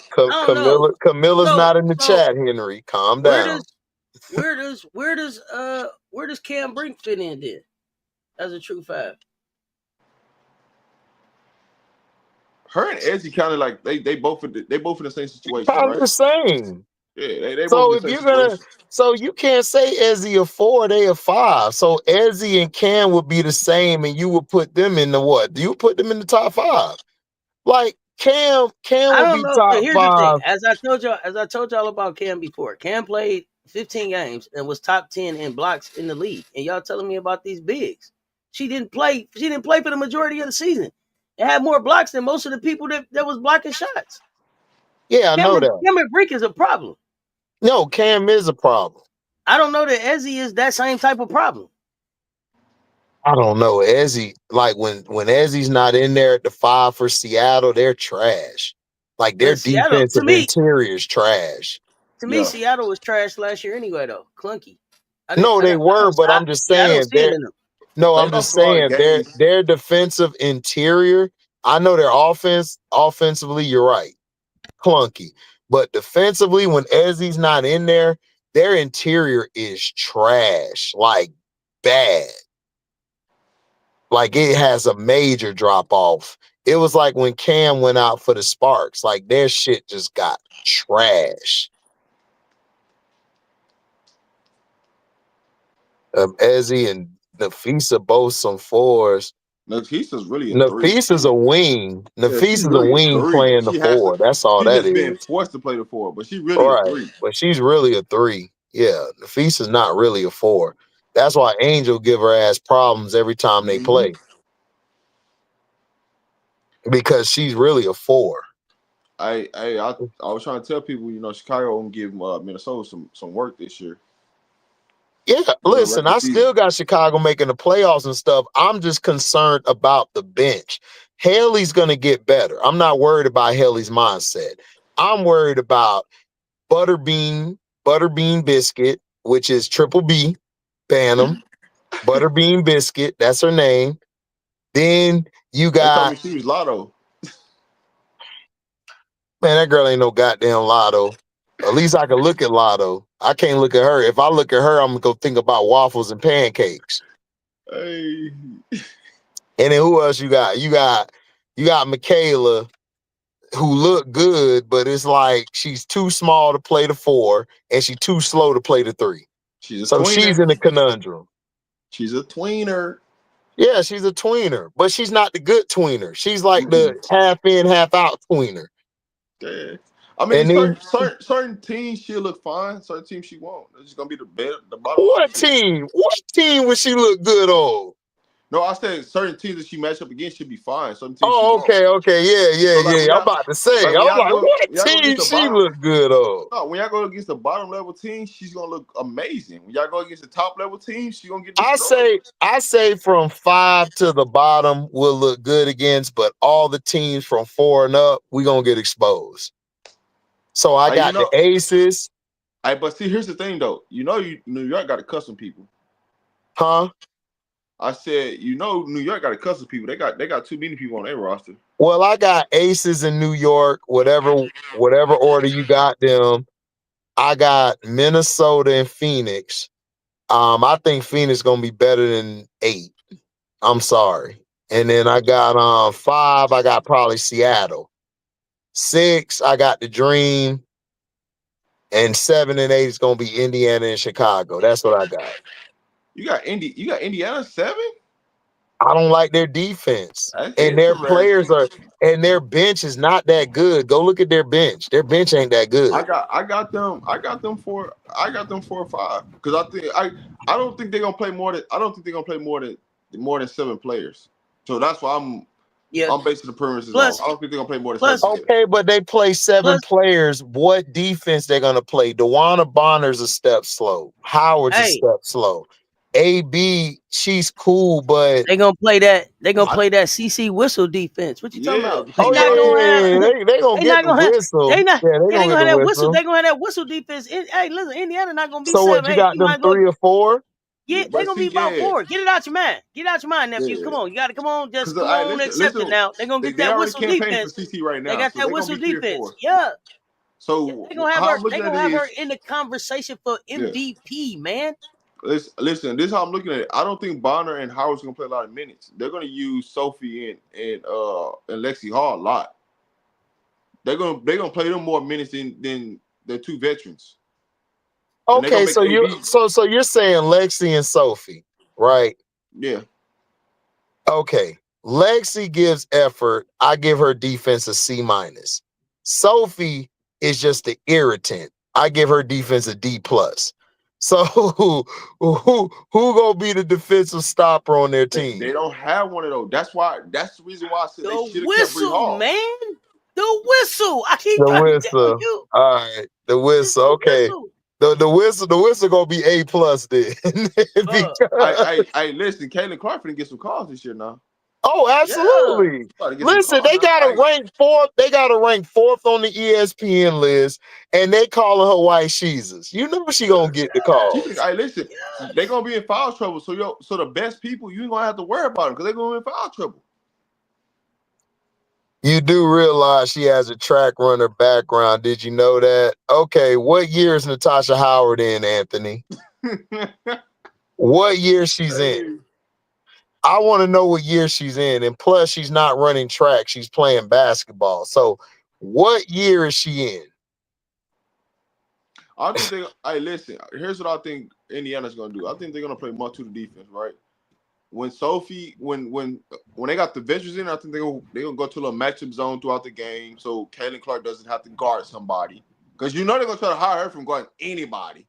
Camilla's not in the chat. Henry, calm down. Where does Cam Brink fit in there as a true 5? Her and Ezzy kind of like they both in the same situation, Kind of right? the same. Yeah, they so both if you're so you can't say Ezzy a 4, they a 5. So Ezzy and Cam would be the same, and you would put them in the what? You put them in the top 5. Like Cam would be top 5. Here's the thing. As I told y'all about Cam before, Cam played 15 games and was top 10 in blocks in the league. And y'all telling me about these bigs. She didn't play for the majority of the season. It had more blocks than most of the people that was blocking shots. Yeah, I know that. Cam Brink is a problem. No, Cam is a problem. I don't know that Ezzy is that same type of problem. I don't know. Ezzy, like when Ezzy's not in there at the 5 for Seattle, they're trash. Like their defensive interior is trash. To me, Seattle was trash last year anyway, though. Clunky. No, they were, but I'm just saying I'm just saying their defensive interior. I know their offensively, you're right. Clunky. But defensively, when Ezzy's not in there, their interior is trash. Like bad. Like it has a major drop off. It was like when Cam went out for the Sparks. Like their shit just got trash. Ezzy and Nafisa both some 4s. Nafisa's really a 3. Nafisa's a wing. Nafisa's a wing playing the 4. That's all that is. She's been forced to play the 4, but she's really a 3. But she's really a 3. Yeah, Nafisa's not really a 4. That's why Angel give her ass problems every time they play. Because she's really a 4. I was trying to tell people, Chicago gonna give Minnesota some work this year. Yeah, listen, I still got Chicago making the playoffs and stuff. I'm just concerned about the bench. Haley's going to get better. I'm not worried about Haley's mindset. I'm worried about Butterbean Biscuit, which is Triple B, Bantam. Butterbean Biscuit, that's her name. Then you got... They told me she was Lotto. Man, that girl ain't no goddamn Lotto. At least I can look at Lotto. I can't look at her. If I look at her, I'm gonna go think about waffles and pancakes. Hey. And then who else you got? You got Michaela, who look good, but it's like she's too small to play the 4, and she's too slow to play the 3. She's in a conundrum. She's a tweener. Yeah, she's a tweener, but she's not the good tweener. She's like the half in, half out tweener. Yeah. I mean, certain teams she'll look fine. Certain teams she won't. It's just gonna be the bottom. What team would she look good on? No, I said certain teams that she match up against should be fine. Some teams. Okay, yeah. I'm about to say, what team she look good on? No, when y'all go against the bottom level team, she's gonna look amazing. When y'all go against the top level team, she's gonna get destroyed. I say from 5 to the bottom will look good against, but all the teams from 4 and up, we gonna get exposed. So I got the Aces. But see, here's the thing though. New York got accustomed people. Huh? I said, New York got accustomed people. They got too many people on their roster. Well, I got Aces in New York, whatever order you got them. I got Minnesota and Phoenix. I think Phoenix gonna be better than 8. I'm sorry. And then I got 5, I got probably Seattle. 6, I got the Dream. And 7 and 8 is gonna be Indiana and Chicago. That's what I got. You got Indiana 7? I don't like their defense. That's And their players interesting. and their bench is not that good. Go look at their bench. Their bench ain't that good. I got them for a 5 because I don't think they're gonna play more more than 7 players. So that's why I'm basing the premises on. I don't think they're gonna play more than 7 players. Okay, but they play 7 players. What defense they're gonna play? DeWanna Bonner's a step slow. Howard's a step slow. AB, she's cool, but they gonna play that. They gonna play that CC whistle defense. What you talking about? They gonna get the whistle. They gonna have that whistle. whistle. They gonna have that whistle defense. Hey, listen, Indiana not gonna be So 7. what? You got them 3 or 4? Yeah, they're gonna be about 4. Get it out your mind. Get it out your mind, nephew. Come on, you gotta come on. Just come on, accept it now. They're gonna get that whistle defense. For CC right now. They got so that whistle defense. So they're gonna have her in the conversation for MVP, man. Listen, this is how I'm looking at it. I don't think Bonner and Howard's gonna play a lot of minutes. They're gonna use Sophie and Lexi Hall a lot. They're gonna play them more minutes than the 2 veterans. Okay, so you're saying Lexi and Sophie, right? Yeah. Okay. Lexi gives effort. I give her defense a C-. Sophie is just an irritant. I give her defense a D+. So who gonna be the defensive stopper on their team? They don't have one of those. That's the reason why I said they should have kept Bree whistle, Hall. man. The whistle. I keep The trying whistle. to tell you. All right, the whistle. Okay. The whistle gonna be A+ then. Hey, listen, Caitlin Clark finna get some calls this year now. Oh, absolutely. Listen, they gotta rank 4th. They gotta rank 4th on the ESPN list, and they calling her white Jesus. You know she gonna get the call. Hey, listen, they gonna be in foul trouble. So the best people, you ain't gonna have to worry about them because they're gonna be in foul trouble. You do realize she has a track runner background. Did you know that? Okay, what year is Natasha Howard in, Anthony? What year she's in? I want to know what year she's in. And plus, she's not running track. She's playing basketball. So what year is she in? I think listen, here's what I think Indiana's gonna do. I think they're gonna play much to the defense, right? When Sophie, when they got the veterans in, I think they're gonna go to a little matchup zone throughout the game, so Caitlin Clark doesn't have to guard somebody, because they're gonna try to hire her from guarding anybody,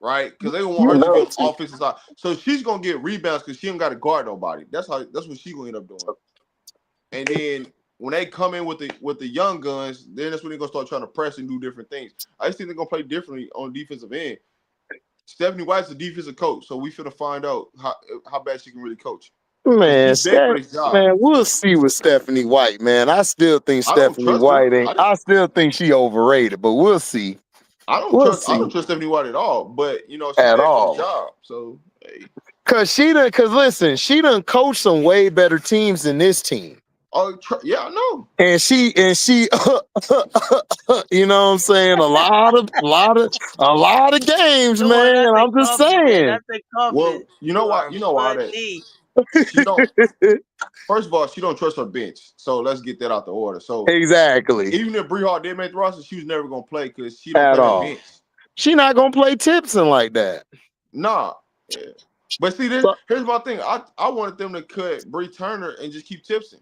right? Because they gonna want her to be on offensive side, so she's gonna get rebounds because she ain't got to guard nobody. That's what she's gonna end up doing. And then when they come in with the young guns, then that's when they're gonna start trying to press and do different things. I just think they're gonna play differently on the defensive end. Stephanie White's a defensive coach, so we finna find out how bad she can really coach. Man, we'll see with Stephanie White, man. I still think Stephanie White I still think she overrated, but we'll see. I don't trust Stephanie White at all, but she's at all job. So hey. Cause listen, she done coached some way better teams than this team. Oh yeah, I know. And she you know what I'm saying? A lot of games, man. I'm just saying. Well, you know why that she don't. First of all, she don't trust her bench. So let's get that out the order. So exactly. Even if Bree Hall did make the roster, she was never gonna play because she don't play her bench. She not gonna play Tipson like that. Nah. Yeah. But see, here's my thing. I wanted them to cut Bree Turner and just keep Tipson.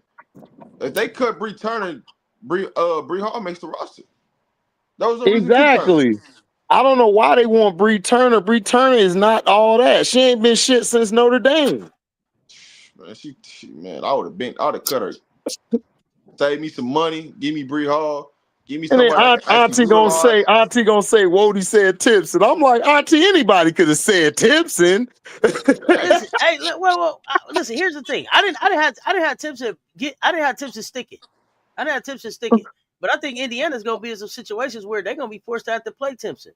If they cut Bree Turner, Bree Hall makes the roster. That was the exactly. I don't know why they want Bree Turner. Bree Turner is not all that. She ain't been shit since Notre Dame. Man, I would have cut her. Save me some money. Give me Bree Hall. Give me somebody. Auntie gonna say, Wody said Tipson. I'm like, Auntie, anybody could have said Tipson. Listen, hey, listen. Here's the thing. I didn't have Tipson sticking. I didn't have Tipson sticking. But I think Indiana's gonna be in some situations where they're gonna be forced to have to play Tipson.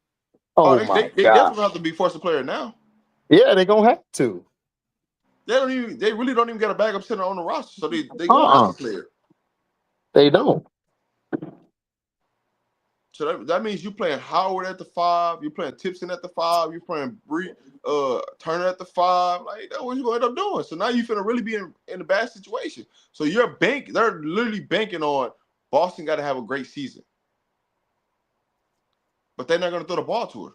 They definitely have to be forced to play her now. Yeah, they're gonna have to. They really don't even get a backup center on the roster, so they gonna have to play her. They don't. So that means you're playing Howard at the 5, you're playing Tipson at the 5, you're playing Bree Turner at the 5. Like that's what you're gonna end up doing. So now you're gonna really be in a bad situation. So they're literally banking on Boston got to have a great season, but they're not gonna throw the ball to her.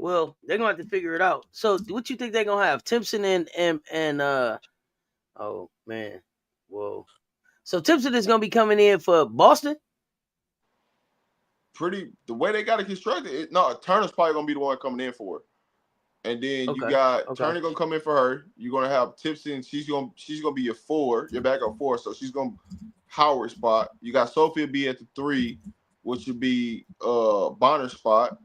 Well, they're gonna have to figure it out. So, what you think they're gonna have? Timpson and oh man, whoa. So Timpson is gonna be coming in for Boston. The way they got it constructed, Turner's probably gonna be the one coming in for it. And then you got Turner gonna come in for her. You're gonna have Timpson. She's gonna be your 4, your backup 4. So she's gonna Howard spot. You got Sophia B at the 3, which would be Bonner's spot.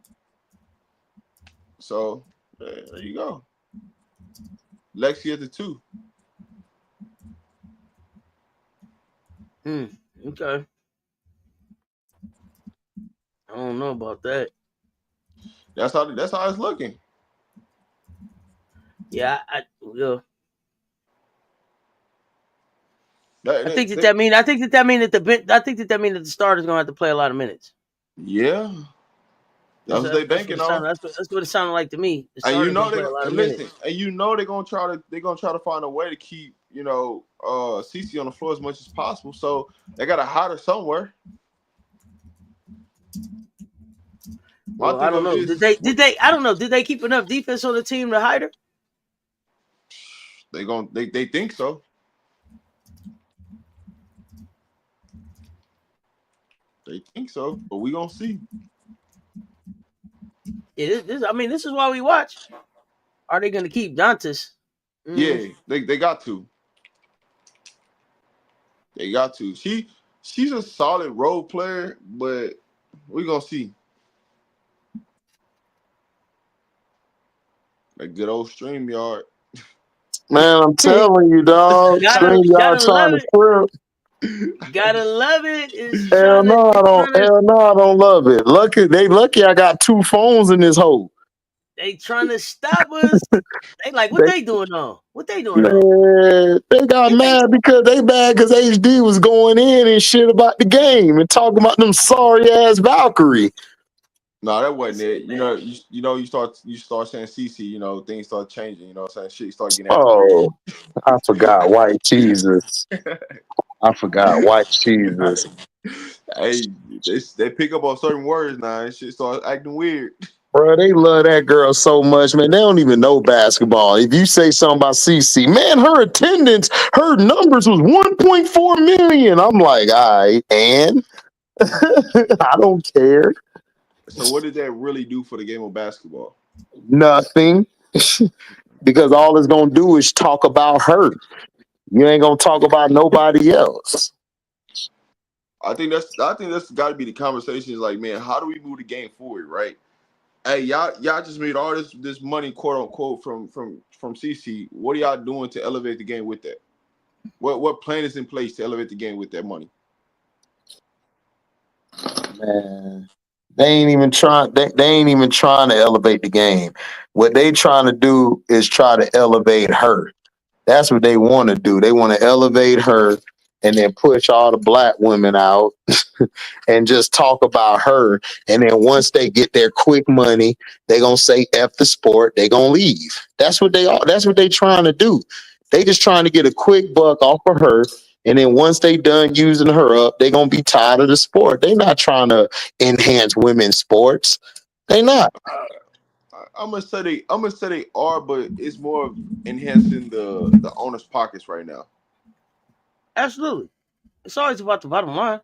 So there you go. Lexi at the 2. Okay. I don't know about that. That's how it's looking. Yeah, I will. I think that means that the starter's gonna have to play a lot of minutes. Yeah. That's what they banking on. That's what it sounded like to me. And you know they're gonna try to find a way to keep, CC on the floor as much as possible. So they gotta hide her somewhere. Well, I don't know. Did they? I don't know. Did they keep enough defense on the team to hide her? They think so. They think so, but we gonna see. Yeah, this is why we watch. Are they gonna keep Dantas? Yeah, they got to. They got to. She's a solid role player, but we gonna see. That good old StreamYard. Man, I'm telling you, dog. StreamYard trying to flip. Gotta love it. Hell no, I don't love it. Lucky I got 2 phones in this hole. They trying to stop us. They like, what they doing on? What they doing man, on? They got mad because HD was going in and shit about the game and talking about them sorry ass Valkyrie. No, that wasn't it. You start saying CC, things start changing, shit start getting I forgot white Jesus. Hey, they pick up on certain words now and shit start acting weird. Bro, they love that girl so much, man. They don't even know basketball. If you say something about CC, man, her attendance, her numbers was 1.4 million. I'm like, all right, and I don't care. So what did that really do for the game of basketball? Nothing. Because all it's gonna do is talk about her. You ain't gonna talk about nobody else. I think that's got to be the conversation. Is like, man, how do we move the game forward, right? Hey, y'all just made all this money, quote unquote, from CC. What are y'all doing to elevate the game with that? What plan is in place to elevate the game with that money? Man, they ain't even trying. They ain't even trying to elevate the game. What they trying to do is try to elevate her. That's what they want to do. They want to elevate her and then push all the black women out and just talk about her. And then once they get their quick money, they gonna say F the sport. They gonna leave. That's what they are. That's what they trying to do. They just trying to get a quick buck off of her. And then once they done using her up, they gonna be tired of the sport. They not trying to enhance women's sports. They not. I'm gonna say they are, but it's more of enhancing the owner's pockets right now. Absolutely, it's always about the bottom line.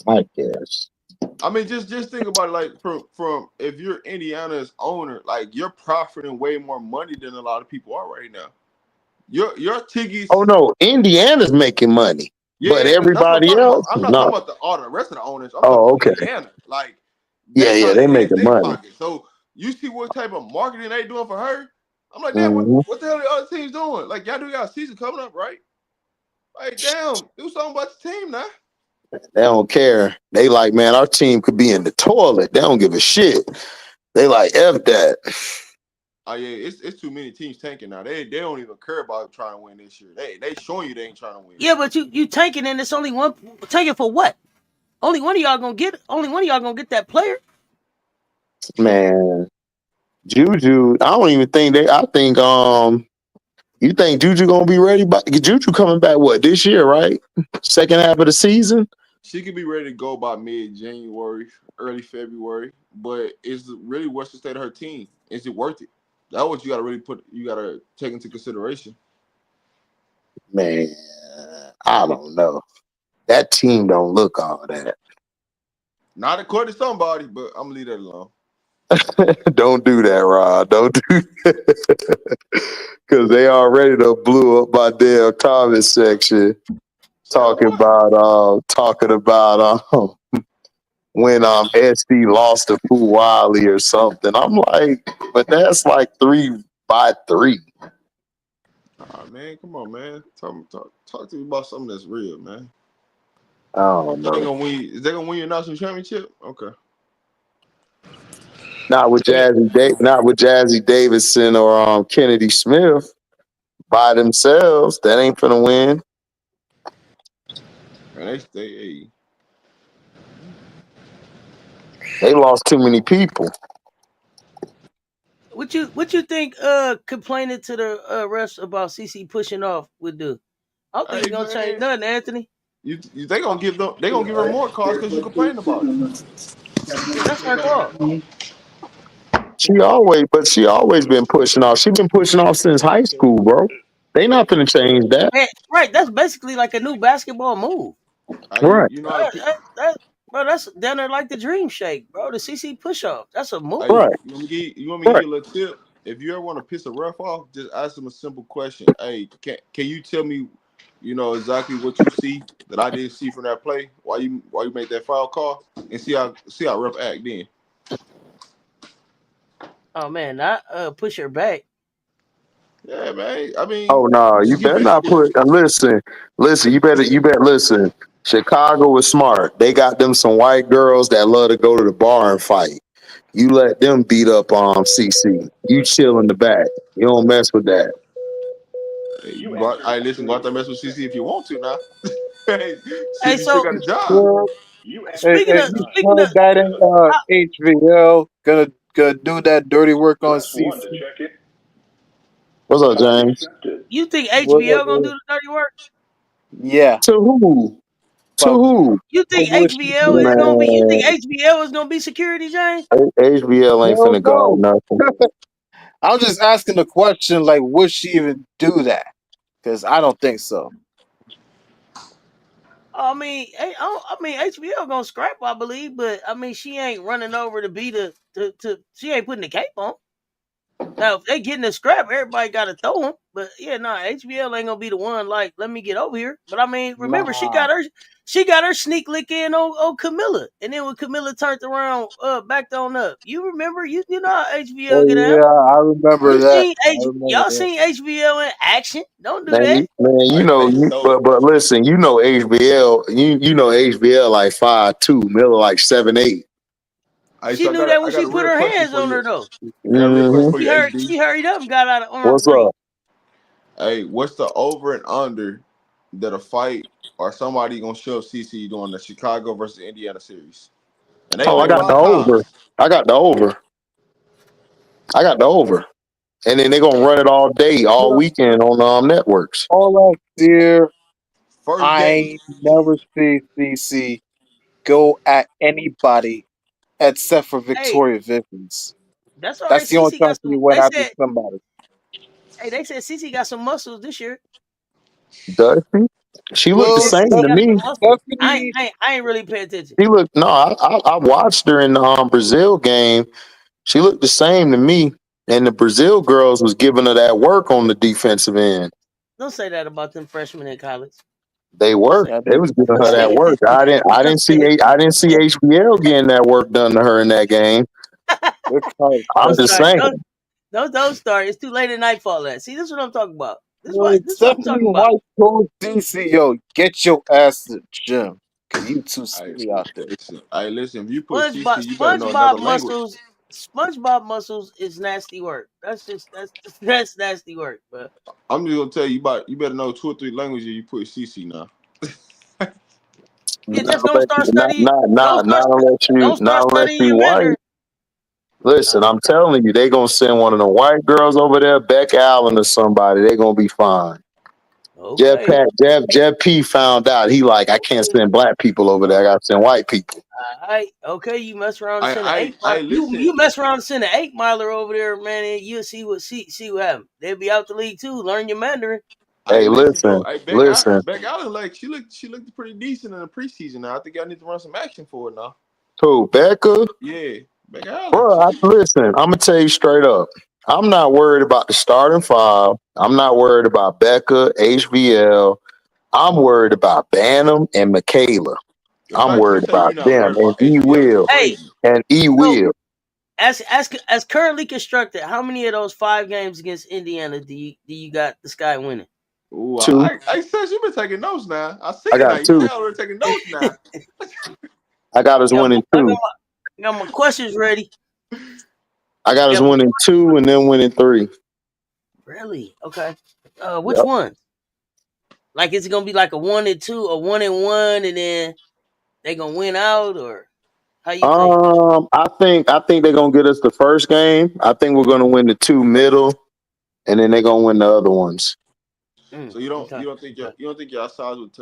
I guess. I mean, just think about it, like from if you're Indiana's owner, like you're profiting way more money than a lot of people are right now. Your tickets. Oh no, Indiana's making money, but everybody else. I'm not talking about all the rest of the owners. I'm okay. Indiana, like they making money. So you see what type of marketing they doing for her? I'm like, damn, what the hell are the other teams doing? Like, y'all do got a season coming up, right? Like, damn, do something about the team now. They don't care. They like, man, our team could be in the toilet. They don't give a shit. They like F that. Oh yeah, it's too many teams tanking now. They don't even care about trying to win this year. They showing you they ain't trying to win. Yeah, but you tanking and it's only one tanking for what? Only one of y'all gonna get that player. Man, Juju, I don't even think I think you think Juju gonna be ready? But Juju coming back what this year, right? Second half of the season. She could be ready to go by mid-January, early February. But is really what's the state of her team? Is it worth it? That's what you got to really you got to take into consideration. Man, I don't know. That team don't look all that. Not according to somebody, but I'm gonna leave that alone. Don't do that, Rod. Don't do that. Because they already done blew up my damn comment section talking about when SD lost to Pooh Wiley or something. I'm like, but that's like 3-3. Ah, man, come on, man. Talk to me about something that's real, man. I don't know. Is they gonna win your national championship? Okay. Not with Jazzy Davidson or Kennedy Smith by themselves. That ain't finna win. And they They lost too many people. What you think complaining to the refs about CC pushing off would do? I don't think it's gonna change nothing, Anthony. They gonna give her more calls because you complain about it. Yeah, that's her fault. She always been pushing off. She been pushing off since high school, bro. They not gonna change that. Man, right, that's basically like a new basketball move. Right. You know, Bro, that's down there like the dream shake, bro. The CC push off. That's a move. Right. You want me to give you a little tip? If you ever want to piss a ref off, just ask them a simple question. Hey, can you tell me, exactly what you see that I didn't see from that play? Why you made that foul call? And see how ref act then. Oh man, not push her back. Yeah, man. I mean, oh no, you better not put. Listen. You better listen. Chicago was smart. They got them some white girls that love to go to the bar and fight. You let them beat up CC. You chill in the back. You don't mess with that. Hey, listen, go out there mess with CC if you want to now. Hey, CC so still got a job. speaking of that in HVL gonna do that dirty work on CC. What's up, James? You think HBL gonna do the dirty work? Yeah. To who? To who? You think HBL is gonna be? You think HBL is gonna be security, James? HBL ain't finna guard nothing. I'm just asking the question, like, would she even do that? Because I don't think so. I mean, HBL gonna scrap, I believe, but I mean, she ain't running over to be she ain't putting the cape on. Now, if they getting the scrap, everybody got to throw them. But yeah, HBL ain't gonna be the one. Like, let me get over here. But I mean, remember, she got her sneak lick in on Camilla, and then when Camilla turned around, backed on up. You remember? You know how HBL get out? Yeah, I remember that. Y'all seen HBL in action? Don't do Man, that. but listen, HBL, you know HBL like 5'2", Miller like 7'8". She knew that when she put her hands on her though. She hurried up and got out of arm's reach. What's up? Hey, what's the over and under that a fight or somebody gonna shove CC during the Chicago versus Indiana series? And I got the over. I got the over. And then they're gonna run it all day, all weekend on networks. All last year, I never see CC go at anybody except for Victoria Vickers. That's all right. That's the only time she went after somebody. Hey, they said CC got some muscles this year. Does she? She looked the same to me. I ain't really paying attention. She looked I watched her in the Brazil game. She looked the same to me. And the Brazil girls was giving her that work on the defensive end. Don't say that about them freshmen in college. They worked. They was giving her that work. I didn't see HBL getting that work done to her in that game. I'm just saying. Don't start. It's too late at nightfall. See, this is what I'm talking about. This is what I'm talking about. White told DC, yo, get your ass to the gym. Cause you too silly out there. Listen, if you put CC, you better know another language. SpongeBob muscles is nasty work. That's nasty work, bro. I'm just gonna tell you you better know 2 or 3 languages you put CC now. Yeah, just don't start studying. Not unless you white. Listen, I'm telling you, they gonna send one of the white girls over there, Beck Allen or somebody. They gonna be fine. Okay. Jeff P found out. He like, I can't send black people over there. I got to send white people. All right. Okay, you mess around and send an I 8 miler. listen. You mess around and send an 8 miler over there, man, and you'll see what happens. They'll be out the league too. Learn your Mandarin. Hey, listen. Beck Allen, like she looked pretty decent in the preseason. Now I think I need to run some action for it now. Who, Becca? Yeah, Beck Allen. Bro, listen, I'm gonna tell you straight up. I'm not worried about the starting five. I'm not worried about Becca, HBL. I'm worried about Bantam and Michaela. I'm worried about them and E Will and E Will. As currently constructed, how many of those 5 games against Indiana do you got the Sky winning? Ooh, 2. I said you've been taking notes now. I got 2. You already taking notes now. I got us winning 2. I got my questions ready. I got us winning 2 and then winning 3. Really? Okay. Which one? Like, is it gonna be like a 1 and 2, a 1 and 1, and then they gonna win out, or how you think? I think they're gonna get us the first game. I think we're gonna win the 2 middle, and then they're gonna win the other ones. So you don't think your size would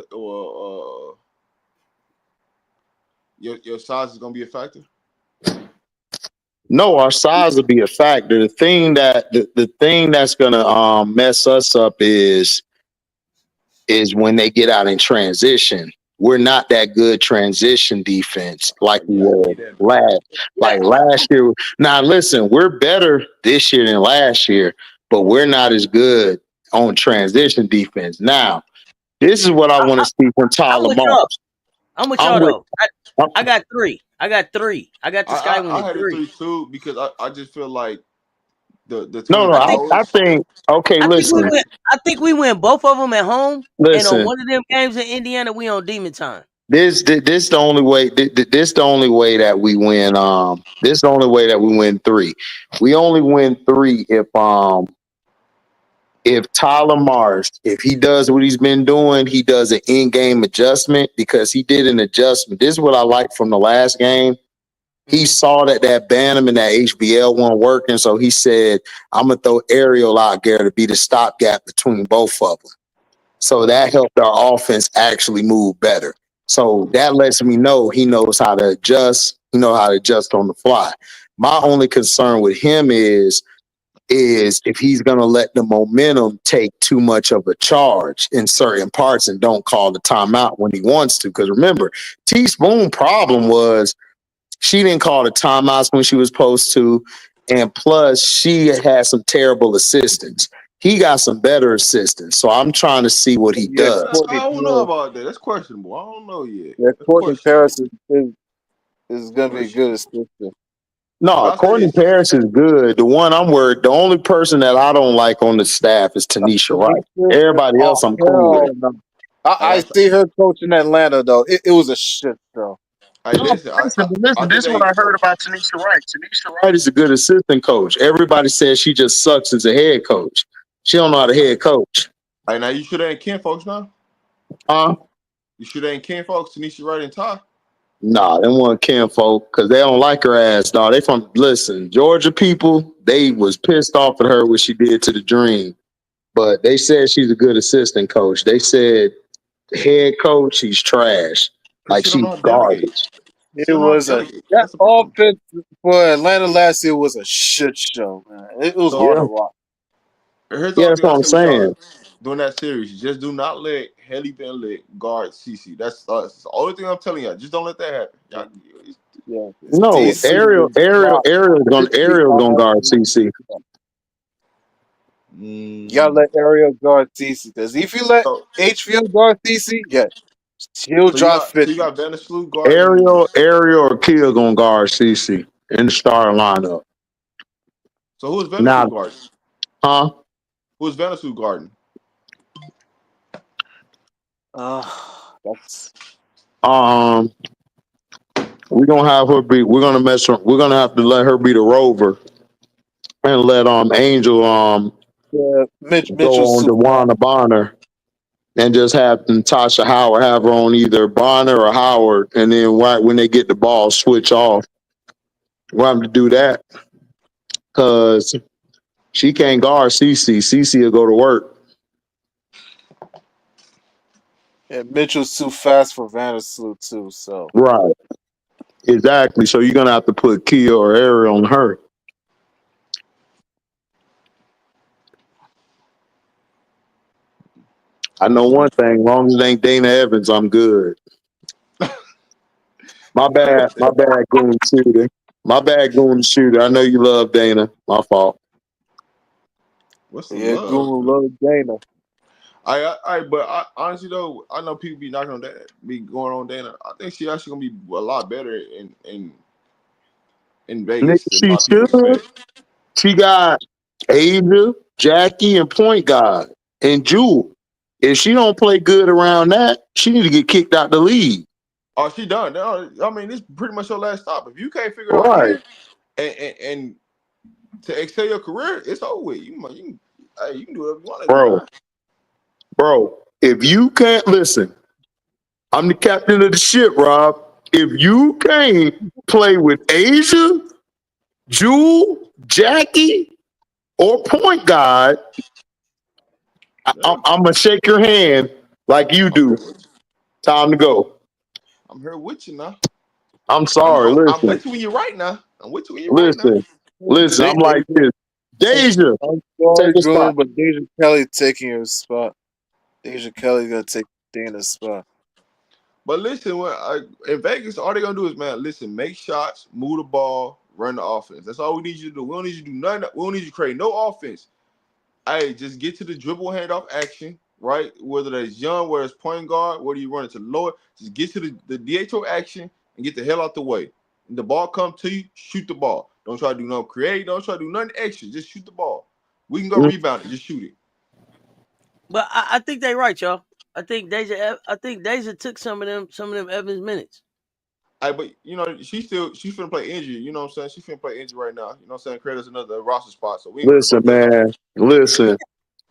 your size is gonna be a factor? No, our size will be a factor. The thing that's gonna mess us up is when they get out in transition. We're not that good transition defense like we were last year. Now listen, we're better this year than last year, but we're not as good on transition defense. Now, this is what I want to see from Tyler Mars. I'm with y'all though. I got 3. I got the Sky winning 3. I had a 3 too because I just feel like the listen. I think we win both of them at home. Listen, and on one of them games in Indiana, we on demon time. This the only way. This the only way that we win. This the only way that we win 3. We only win 3 if Tyler Mars, if he does what he's been doing, he does an in-game adjustment, because he did an adjustment. This is what I like from the last game. He saw that Bantam and that HBL weren't working, so he said, I'm going to throw Ariel out there to be the stopgap between both of them. So that helped our offense actually move better. So that lets me know he knows how to adjust. He knows how to adjust on the fly. My only concern with him is if he's going to let the momentum take too much of a charge in certain parts and don't call the timeout when he wants to. Because remember, Teaspoon's problem was she didn't call the timeouts when she was supposed to. And plus, she had some terrible assistants. He got some better assistants. So I'm trying to see what he does. I don't know about that. That's questionable. I don't know yet. Yeah, Courtney Paris is going to be a good assistant. No, Courtney Paris is good. The only person that I don't like on the staff is Tanisha Wright. Everybody else I'm cool with. No. I see her coaching Atlanta, though. It was a shit show. Listen, this is what I heard about Tanisha Wright. Tanisha Wright is a good assistant coach. Everybody says she just sucks as a head coach. She don't know how to head coach. All right, now you sure they ain't Ken folks now? You sure they ain't Ken folks, Tanisha Wright and Ty? Nah, they want Ken folk because they don't like her ass, dog. They from Georgia people. They was pissed off at her what she did to the Dream, but they said she's a good assistant coach. They said the head coach, she's trash. Like she's garbage. It was that offense for Atlanta last year was a shit show, man. It was hard to watch. That's what I'm saying. During that series, just do not let Haley Van Lick guard CC. That's the only thing I'm telling you. Just don't let that happen. No, Ariel's gonna guard CC. Y'all let Ariel guard CC, because if you let HVO guard CC, he'll drop 50. So you got Vandersloot guard. Ariel or Kia gonna guard CC in the starting lineup. So who's Vandersloot guarding? Huh? Who's Vandersloot guarding? That's we're gonna have her be. We're gonna have to let her be the rover, and let Angel Mitch go on to Wanda Bonner, and just have Natasha Howard have her on either Bonner or Howard, and then right when they get the ball, switch off. We'll have to do that because she can't guard CC. CC will go to work. And Mitchell's too fast for Vandersloot too. So Right. Exactly. So you're gonna have to put Kia or Ariel on her. I know one thing, long as it ain't Dana Evans, I'm good. My bad, Goon Shooter. My bad, Goon Shooter. I know you love Dana. My fault. What's the yeah, love? Goon love Dana. But honestly though, I know people be knocking on that, be going on Dana. I think she actually gonna be a lot better in Nigga, Vegas than a she lot of people should. expect. She got Asia, Jackie, and Point Guard, and Jewel. If she don't play good around that, she need to get kicked out the league. Oh, she done. No, I mean, this is pretty much your last stop. If you can't figure it out Right, here and to excel your career, it's over with. You can do whatever you want to do bro. now. Bro, if you can't listen, I'm the captain of the ship, Rob. If you can't play with Asia, Jewel, Jackie, or Point Guard, Yeah, I'm gonna shake your hand like you I'm here do. with you. Time to go. I'm here with you now. I'm I'm, sorry. I'm, I'm Listen, with you when you're right now. I'm with you when you're right now. listen, listen. I'm like Deja, this. Deja, I'm take sorry, a spot. Goon, but Deja Kelly taking your spot. Deja Kelly gonna take Dana's spot. But listen, in Vegas, all they gonna do is, man, listen, make shots, move the ball, run the offense. That's all we need you to do. We don't need you to do nothing. We don't need you to create no offense. Hey, just get to the dribble handoff action, right? Whether that's young, whether it's point guard, whether you run it to the lower, just get to the DHO action and get the hell out the way. And the ball come to you, shoot the ball. Don't try to do nothing create. Don't try to do nothing extra. Just shoot the ball. We can go rebound it. Just shoot it. But I think they right, y'all. I think Deja took some of them Evans minutes. But she's finna play injury. You know what I'm saying? She's finna play injury right now. You know what I'm saying? Create us another roster spot. So we ain't worried Listen, about that. man. Listen.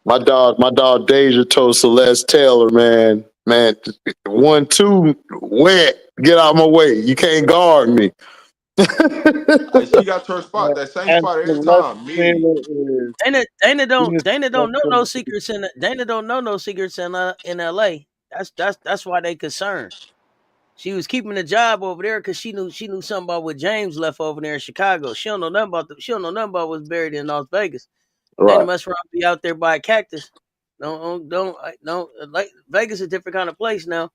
My dog Deja told Celeste Taylor, man, 1-2, wet. Get out of my way. You can't guard me. She got her spot, that same And spot every Celeste time. Mid. Taylor is Dana Venus don't know no Westbrook. secrets Dana don't know no secrets in LA. That's why they concerned. She was keeping the job over there because she knew something about what James left over there in Chicago. She don't know nothing about what's buried in Las Vegas. Dana Right. must be out there by a cactus. Don't like Vegas is a different kind of place now.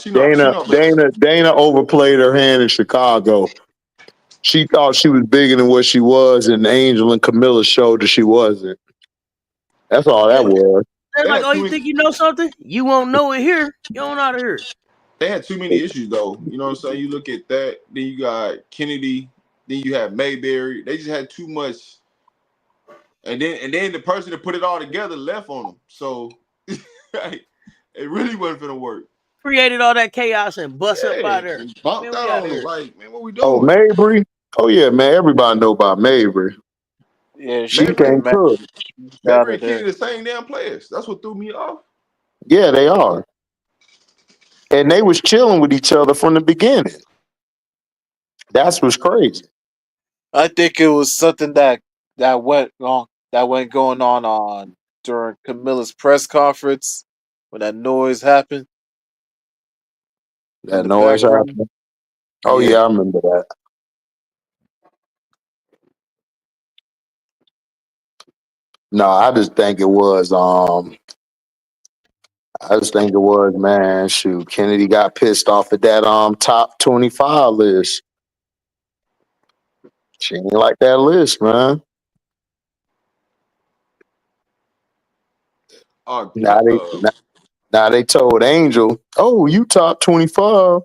She know. Dana overplayed her hand in Chicago. She thought she was bigger than what she was, and Angel and Camilla showed that she wasn't. That's all that was. They're like, oh, you think you know something? You won't know it here. You don't know how to hear it. They had too many issues though. You know what I'm saying? You look at that, then you got Kennedy, then you have Mayberry. They just had too much. And then the person that put it all together left on them. So it really wasn't gonna work. Created all that chaos and bust up out there. Bumped out on them. Like, man, what we Oh, doing? Mabry. Oh yeah, man. Everybody know about Mabry. Yeah, She she can't cook. Mayberry and Kennedy the same damn players. That's what threw me off. Yeah, they are. And they was chilling with each other from the beginning. That's what's crazy. I think it was something that went going on during Camilla's press conference when that noise happened in That the noise background. happened. Oh yeah, I remember that. No, I just think it was man, shoot, Kennedy got pissed off at that top 25 list. She ain't like that list, man. Now they told Angel, oh, you top 25.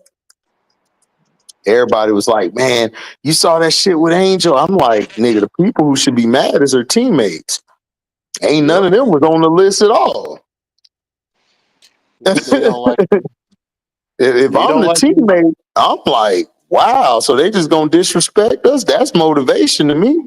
Everybody was like, man, you saw that shit with Angel. I'm like, nigga, the people who should be mad is her teammates. Ain't none of them was on the list at all. They don't like If I'm the teammate, I'm like, wow, so they just gonna disrespect us? That's motivation to me.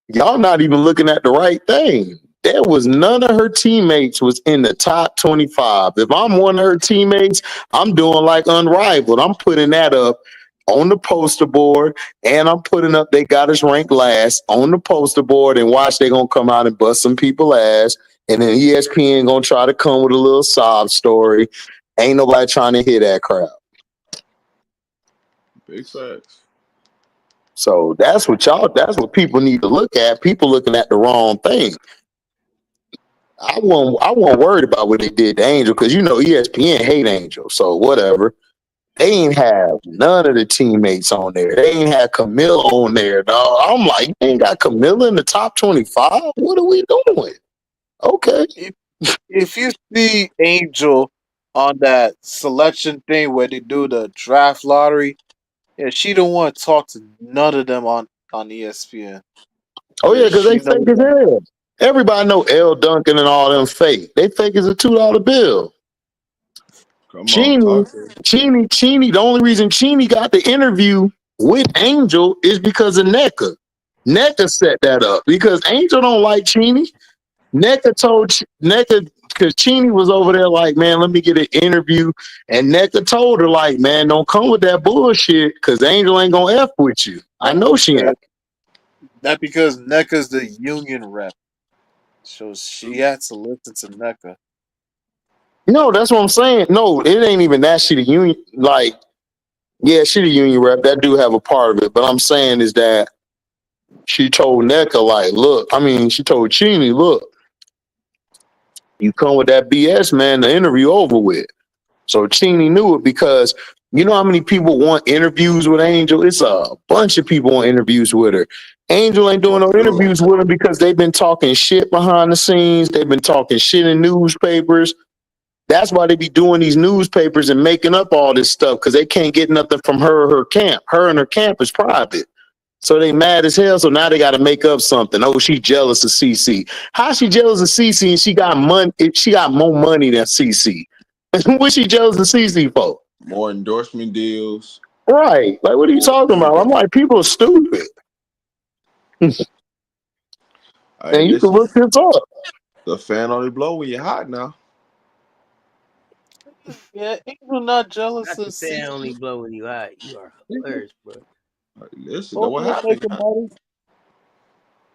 Y'all not even looking at the right thing. There was none of her teammates was in the top 25. If I'm one of her teammates, I'm doing like Unrivaled. I'm putting that up on the poster board, and I'm putting up they got us ranked last on the poster board, and watch they gonna come out and bust some people ass And then ESPN gonna try to come with a little sob story. Ain't nobody trying to hear that crap. Big facts. So that's what people need to look at. People looking at the wrong thing. I wasn't worried about what they did to Angel because ESPN hate Angel. So whatever. They ain't have none of the teammates on there. They ain't had Camilla on there, dog. I'm like, they ain't got Camilla in the top 25? What are we doing? Okay. If you see Angel on that selection thing where they do the draft lottery, yeah, she don't want to talk to none of them on ESPN. Oh yeah, because they she knows fake as hell. Everybody know L. Duncan and all them fake. They fake as a $2 bill. Come on, talk to me. Cheney, the only reason Cheney got the interview with Angel is because of NECA. NECA set that up because Angel don't like Cheney. NECA told NECA, because Cheney was over there like, man, let me get an interview. And NECA told her, like, man, don't come with that bullshit because Angel ain't going to F with you. I know she ain't. That because NECA's the union rep. So she had to listen to NECA. No, that's what I'm saying. No, it ain't even that she the union. Like, yeah, she the union rep. That do have a part of it. But I'm saying is that she told NECA, like, look, she told Cheney, look, you come with that BS, man, the interview over with. So Cheney knew it because you know how many people want interviews with Angel? It's a bunch of people want interviews with her. Angel ain't doing no interviews with her because they've been talking shit behind the scenes. They've been talking shit in newspapers. That's why they be doing these newspapers and making up all this stuff because they can't get nothing from her or her camp. Her and her camp is private. So they mad as hell. So now they got to make up something. Oh, she jealous of CC. How she jealous of CC and she got money? She got more money than CC. What she jealous of CC for? More endorsement deals. Right. Like, what are you talking about? I'm like, people are stupid. And you can look this up. The fan only blow when you're hot now. Yeah, Angel not jealous Not of the fan CC. only blowing you hot. You are hilarious, bro. Like, listen, Both what of them happened? making money.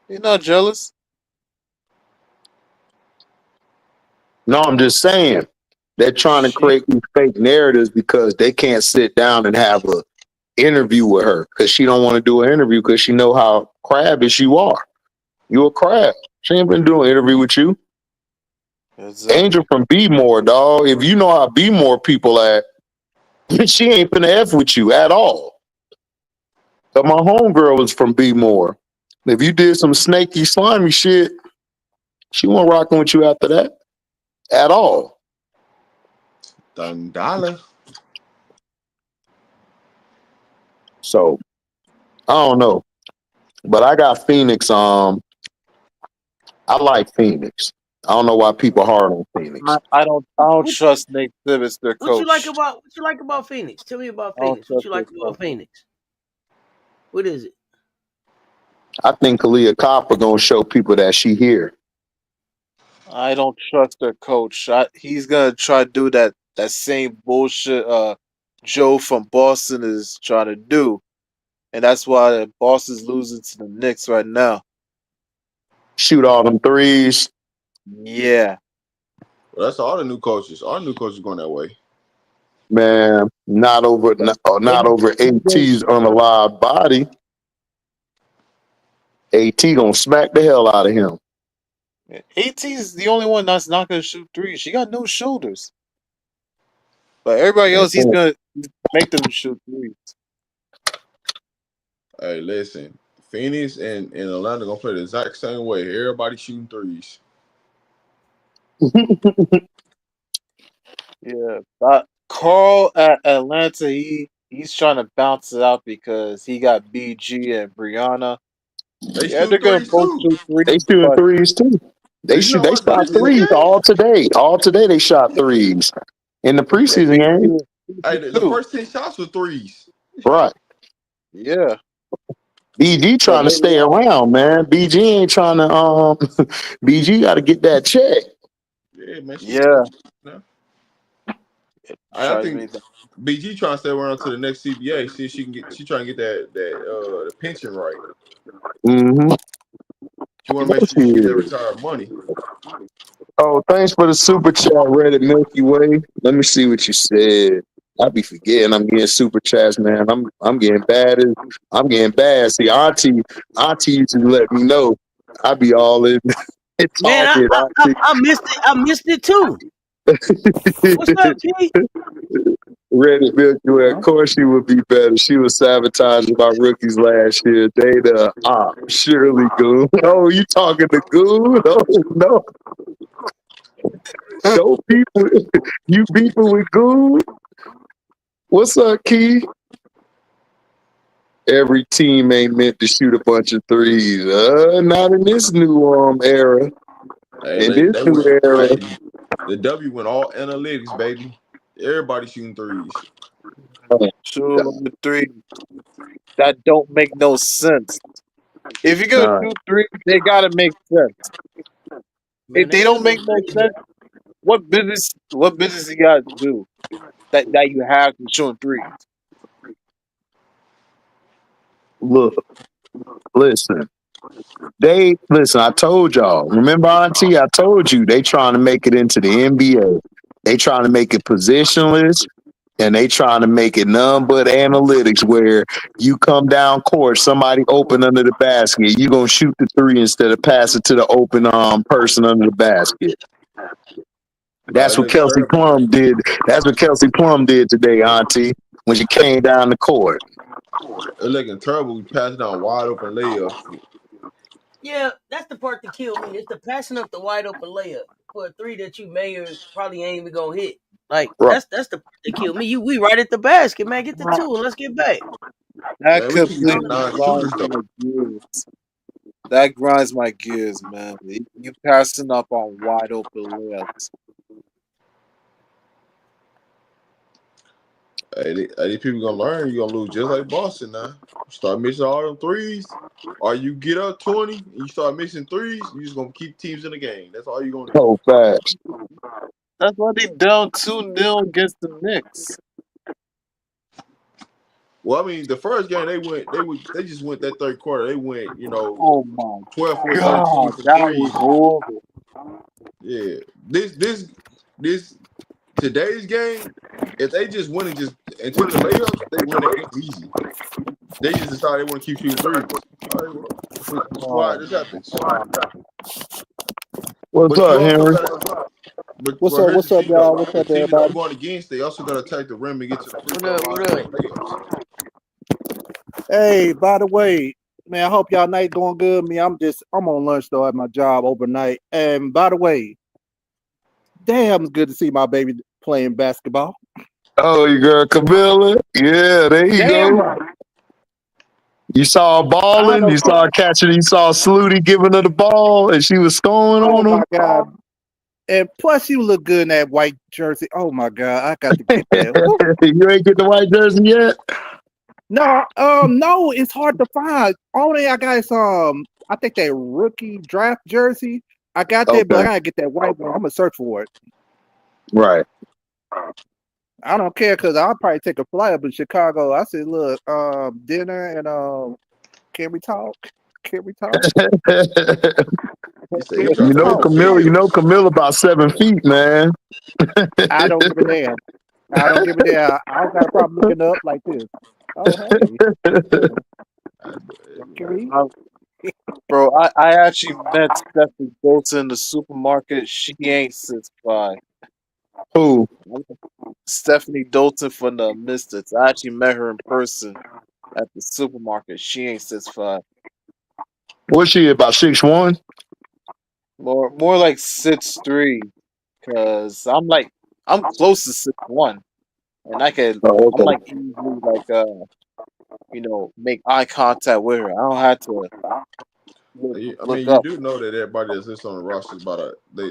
You're not jealous. No, I'm just saying they're trying to create these fake narratives because they can't sit down and have a interview with her because she don't want to do an interview because she know how crabbish you are. You a crab. She ain't been doing an interview with you. Exactly. Angel from B More, dog. If you know how B More people act, she ain't finna F with you at all. But my homegirl was from B More. If you did some snaky, slimy shit, she wasn't rocking with you after that at all. $1. So I don't know, but I got Phoenix. I like Phoenix. I don't know why people hard on Phoenix. I don't trust Nate Simmons, their coach. What you like about Phoenix? Tell me about Phoenix. What you like about Phoenix? What is it? I think Kalia Copper gonna show people that she here. I don't trust their coach. He's gonna try to do that same bullshit Joe from Boston is trying to do. And that's why Boston's losing to the Knicks right now. Shoot all them threes. Yeah. Well, that's all the new coaches. All the new coaches going that way. Man, not over AT's unalive body. AT gonna smack the hell out of him. AT's the only one that's not gonna shoot threes. She got no shoulders. But everybody else, he's gonna make them shoot threes. Hey, listen, Phoenix and Atlanta gonna play the exact same way. Everybody shooting threes. Yeah, but Carl at Atlanta, he's trying to bounce it out because he got BG and Brianna. They're gonna both shoot threes. They shooting threes too. They shot threes all today. All today they shot threes in the preseason game. Hey, the first 10 shots were threes. Right. Yeah. BG trying to stay around, man. BG ain't trying to BG got to get that check. Yeah, man. Yeah. I think BG trying to stay around to the next CBA. See if she can get. She trying to get that the pension right. Mm-hmm. She want to make sure she get that retired money. Oh, thanks for the super chat, Reddit Milky Way. Let me see what you said. I be forgetting I'm getting super chats, man. I'm getting bad. I'm getting bad. See, Auntie used to let me know. I be all in Man, talking. I missed it. I missed it too. What's up, P? Reddit Milky Way. Of course, she would be better. She was sabotaging my rookies last year. They surely Goon. Oh, you talking to Goon? Oh no, no people. You beefing with Goon? What's up, Key? Every team ain't meant to shoot a bunch of threes. Not in this new era. Hey, In this new era. hey, the W went all analytics, baby. Everybody shooting threes. Shooting the three that don't make no sense. If you're gonna shoot three, they gotta make sense. Man, If they don't make no sense, what business you gotta do that you have to shooting threes? Look, listen. I told y'all. Remember, Auntie? I told you they trying to make it into the NBA. They trying to make it positionless, and they trying to make it none but analytics. Where you come down court, somebody open under the basket, you gonna shoot the three instead of pass it to the open person under the basket. That's what Kelsey Plum did. That's what Kelsey Plum did today, Auntie, when she came down the court. It's looking terrible. We passing down wide open layups. Yeah, that's the part that killed me. It's the passing up the wide open layup for a three that you may or probably ain't even gonna hit. Like that's the part that killed me. We right at the basket, man. Get the two and let's get back. That Man, we keep completely taking grinds non-shooters though. my gears. That grinds my gears, man. You passing up on wide open layups. Hey, these people gonna learn. You gonna lose just like Boston now. Start missing all them threes, or you get up 20 and you start missing threes. You just gonna keep teams in the game. That's all you gonna do. Oh, facts. That's why they down 2-0 against the Knicks. Well, I mean, the first game they just went that third quarter. They went, Oh my 12 for 13 God, from that was threes. horrible. Yeah, this today's game, if they just went and took the layups, they win that game easy. They just decided they want to keep shooting threes. All right, well, that's why this happens. What's But you up, also Henry? got but What's well, up? here's the What's up, thing y'all? though. What's The up, team that I'm everybody? going against, they also got to attack the rim and get to the free What throw up? line What to up? make layups. Hey, by the way, man, I hope y'all night going good. Me, I'm on lunch though at my job overnight. And by the way, damn, it's good to see my baby playing basketball. Oh, your girl Camilla? Yeah, there you Damn, go. You saw her I balling, know. you saw her catching, you saw Sluty giving her the ball, and she was scoring Oh on him. my god! And plus, you look good in that white jersey. Oh my god, I got to get that. Woo. You ain't get the white jersey yet? No, no, it's hard to find. Only I got is I think that rookie draft jersey. I got that, but I gotta get that white one. I'm gonna search for it. Right. I don't care because I'll probably take a flight up in Chicago. I said, look, dinner and can we talk? Can we talk? He said he trying to pay the Camilla, bills. Camilla about 7 feet, man. I don't give a damn. I don't give a damn. I don't got a problem looking up like this. Oh, hey. Okay. Bro, I actually met Stephanie Bolton in the supermarket. She ain't 6'5". Who? Stephanie Dalton from the Mystics. I actually met her in person at the supermarket. She ain't 6'5". What's she, about 6'1"? More like 6'3". Cause I'm close to 6'1", and I'm like easily make eye contact with her. I don't have to I look mean, you up. do know that everybody that's listed on the roster is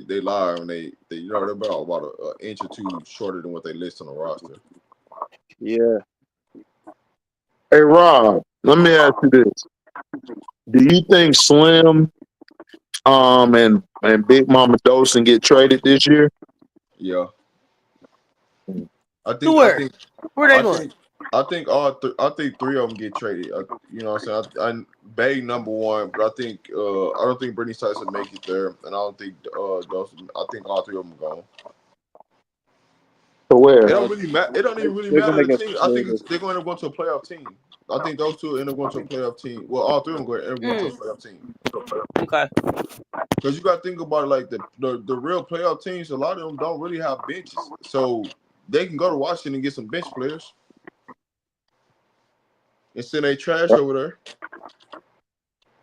they lie and they they're about an inch or two shorter than what they list on the roster. Yeah. Hey, Rob, let me ask you this. Do you think Slim and Big Mama Dawson get traded this year? Yeah. I To think where? Where they I going? think I think I think three of them get traded. You know what I'm saying? Bay number one, but I don't think Brittany Tyson make it there, and I don't think those. I think all three of them are gone. To where? It don't really matter. It don't even really They're gonna matter the get team. I think they're going to go to a playoff team. I think those two end up going to a playoff team. Well, all three of them going to end up going to a playoff team. Okay. Because you got to think about it, like the real playoff teams. A lot of them don't really have benches, so they can go to Washington and get some bench players. Instead, they trash over there.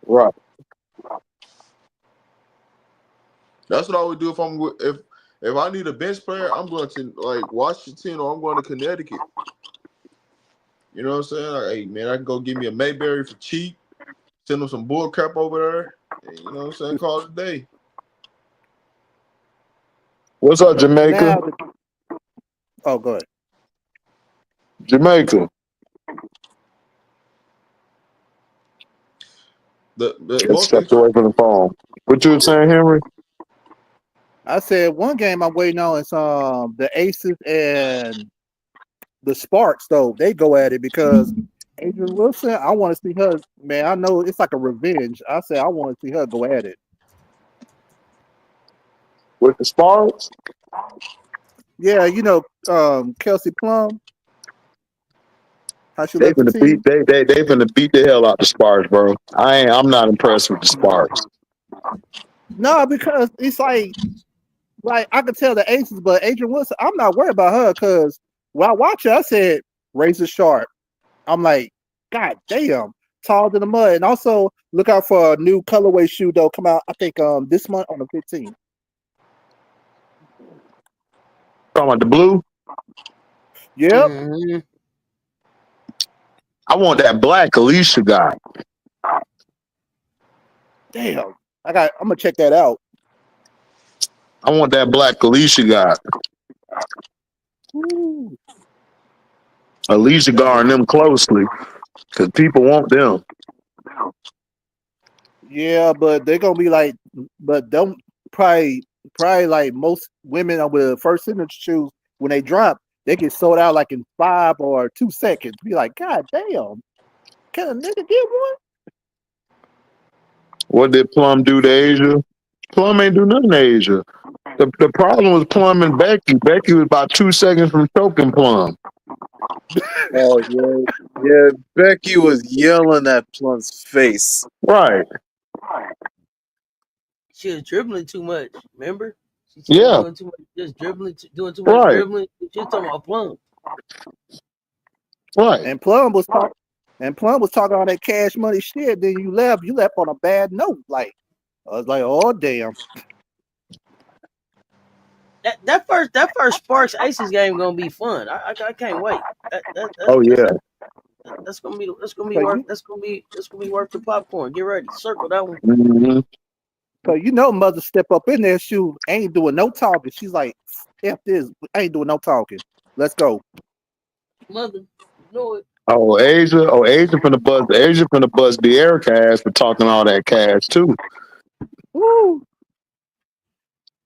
Right. That's what I would do if I need a bench player. I'm going to like Washington or I'm going to Connecticut. You know what I'm saying? Like, hey man, I can go give me a Mayberry for cheap. Send them some bull crap over there. And, you know what I'm saying? Call it a day. What's up, Jamaica? Oh, go ahead. Jamaica. Let's step away from the phone. What you were saying, Henry? I said one game I'm waiting on is the Aces and the Sparks, though. They go at it because Adrian Wilson, I want to see her, man. I know it's like a revenge. I said I want to see her go at it. With the Sparks? Yeah, you know, Kelsey Plum. How she They finna beat they finna beat the hell out the Sparks, bro. I'm not impressed with the Sparks. No, because it's like I could tell the Aces, but Adrian Wilson, I'm not worried about her because when I watch her, I said razor sharp. I'm like, God damn, tall in the mud. And also look out for a new colorway shoe though. Come out, I think this month on the 15th. Talking about the blue? Yep. Mm-hmm. I want that black Alicia got. Damn. I'm gonna check that out. I want that black Alicia got. Ooh. Alicia guarding them closely because people want them. Yeah, but they're gonna be like, but don't probably like most women with first signature shoes when they drop, they get sold out like in 5 or 2 seconds. Be like, God damn, can a nigga get one? What did Plum do to Asia? Plum ain't do nothing to Asia. The problem was Plum and Becky. Becky was about 2 seconds from choking Plum. Oh yeah. Becky was yelling at Plum's face. Right. She was dribbling too much. Remember? She Yeah. doing too much, just dribbling, doing too much Right. dribbling. She was talking about Plum. Right. And Plum was talking all that cash money shit. Then you left on a bad note. Like I was like, oh damn. That first Sparks Aces game gonna be fun. I can't wait. Oh yeah. That's gonna be worth the popcorn. Get ready, circle that one. Mm-hmm. So you know, mother step up in there, she ain't doing no talking. She's like, F this, I ain't doing no talking. Let's go. Mother, you know it. Asia finna bust the Erica ass for talking all that cash too. Woo.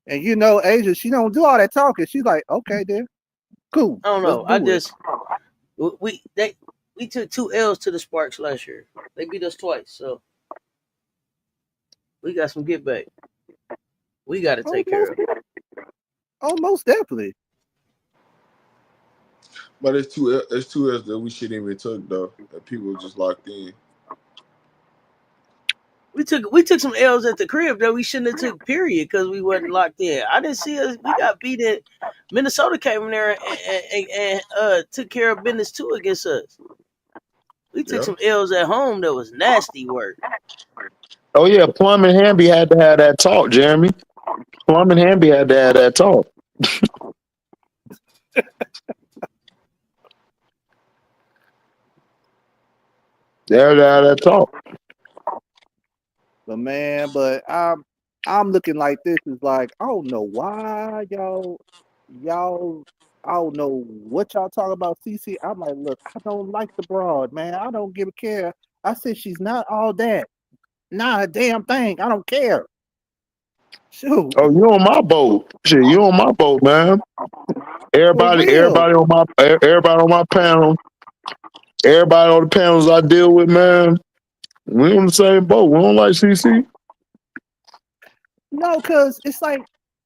And you know, Asia, she don't do all that talking. She's like, okay, then, cool. I don't know. We took 2 L's to the Sparks last year. They beat us twice, so we got some get back. We got to take care of it. Oh, most definitely. But it's two L's that we shouldn't even took though. That people just locked in. We took some L's at the crib that we shouldn't have took. Period, because we wasn't locked in. I didn't see us. We got beat in. Minnesota came in there and took care of business too against us. We took some L's at home that was nasty work. Oh yeah, Plum and Hamby had to have that talk, Jeremy. Plum and Hamby had to have that talk. They had to have that talk. But man, I'm looking like this is like, I don't know why y'all I don't know what y'all talk about CC. I'm like, look, I don't like the broad, man. I don't give a care. I said she's not all that. Not a damn thing. I don't care. Shoot. Oh, you on my boat. Shit, you on my boat, man. Everybody on my panel Everybody on the panels I deal with, man, we on the same boat. We don't like CC. No, because it's like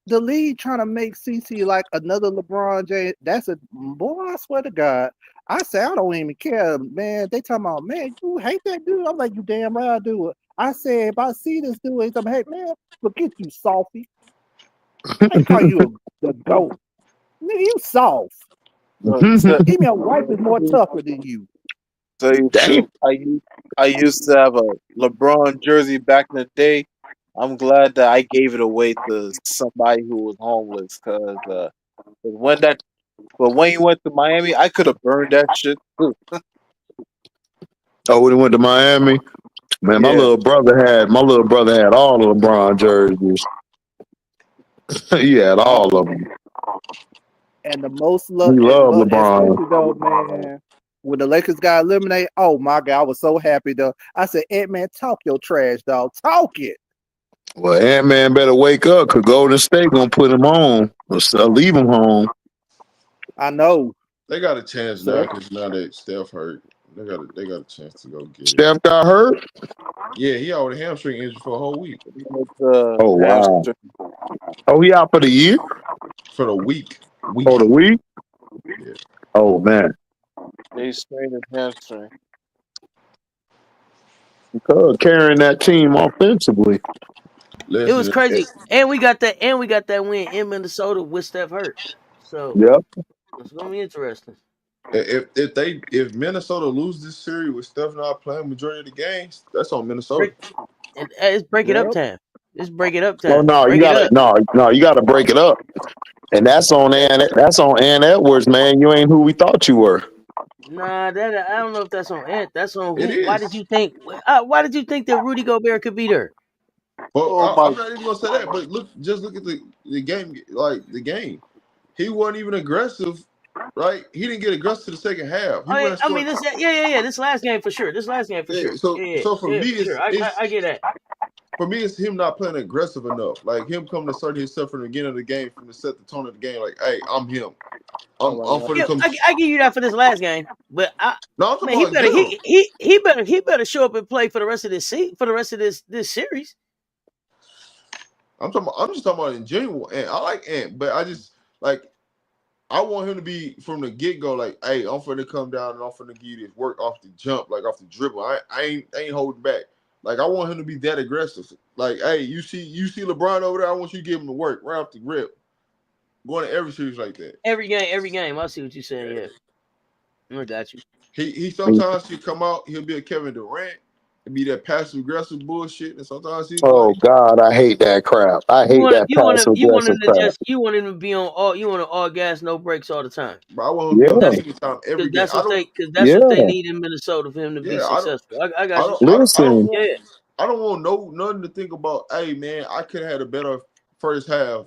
the league trying to make CC like another LeBron James. That's a boy. I swear to God. I say I don't even care, man. They talking about, man, you hate that dude. I'm like, you damn right I do it. I said, if I see this dude, he's like, hey man, forget you, Softy. I call you a goat. Nigga, you soft. Even a wife is more tougher than you. Tell you the truth, I used to have a LeBron jersey back in the day. I'm glad that I gave it away to somebody who was homeless, cause when he went to Miami, I could have burned that shit too. Oh, when he went to Miami, man, my Yeah, little brother had all the LeBron jerseys. He had all of them. And the most He love, loved LeBron. especially though, man, when the Lakers got eliminated, oh my God, I was so happy though. I said, Ant Man, talk your trash, dog. Talk it. Well, Ant-Man better wake up, because Golden State gonna put him on or leave him home. I know. They got a chance So now that, because now that Steph hurt, they got a chance to go get it. Steph got hurt? Yeah, he out with a hamstring injury for a whole week. Oh, wow. Oh, he out for the year? For the week. Oh, the week? Yeah. Oh, man. they strained his hamstring. Because carrying that team offensively. It was Listen, crazy, and we got that win in Minnesota with Steph hurt. So Yep. it's gonna be interesting. if Minnesota lose this series with Steph not playing majority of the games, that's on Minnesota. It's break it up yep. time. It's break it up Oh, time. no, you Break it gotta up. you gotta break it up. And that's on Ann Edwards, man. You ain't who we thought you were. Nah, that I don't know if that's on Ant. That's on It who? Why is. did you think? Why did you think that Rudy Gobert could beat her? But Oh my! I'm not even gonna say that. But look at the game, like the game. He wasn't even aggressive, right? He didn't get aggressive to the second half. He went and I mean, scored. This last game for sure. This last game for Yeah, sure. so for Yeah, me, for sure. I get that. for me, it's him not playing aggressive enough. Like him coming to assert himself from the beginning of the game, from the set the tone of the game. Like, hey, I'm him. I'm for the Yeah, come. I give you that for this last game, but No, I'm talking man, about in general. he better show up and play for the rest of this series. I'm just talking about in general. And I like Ant, but I just like I want him to be from the get go. Like, hey, I'm finna come down and I'm finna give you this work off the jump, like off the dribble. I ain't holding back. Like I want him to be that aggressive. Like, hey, you see LeBron over there. I want you to give him the work right off the rip. Going to every series like that. Every game. I see what you're saying. Yeah, I got you. He sometimes he'll come out. He'll be a Kevin Durant. He'll be that passive aggressive bullshit, and sometimes he'll be Oh, like, God, I hate that crap. I hate that passive aggressive crap. You want him to be on all gas, no brakes all the time. bro, I want him to be on Yeah, team time every game. Because that's yeah. what they need in Minnesota for him to be Yeah, successful. I I got you. don't, I don't Listen, want, I don't want nothing to think about. Hey, man, I could have had a better first half,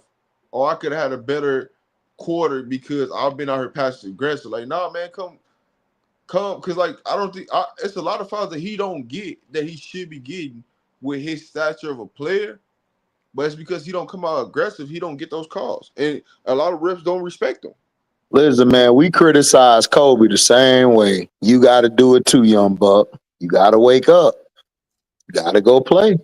or I could have had a better quarter because I've been out here passive aggressive. Like, nah, man, come, because like I don't think it's a lot of fouls that he don't get that he should be getting with his stature of a player. But it's because he don't come out aggressive. He don't get those calls, and a lot of reps don't respect him. listen, man, we criticize Kobe the same way. You got to do it too, young buck. You got to wake up. You got to go play.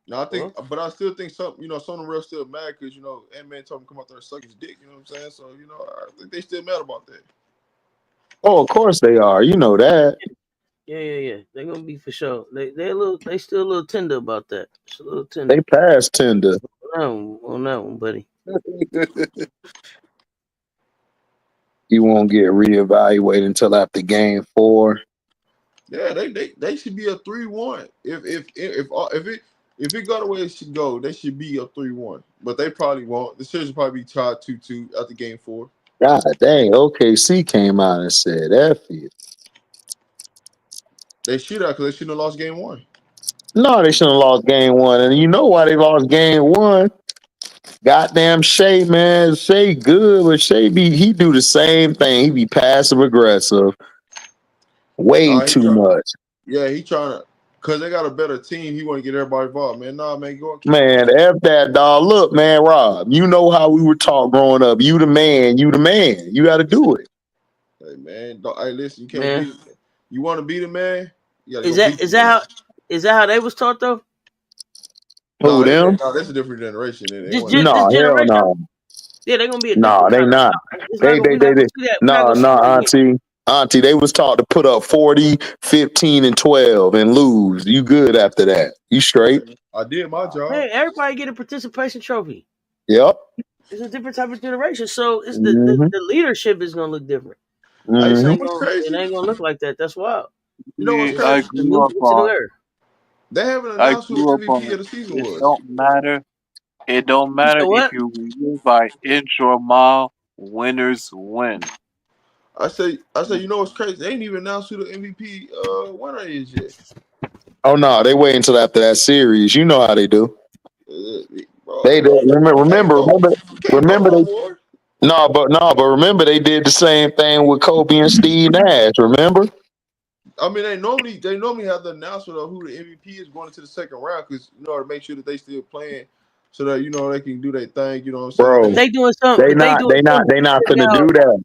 Now I think, but I still think some of the refs still mad because Ant-Man told him to come out there and suck his dick. You know what I'm saying? So I think they still mad about that. Oh, of course they are. You know that. Yeah. They're gonna be for sure. They still a little tender about that. It's a little tender. They passed tender. On that one, buddy. You won't get reevaluated until after game 4. Yeah, they should be a 3-1. If it got the way it should go, they should be a 3-1. But they probably won't. The series will probably be tied 2-2 after game 4. God dang, OKC came out and said F you. They should have because they shouldn't have lost game 1. No, they shouldn't have lost game 1. And you know why they lost game 1? Goddamn Shea, man. Shea good, but he do the same thing. He be passive aggressive. Way too much. Yeah, he trying to, because they got a better team. He want to get everybody involved, man. Nah, man, go on. Man, F that, dog. Look, man, Rob, you know how we were taught growing up. You the man. You got to do it. Hey, man. Hey, listen, you can't be. You want to be the man? You gotta Is go that beat is the that man. how is that how they was taught though? Who them? No, that's a different generation. They This want to. this No, hell generation, no. yeah, they're gonna be a No, different they kind of. not. It's not gonna. They We're not gonna see that. We're not no, gonna see no, that again. auntie, they was taught to put up 40, 15, and 12 and lose. You good after that. You straight. I did my job. Man, everybody get a participation trophy. Yep. It's a different type of generation, so it's Mm-hmm. the leadership is gonna look different. Hey, It you Mm-hmm. know ain't what's gonna it crazy? ain't gonna look like that. That's wild. You know what's Yeah, I crazy? It's grew up a new on. era. They haven't I announced who the grew up MVP on. of the season It was. don't matter. It don't You said matter if what? you win by inch or mile. Winners win. I say, you know what's crazy? They ain't even announced who the MVP winner is yet. Oh no, they wait until after that series. You know how they do. Bro, They do. can't vote. You can't vote Remember no they more. but remember they did the same thing with Kobe and Steve Nash. Remember? I mean, they normally have the announcement of who the MVP is going into the second round because to make sure that they still playing, so that they can do their thing. You know what I'm saying? Bro, But they doing something. they But they not doing they not something they not different finna now. do that.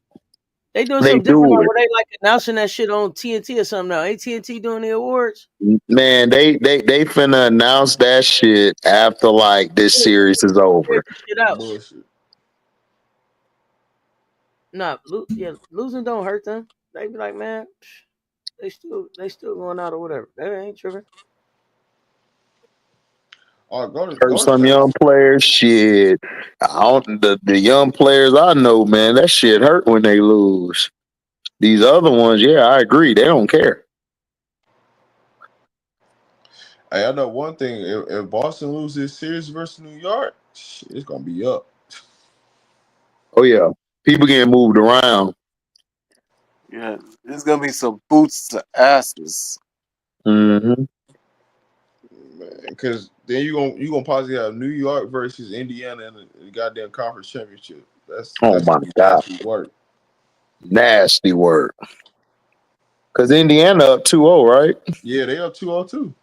They doing They something different do now it. where they like announcing that shit on TNT or something now. AT&T doing the awards. Man, they finna announce that shit after like this series is Figure over. this shit out. Bullshit. Nah, losing don't hurt them. They be like, man, they still going out or whatever. That ain't tripping. Oh, Hurt go to some Texas. young players, shit. I don't the young players I know, man, that shit hurt when they lose. These other ones, yeah, I agree. They don't care. Hey, I know one thing. If Boston loses this series versus New York, shit, it's gonna be up. Oh yeah. People getting moved around. Yeah, there's gonna be some boots to asses. Mm-hmm. Because then you gonna possibly have New York versus Indiana in the goddamn conference championship. Oh That's my gonna be God. nasty work. Nasty work. Cause Indiana up 2-0, right? Yeah, they up 2-0.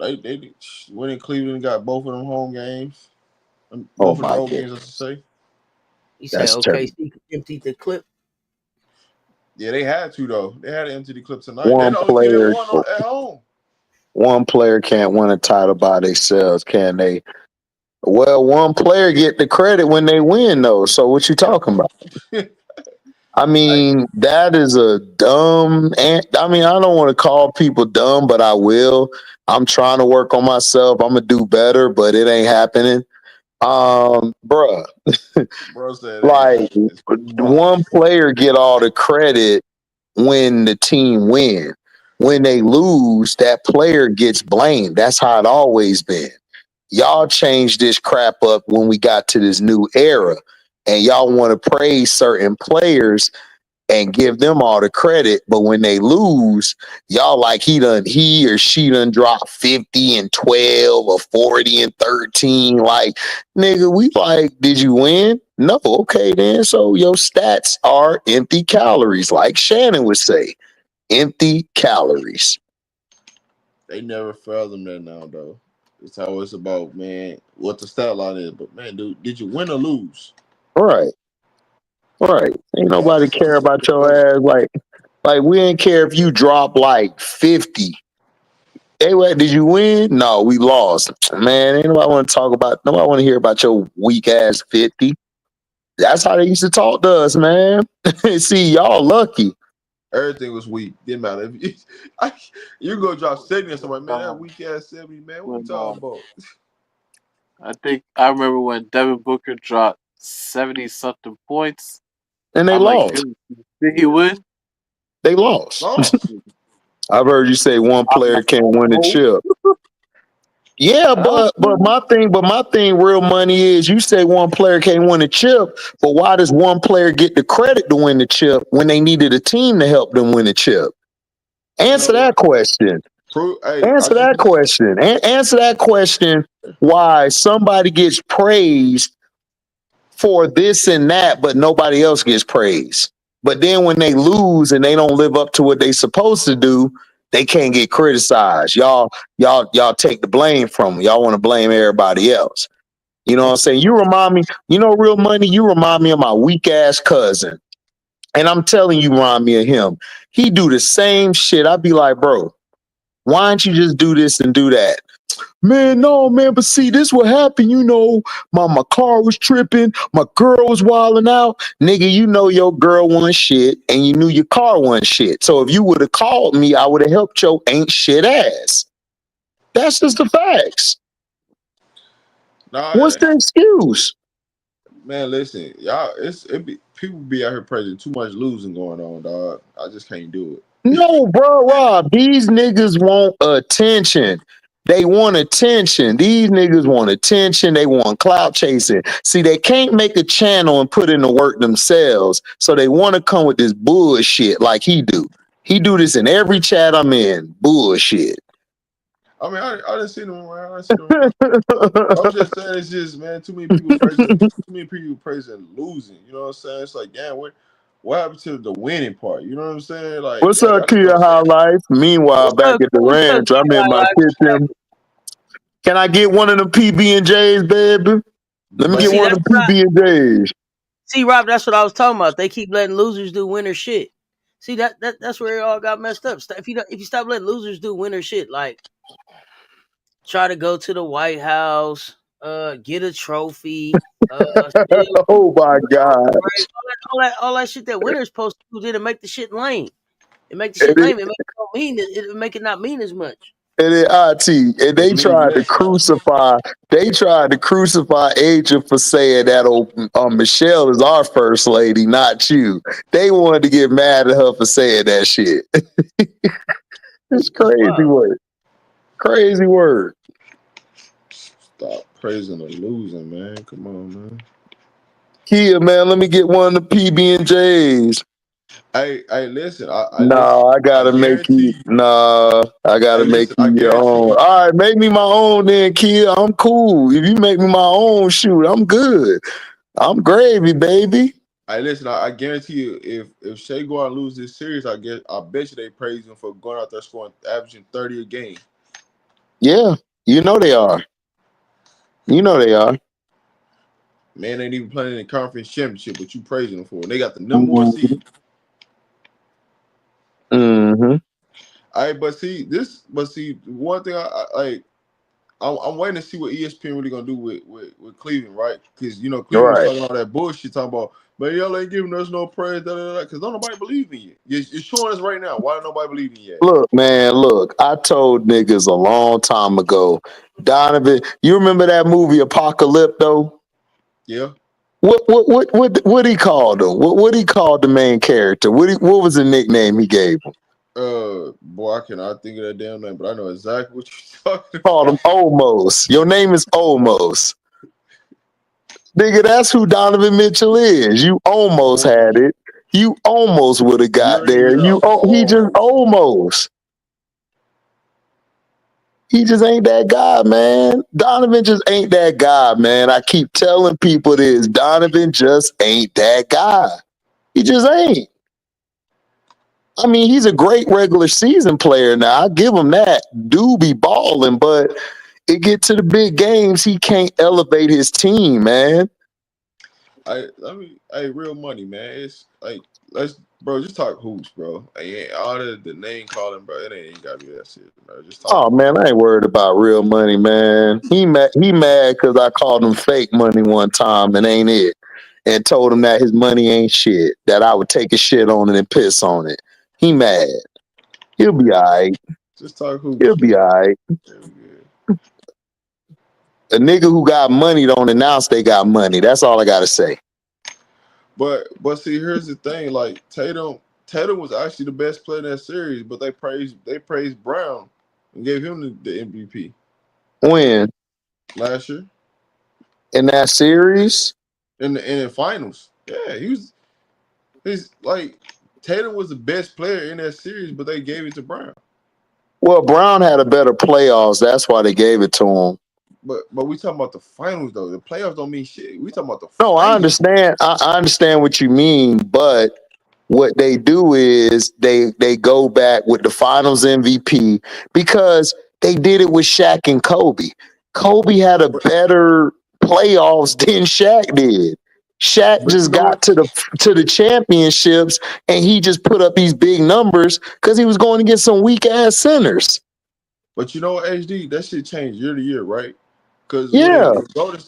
They went in Cleveland and got both of them home games. Oh Both of the my road God. games, I should say. You say That's terrible. OKC emptied the clip. Yeah, they had to though. They had to empty the clip tonight. They're One the only team that player won at home. one player can't win a title by themselves, can they? Well, one player get the credit when they win, though. So what you talking about? I mean, that is a dumb. I mean, I don't want to call people dumb, but I will. I'm trying to work on myself. I'm gonna do better, but it ain't happening. Bruh, Bro said it ain't like happening. It's wild. one player get all the credit when the team win. When they lose, that player gets blamed. That's how it always been. Y'all changed this crap up when we got to this new era, and y'all want to praise certain players and give them all the credit, but when they lose, y'all like he or she done drop 50 and 12 or 40 and 13. Like, nigga, we like, did you win? No, okay then. So your stats are empty calories, like Shannon would say. Empty calories. They never fathom that now though. It's always about what the stat line is. But man, dude, did you win or lose? Right. Right. Ain't nobody That's care a about simple your question. ass. Like we ain't care if you drop like 50. Hey, what, did you win? No, we lost. Man, ain't nobody want to talk about, nobody want to hear about your weak ass 50. That's how they used to talk to us, man. See, y'all lucky. Everything was weak. Didn't matter. You go drop 70 and somebody, man, that weak ass 70, man. What you talking about? I think I remember when Devin Booker dropped 70 something points. And they I'm like, lost. did he win? They lost. Lost. I've heard you say one player can't win a chip. Yeah, but my thing, real money is you say one player can't win a chip, but why does one player get the credit to win the chip when they needed a team to help them win a chip? You know Answer that what? question. Hey, Answer that question. Answer that question. Why somebody gets praised for this and that, but nobody else gets praised. But then when they lose and they don't live up to what they supposed to do, they can't get criticized. Y'all take the blame from them. Y'all want to blame everybody else. You know what I'm saying? You remind me, real money, you remind me of my weak ass cousin. And I'm telling you, Ron, me and him, he do the same shit. I'd be like, bro, why don't you just do this and do that? Man, no, man, but see, this what happened, my car was tripping, my girl was wilding out. Nigga, you know your girl wasn't shit, and you knew your car wasn't shit. So if you would have called me, I would have helped your ain't shit ass. That's just the facts. Nah, What's the excuse? man, listen, y'all, people be out here praising too much losing going on, dog. I just can't do it. No, bro, Rob, these niggas want attention. They want attention. These niggas want attention. They want clout chasing. See, they can't make a channel and put in the work themselves. So they want to come with this bullshit like he do. He do this in every chat I'm in. Bullshit. I mean, I didn't see them around. I'm just saying, it's just, man, too many people praising losing. You know what I'm saying? It's like, damn, what happened to the winning part? You know what I'm saying? Like, What's up, Kia Highlights? Meanwhile, back at the ranch, I'm in my kitchen. Can I get one of the PB&Js, baby? Let me get one of the PB&Js. See, Rob, that's what I was talking about. They keep letting losers do winner shit. See, that's where it all got messed up. If you stop letting losers do winner shit, like try to go to the White House, get a trophy, oh my God, all that shit that winners supposed to do didn't make the shit lame. It make the shit lame. It make it not mean as much. And then IT, and they tried to crucify. They tried to crucify Asia for saying that Michelle is our first lady, not you. They wanted to get mad at her for saying that shit. It's crazy word. Crazy word. Stop praising the losing, man. Come on, man. Kia, man, let me get one of the PB&Js. Hey, listen. I gotta make you. I gotta make you your own. All right, make me my own then, Kia. I'm cool. If you make me my own, shoot, I'm good. I'm gravy, baby. Hey, listen. I guarantee you, if Shea go out and lose this series, I bet you they praise him for going out there scoring, averaging 30 a game. Yeah, you know they are. Man, ain't even playing in the conference championship, but you praising them for it. They got the number one seed. Mm-hmm. But see, one thing I'm waiting to see what ESPN really gonna do with Cleveland, right? Because Cleveland was talking all that bullshit, talking about, but y'all ain't giving us no praise, because don't nobody believe in you. You're showing us right now. Why don't nobody believe in you yet? Look, man, I told niggas a long time ago, Donovan. You remember that movie Apocalypto? Yeah. What he called him? What he called the main character? What was the nickname he gave him? Boy, I cannot think of that damn name, but I know exactly what you're talking about. Called him Almost. Your name is Almost. Nigga, that's who Donovan Mitchell is. You almost had it. You almost would have got there. He just almost. He just ain't that guy, man. Donovan just ain't that guy, man. I keep telling people this. Donovan just ain't that guy. He just ain't. I mean, he's a great regular season player now. I give him that. Do be balling, but it get to the big games, he can't elevate his team, man. Real money, man. It's like, bro, just talk hoops, bro. All the name calling, bro, it ain't gotta be that shit, bro. Just talk. Oh man, I ain't worried about real money, man. He mad because I called him fake money one time and ain't it, and told him that his money ain't shit. That I would take a shit on it and piss on it. He mad. He'll be all right. Just talk hoops. He'll be all right. A nigga who got money don't announce they got money. That's all I gotta say. But see, here's the thing. Like Tatum was actually the best player in that series, but they praised Brown and gave him the MVP. When? Last year. In that series? In the finals. Yeah, he's like Tatum was the best player in that series, but they gave it to Brown. Well, Brown had a better playoffs. That's why they gave it to him. But we talking about the finals though. The playoffs don't mean shit. We talking about the finals. No, I understand. I understand what you mean, but what they do is they go back with the finals MVP because they did it with Shaq and Kobe. Kobe had a better playoffs than Shaq did. Shaq just got to the championships, and he just put up these big numbers because he was going to get some weak ass centers. But you know what, HD, that shit changed year to year, right? Because Yeah,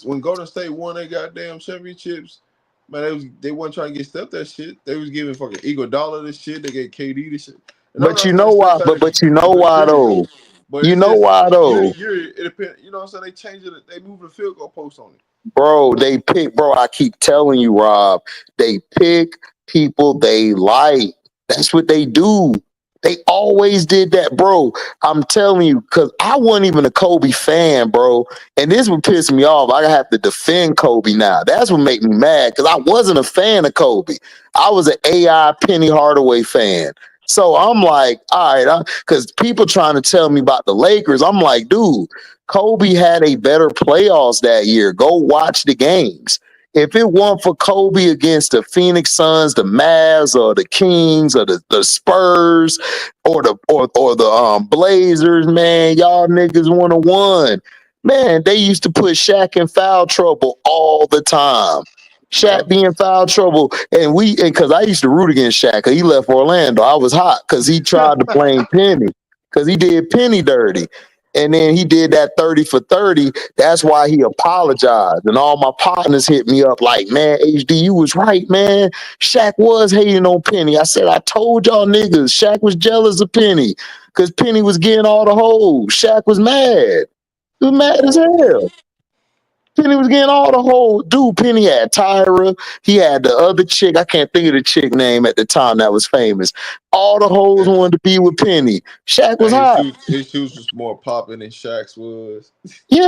when Golden State won their goddamn championships, man, they wasn't trying to get Steph that shit. They was giving fucking Iguodala this shit. They gave KD this shit. And I'm but not you saying know Steph why? had But you a know good why series though. though? But You it's know just why year to though? year, it depends. You know what I'm saying? They changed it. They moved the field goal post on it. Bro, they pick, bro, I keep telling you, Rob, they pick people they like. That's what they do. They always did that, bro. I'm telling you, because I wasn't even a Kobe fan, bro. And this would piss me off. I have to defend Kobe now. That's what make me mad, because I wasn't a fan of Kobe. I was an AI Penny Hardaway fan. So I'm like, all right, because people trying to tell me about the Lakers. I'm like, dude, Kobe had a better playoffs that year. Go watch the games. If it weren't for Kobe against the Phoenix Suns, the Mavs, or the Kings, or the Spurs, or the Blazers, man, y'all niggas would have won. Man, they used to put Shaq in foul trouble all the time. Yeah. Shaq be in foul trouble, and because I used to root against Shaq, because he left Orlando. I was hot because he tried to blame Penny, because he did Penny dirty. And then he did that 30 for 30. That's why he apologized. And all my partners hit me up like, man, HD, you was right, man. Shaq was hating on Penny. I said, I told y'all niggas, Shaq was jealous of Penny because Penny was getting all the hoes. Shaq was mad. He was mad as hell. Penny was getting all the whole dude. Penny had Tyra. He had the other chick. I can't think of the chick name at the time that was famous. All the hoes wanted to be with Penny. Shaq was And hot. his shoes was more popping than Shaq's was. Yeah,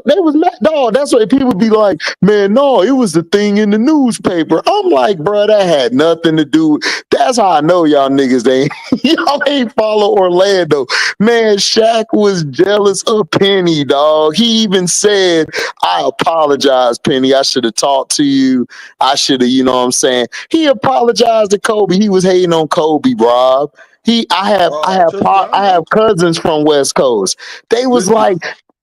they was mad. Dog, that's why people be like, man, no, it was the thing in the newspaper. I'm like, bro, that had nothing to do. That's how I know y'all niggas ain't y'all ain't follow Orlando. Man, Shaq was jealous of Penny, dog. He even said, I apologize, Penny. I should have talked to you. I should have, you know what I'm saying? He apologized to Kobe. He was hating on Kobe, Rob. Trust me, I I have know. cousins from West Coast. They was Listen, like,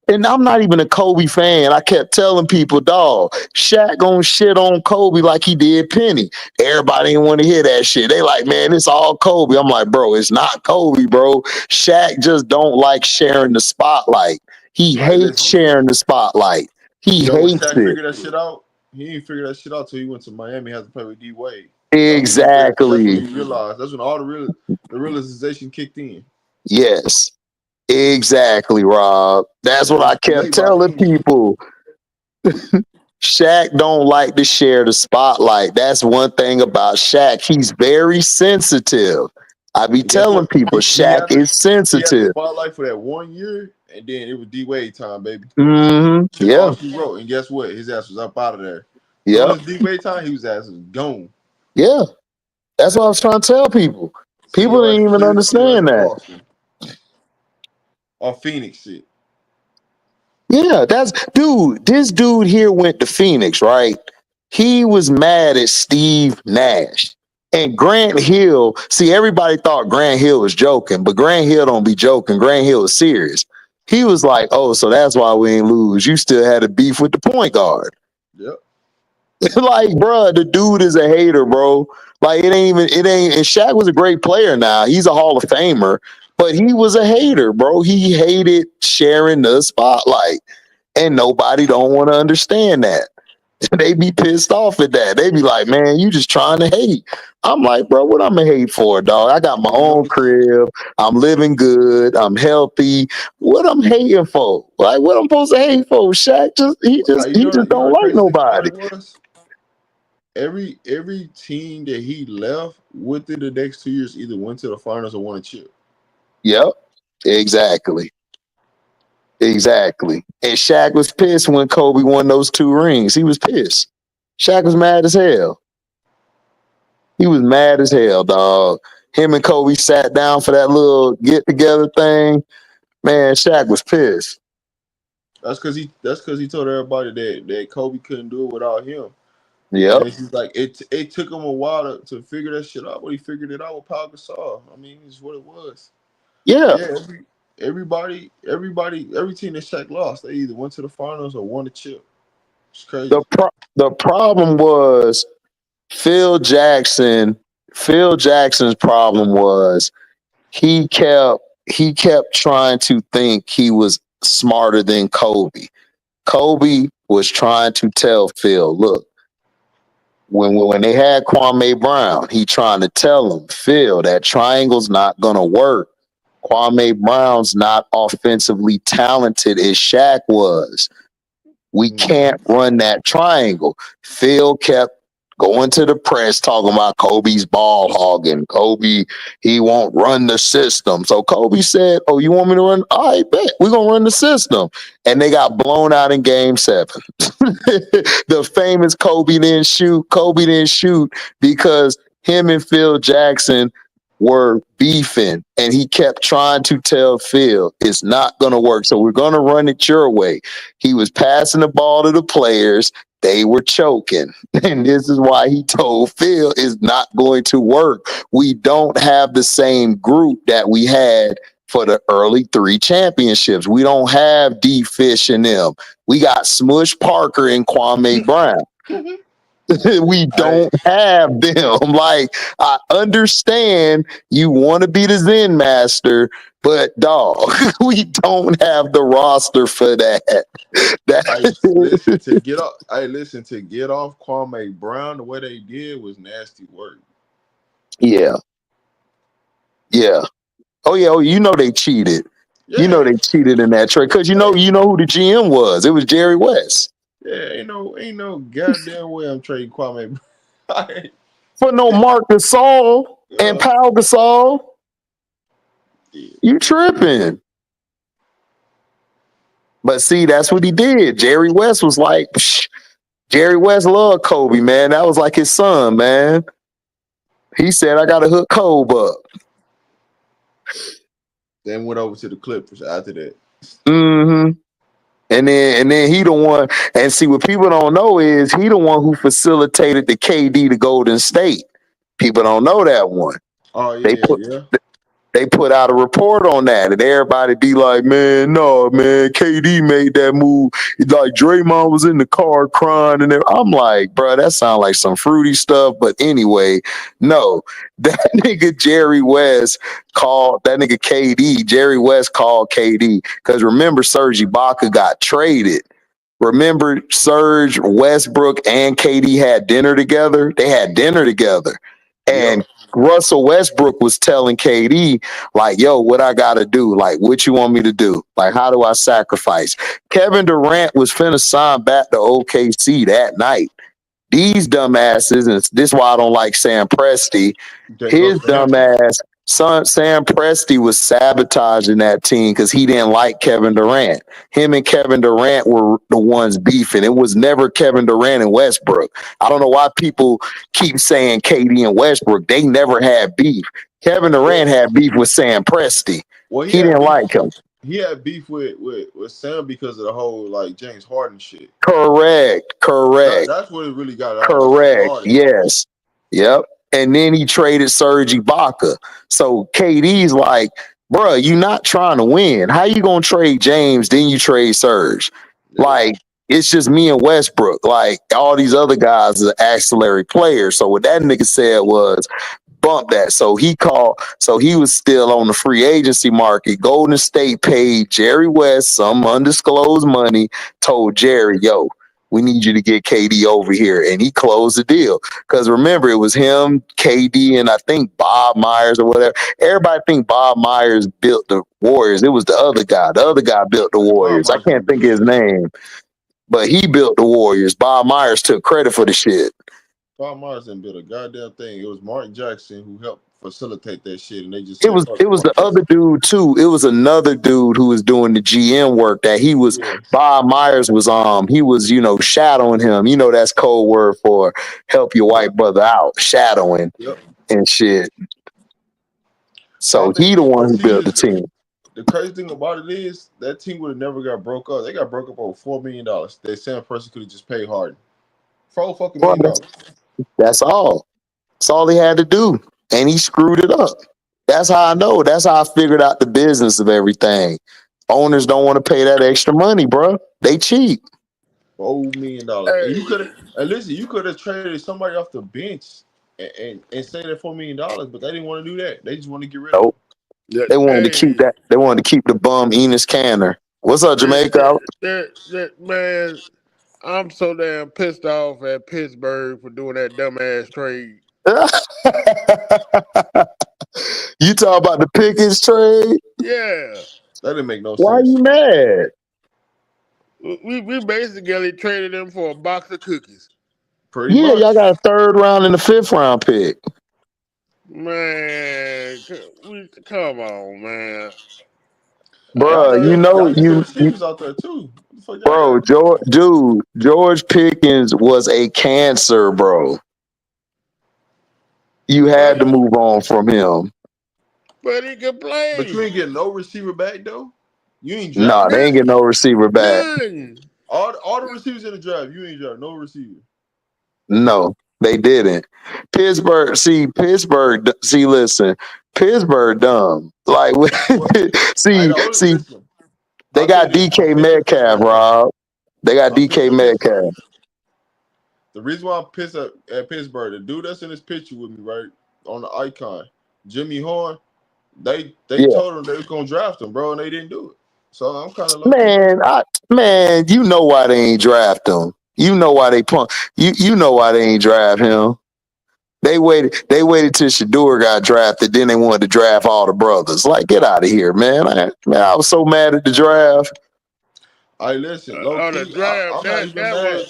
and I'm not even a Kobe fan. I kept telling people, dog, Shaq gonna shit on Kobe like he did Penny. Everybody didn't want to hear that shit. They like, man, it's all Kobe. I'm like, bro, it's not Kobe, bro. Shaq just don't like sharing the spotlight. He hey, hates listen. sharing the spotlight. He You know when hates Shaq it. figured that shit out? He didn't figure that shit out till he went to Miami, had to play with D Wade. That's when he figured. That's when Exactly. he realized. That's when all the realization kicked in. Yes. Exactly, Rob. That's And it what was I too kept late by telling then. people. Shaq don't like to share the spotlight. That's one thing about Shaq. He's very sensitive. I be And guess telling what? people He Shaq had is he had the sensitive. spotlight for that 1 year, and then it was D Wade time, baby. All Yeah. she wrote, and guess what? His ass was up out of there. Soon Yep. as D Wade time, his ass was gone. Yeah. That's what I was trying to tell people. See People your didn't ass, even see your ass understand in that. Boston or Phoenix shit. Yeah, this dude here went to Phoenix, right? He was mad at Steve Nash. And Grant Hill, see, everybody thought Grant Hill was joking, but Grant Hill don't be joking. Grant Hill was serious. He was like, oh, so that's why we ain't lose. You still had a beef with the point guard. Yep. Like, bro, the dude is a hater, bro. Like, and Shaq was a great player now. He's a Hall of Famer, but he was a hater, bro. He hated sharing the spotlight. And nobody don't want to understand that. They be pissed off at that. They be like, man, you just trying to hate. I'm like, bro, what I'm gonna hate for, dog? I got my You know own what? crib. I'm living good. I'm healthy. What I'm hating for? Like, what I'm supposed to hate for? Shaq You he know just that. You know don't the like crazy thing about nobody. it was every team that he left within the next 2 years either went to the finals or won a chip. Yep, exactly. Exactly. And Shaq was pissed when Kobe won those 2 rings. He was pissed. Shaq was mad as hell. He was mad as hell, dog. Him and Kobe sat down for that little get together thing. Man, Shaq was pissed. That's because he told everybody that Kobe couldn't do it without him. And Yep. he's like, it took him a while to figure that shit out, but he figured it out with Pau Gasol. I mean, it's what it was. But Yeah. yeah, every team that Shaq lost, they either went to the finals or won the chip. It's crazy. The problem was Phil Jackson. Phil Jackson's problem was he kept trying to think he was smarter than Kobe. Kobe was trying to tell Phil, look, when they had Kwame Brown, he trying to tell him, Phil, that triangle's not gonna work. Kwame Brown's not offensively talented as Shaq was. We can't run that triangle. Phil kept going to the press talking about Kobe's ball hogging. Kobe, he won't run the system. So Kobe said, oh, you want me to run? All right, bet. We're going to run the system. And they got blown out in game 7. The famous Kobe didn't shoot. Kobe didn't shoot because him and Phil Jackson were beefing, and he kept trying to tell Phil it's not going to work, so we're going to run it your way. He was passing the ball to the players, they were choking, and this is why he told Phil it's not going to work. We don't have the same group that we had for the early 3 championships. We don't have D Fish and them. We got Smush Parker and Kwame Brown. We don't have them. Like, I understand you want to be the Zen master, but dog, we don't have the roster for that. Listen, to get off Kwame Brown the way they did was nasty work. Yeah. Oh yeah. Oh, you know they cheated. Yeah. You know they cheated in that trade because you know who the GM was. It was Jerry West. Yeah, ain't no goddamn way I'm trading Kwame for no Mark Gasol and Pau Gasol. You tripping. But see, that's what he did. Jerry West was like, psh, Jerry West loved Kobe, man. That was like his son, man. He said, I got to hook Kobe up. Then went over to the Clippers after that. Mm-hmm. And then he the one, and see what people don't know is he the one who facilitated the KD to Golden State. People don't know that one. Oh yeah, They put out a report on that, and everybody be like, man, no, man, KD made that move. Like Draymond was in the car crying, and I'm like, bro, that sounds like some fruity stuff. But anyway, no, that nigga Jerry West called that nigga KD. Jerry West called KD because remember Serge Ibaka got traded. Remember Serge, Westbrook, and KD had dinner together. They had dinner together, and Russell Westbrook was telling KD, like, yo, what I got to do? Like, what you want me to do? Like, how do I sacrifice? Kevin Durant was finna sign back to OKC that night. These dumbasses, and this is why I don't like Sam Presti, his dumbass son, Sam Presti was sabotaging that team because he didn't like Kevin Durant. Him and Kevin Durant were the ones beefing. It was never Kevin Durant and Westbrook. I don't know why people keep saying KD and Westbrook. They never had beef. Kevin Durant had beef with Sam Presti. Well, he didn't like him. He had beef with Sam because of the whole like James Harden shit. Correct. That's what it really got. Correct. Yes. Yep. And then he traded Serge Ibaka. So KD's like, bro, you're not trying to win. How you gonna trade James, then you trade Serge? Yeah. Like, it's just me and Westbrook. Like, all these other guys are ancillary players. So what that nigga said was, bump that. So he was still on the free agency market. Golden State paid Jerry West some undisclosed money, told Jerry, yo, we need you to get KD over here. And he closed the deal. Because remember, it was him, KD, and I think Bob Myers or whatever. Everybody think Bob Myers built the Warriors. It was the other guy. The other guy built the Warriors. I can't think of his name. But he built the Warriors. Bob Myers took credit for the shit. Bob Myers didn't build a goddamn thing. It was Mark Jackson who helped facilitate that shit, and they just it was the other dude too. It was another dude who was doing the GM work that he was. Yes. Bob Myers was he was shadowing him. That's code word for help your white brother out, shadowing and shit. So he the one who built the team. The crazy thing about it is that team would have never got broke up. They got broke up over $4 million. That Sam Presti could have just paid Harden. $4 million. That's all. That's all he had to do. And he screwed it up. That's how I know. That's how I figured out the business of everything. Owners don't want to pay that extra money, bro. They cheap. $4 million. And you could have, and listen, you could have traded somebody off the bench and say that $4 million, but they didn't want to do that. They just want to get rid of Nope. him. They wanted to keep that. They wanted to keep the bum Enos Canner. What's up, Jamaica? Man, I'm so damn pissed off at Pittsburgh for doing that dumbass trade. You talk about the Pickens trade? Yeah. That didn't make no Why sense. you mad? We basically traded them for a box of cookies. Pretty Yeah, much. y'all got a 3rd round and a 5th round pick. Man, come on, man. Bro, Y'all get some receivers out there too. What the fuck y'all got? George Pickens was a cancer, bro. You had to move on from him. But he can play. But you ain't getting no receiver back though. You ain't Nah, drafting. they ain't getting no receiver back. None. All the receivers in the draft, you ain't draft no receiver. No, they didn't. Pittsburgh, listen, Pittsburgh dumb. Like, see, Listen, they I'll got tell you this, DK Metcalf, Rob. They got I'm pissed DK at Pittsburgh. Metcalf. The reason why I'm pissed at Pittsburgh, the dude that's in this picture with me, right, on the icon, Jimmy Horn, they told him they was gonna draft him, bro, and they didn't do it. So I'm kind of Man, you know why they ain't draft him. You know why they punk. You know why they ain't draft him. They waited till Shador got drafted, then they wanted to draft all the brothers. Like, get out of here, man. I was so mad at the draft. I listen, low On key, the draft, I'm not even mad.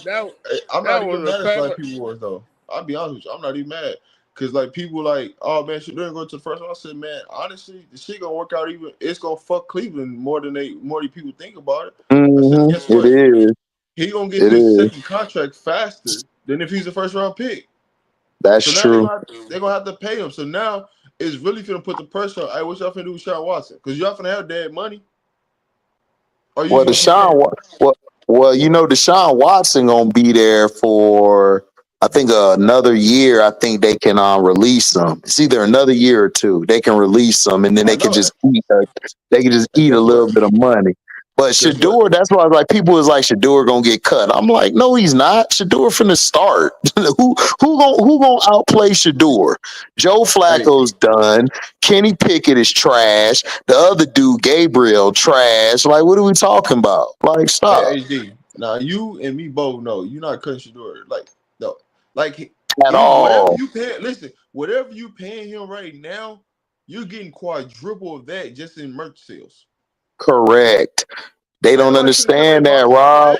I'm not even mad at Black People Wars though. I'll be honest with you, I'm not even mad. Cause like people like, oh man, she didn't go to the first one. I said, man, honestly, the shit gonna work out even. It's gonna fuck Cleveland more than people think about it. I said, guess what? It is. He gonna get his second contract faster than if he's a first round pick. That's so now true. They're gonna have to pay him. So now it's really gonna put the pressure on. Hey, what y'all finna do with Sean Watson? Because y'all finna have dead money. Well, Deshaun Watson gonna be there for I think another year. I think they can release him. It's either another year or 2. They can release him, and then they can just eat. They can just eat a little bit of money. But Shador, that's why people was like Shador gonna get cut. I'm like, no, he's not. Shador finna start. who gonna outplay Shador? Joe Flacco's done. Kenny Pickett is trash. The other dude, Gabriel, trash. Like, what are we talking about? Like, stop. Hey, HD. Now you and me both know you're not cutting Shador. Like, no, like at all. Whatever you paying him right now, you're getting quadruple of that just in merch sales. Correct. They don't understand that, Rob.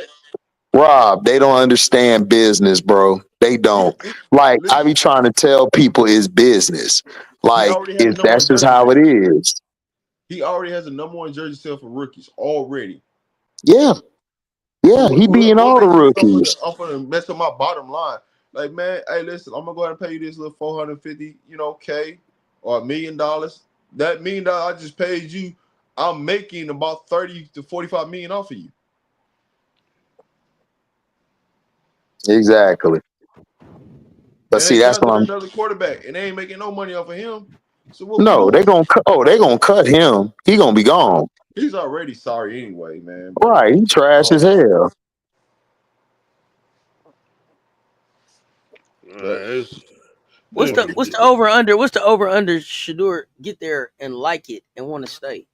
Rob, they don't understand business, bro. They don't. Like, I be trying to tell people it's business. Like, that's just how it is. He already has a #1 jersey sale for rookies already. Yeah. Yeah, he being all the rookies. I'm gonna mess up my bottom line. Like, man, hey, listen, I'm gonna go ahead and pay you this little 450, K or $1 million. That $1 million I just paid you, I'm making about 30 to 45 million off of you. Exactly. But see, that's what I'm. Another quarterback, and they ain't making no money off of him. So what? No, they gonna cut him. He gonna be gone. He's already sorry anyway, man. Right, he trash as hell. What's the over under? What's the over under? Shador get there and like it and want to stay.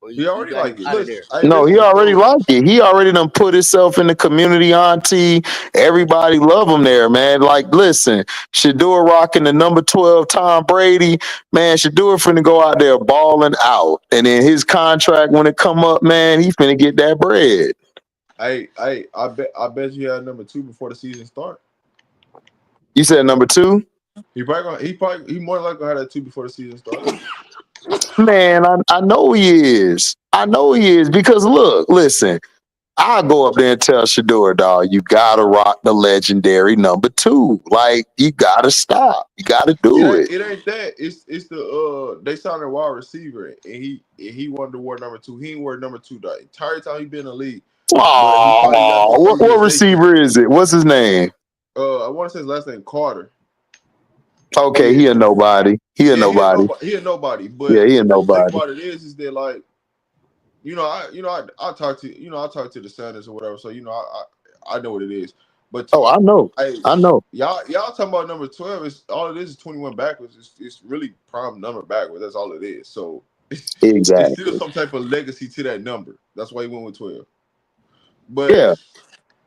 He already like it. No, he already like it. He already done put himself in the community, auntie. Everybody love him there, man. Like, listen, Shador rocking the number 12 Tom Brady. Man, Shador finna go out there balling out. And then his contract, when it come up, man, he finna get that bread. I bet you had number 2 before the season start. You said number 2? He more likely gonna have that 2 before the season starts. Man, I know he is. I know he is because listen, I'll go up there and tell Shador, dog, you gotta rock the legendary number 2. Like, you gotta stop. You gotta do it. It ain't that. It's the they signed a wide receiver and he wanted to wear number 2. He ain't wear number 2 the entire time he been in the league. Oh, what receiver is it? What's his name? I want to say his last name Carter. Okay, he a nobody. He a nobody. He a nobody. But yeah, he a the nobody. thing about it is that like, I talk to the Senators or whatever. So I know what it is. But Oh, I know. y'all talking about number 12 is all it is 21 backwards. It's really prime number backwards. That's all it is. So it's still Exactly. some type of legacy to that number. That's why he went with 12. But Yeah.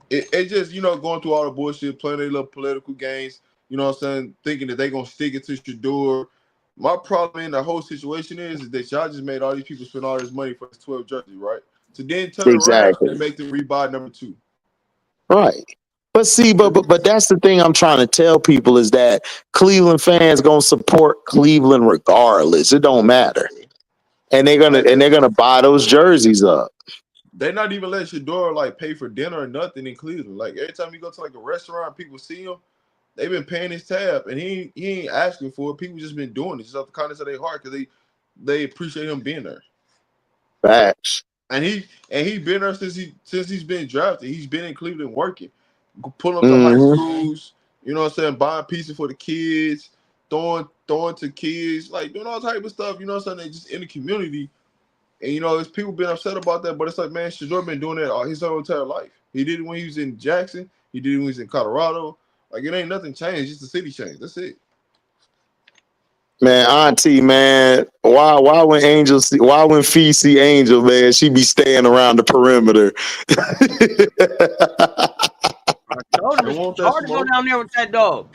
it just, going through all the bullshit, playing their little political games, you know what I'm saying, thinking that they gonna stick it to Shador. My problem in the whole situation is that y'all just made all these people spend all this money for this 12 jersey, right? So then turn around Exactly. and make them rebuy number 2. Right. But see, but that's the thing I'm trying to tell people is that Cleveland fans gonna support Cleveland regardless. It don't matter. And they're gonna buy those jerseys up. They're not even letting Shador like pay for dinner or nothing in Cleveland. Like every time you go to like a restaurant, people see him, they've been paying his tab, and he ain't asking for it. People just been doing it just out the kindness of their heart because they appreciate him being there. Facts. And he been there since he's been drafted. He's been in Cleveland working, pulling up to high Mm-hmm. schools. You know what I'm saying? Buying pizza for the kids, throwing to kids, like doing all type of stuff. You know what I'm saying? They just in the community. And there's people been upset about that, but it's like, man, Shador been doing that all his whole entire life. He did it when he was in Jackson. He did it when he was in Colorado. Like it ain't nothing changed, just the city changed. That's it. Man, Auntie, man, why when Fee see Angel, man, she be staying around the perimeter. I told her it's hard to go down there with that dog.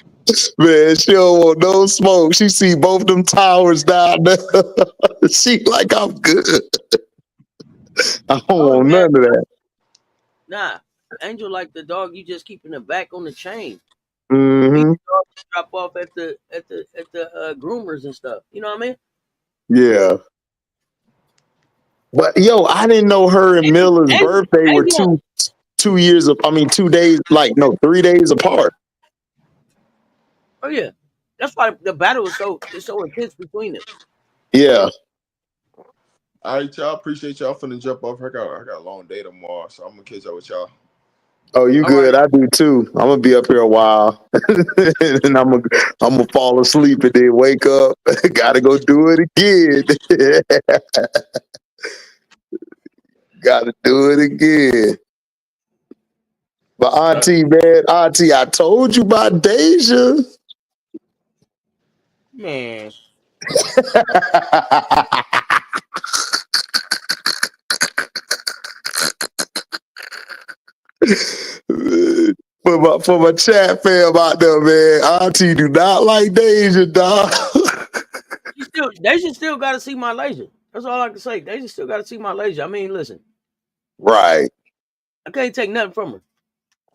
Man, she don't want no smoke. She see both them towers down there. She like, I'm good. I don't want none of that. Nah, Angel like the dog you just keep in the back on the chain. Mm-hmm. Drop off at the groomers and stuff. You know what I mean? Yeah. But yo, I didn't know her and Miller's birthday were 2 years of 2 days, like no, 3 days apart. Oh yeah. That's why the battle is so intense between them. Yeah. All right, y'all. Appreciate y'all finna jump off. I got a long day tomorrow, so I'm gonna catch up with y'all. Oh, you good? Right. I do too. I'm gonna be up here a while, and I'm gonna fall asleep and then wake up. Gotta go do it again. Gotta do it again. But Auntie, man, Auntie, I told you about Deja. Man. For my chat fam out there, man, Auntie do not like Deja, dog. Deja still got to see my laser. That's all I can say. Deja still got to see my laser. I mean, listen. Right. I can't take nothing from her.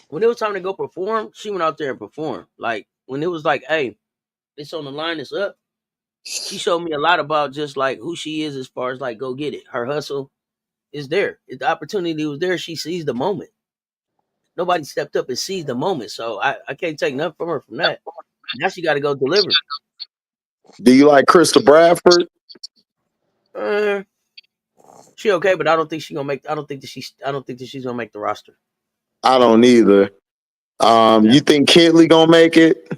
When it was time to go perform, she went out there and performed. Like, when it was like, hey, it's on the line, it's up, she showed me a lot about just, like, who she is as far as, like, go get it. Her hustle is there. If the opportunity was there, she seized the moment. Nobody stepped up and seized the moment. So I can't take nothing from her from that. Now she got to go deliver. Do you like Krista Bradford? She okay, but I don't think she's gonna make that she's gonna make the roster. I don't either. You think Kitley gonna make it?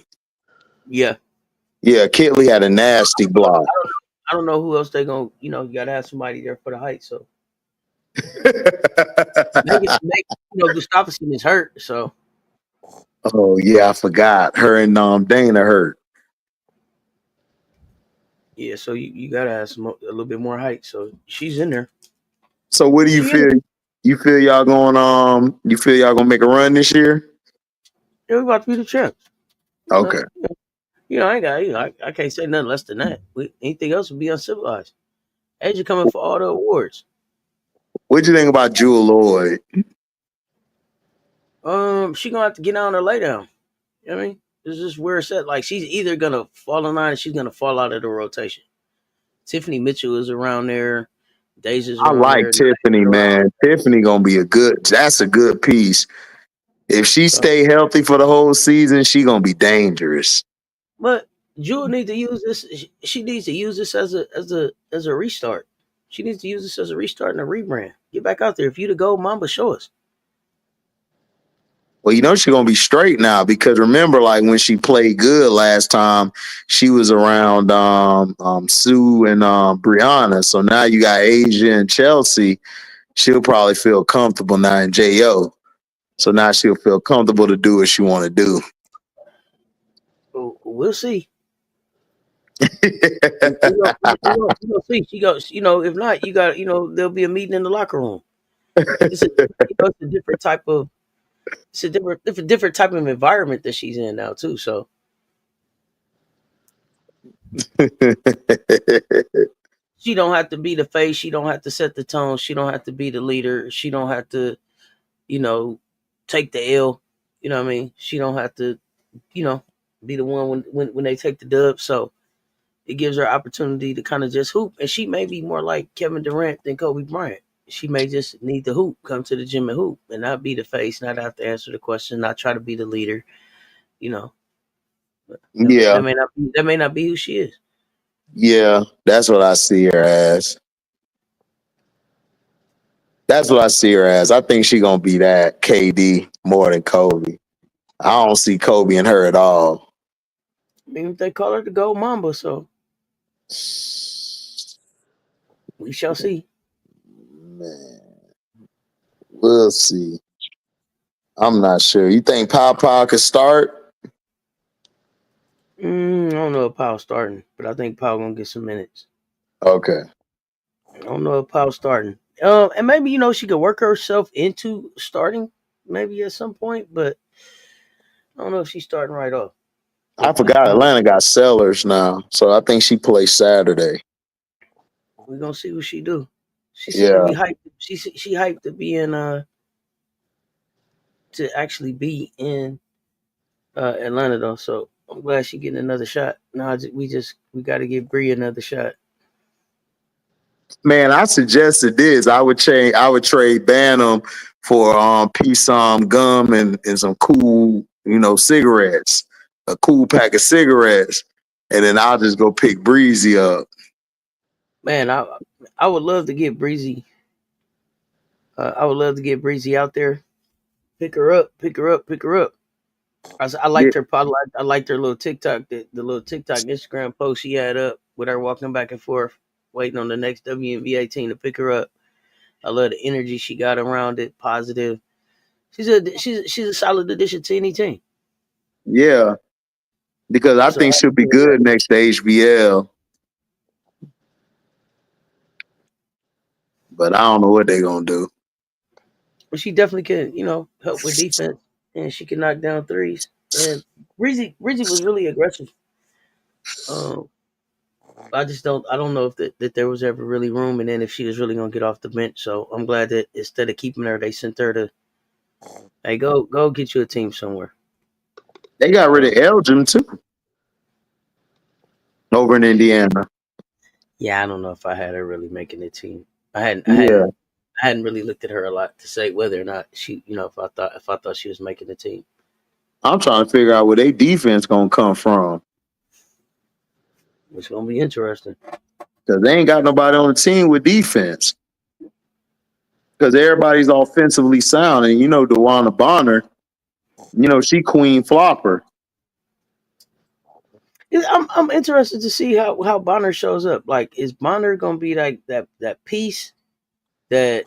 Yeah. Yeah, Kitley had a nasty block. I don't know who else they gonna. You gotta have somebody there for the height. So. Gustafsson is hurt. So. Oh yeah, I forgot. Her and Dana hurt. Yeah, so you gotta have a little bit more height. So she's in there. So what do you feel? You feel y'all going You feel y'all gonna make a run this year? Yeah, we about to be the champs. Okay. I can't say nothing less than that. Anything else would be uncivilized. Asia coming for all the awards. What'd you think about Jewel Lloyd? She gonna have to get down or lay down. You know what I mean? This is where it's at. Like, she's either gonna fall in line or she's gonna fall out of the rotation. Tiffany Mitchell is around there. Deja's around I like there. Tiffany, man. Tiffany gonna be that's a good piece. If she stay healthy for the whole season, she gonna be dangerous. But Jewel needs to use this. She needs to use this as a restart. She needs to use this as a restart and a rebrand. Get back out there. If you the gold Mamba, show us. Well, she's gonna be straight now because remember, like when she played good last time, she was around Sue and Brianna. So now you got Asia and Chelsea. She'll probably feel comfortable now in Jo. So now she'll feel comfortable to do what she want to do. We'll see. We'll see. She goes, if not, you got, there'll be a meeting in the locker room. It's a different type of, different type of environment that she's in now too. So she don't have to be the face. She don't have to set the tone. She don't have to be the leader. She don't have to, take the L. You know what I mean? She don't have to, be the one when they take the dub. So it gives her opportunity to kind of just hoop. And she may be more like Kevin Durant than Kobe Bryant. She may just need to hoop, come to the gym and hoop, and not be the face, not have to answer the question, not try to be the leader. That may not be who she is. Yeah, that's what I see her as. That's what I see her as. I think she gonna be that KD more than Kobe. I don't see Kobe in her at all. I mean, if they call her the Gold Mamba, so we shall see. Man, we'll see. I'm not sure. You think PAOPAO could start? I don't know if Powell's starting, but I think Powell gonna get some minutes. Okay. I don't know if Powell's starting. And maybe she could work herself into starting, maybe at some point, but I don't know if she's starting right off. I forgot Atlanta got Sellers now, so I think she plays Saturday. We're gonna see what she do. She seemed to be hyped. She hyped to be in to actually be in Atlanta though. So I'm glad she getting another shot. Now we got to give Bree another shot. Man, I suggested this. I would trade Bantam for piece gum and some cool, cigarettes. A cool pack of cigarettes. And then I'll just go pick Breezy up. Man, I would love to get Breezy. I would love to get Breezy out there. Pick her up. I liked her. I liked her little TikTok, the little TikTok Instagram post she had up with her walking back and forth, waiting on the next WNBA team to pick her up. I love the energy she got around it, positive. She's a solid addition to any team. Yeah, because I think she'll be good next to HBL. But I don't know what they're gonna do. But she definitely can, help with defense, and she can knock down threes. And Breezy was really aggressive. I don't know if that there was ever really room, and then if she was really gonna get off the bench. So I'm glad that instead of keeping her, they sent her to, hey, go get you a team somewhere. They got rid of Elgin too, over in Indiana. Yeah, I don't know if I had her really making the team. I hadn't really looked at her a lot to say whether or not she, if I thought she was making the team. I'm trying to figure out where their defense gonna come from. It's gonna be interesting. Because they ain't got nobody on the team with defense. Because everybody's offensively sound. And DeWanna Bonner, she queen flopper. I'm interested to see how Bonner shows up. Like, is Bonner gonna be like that piece that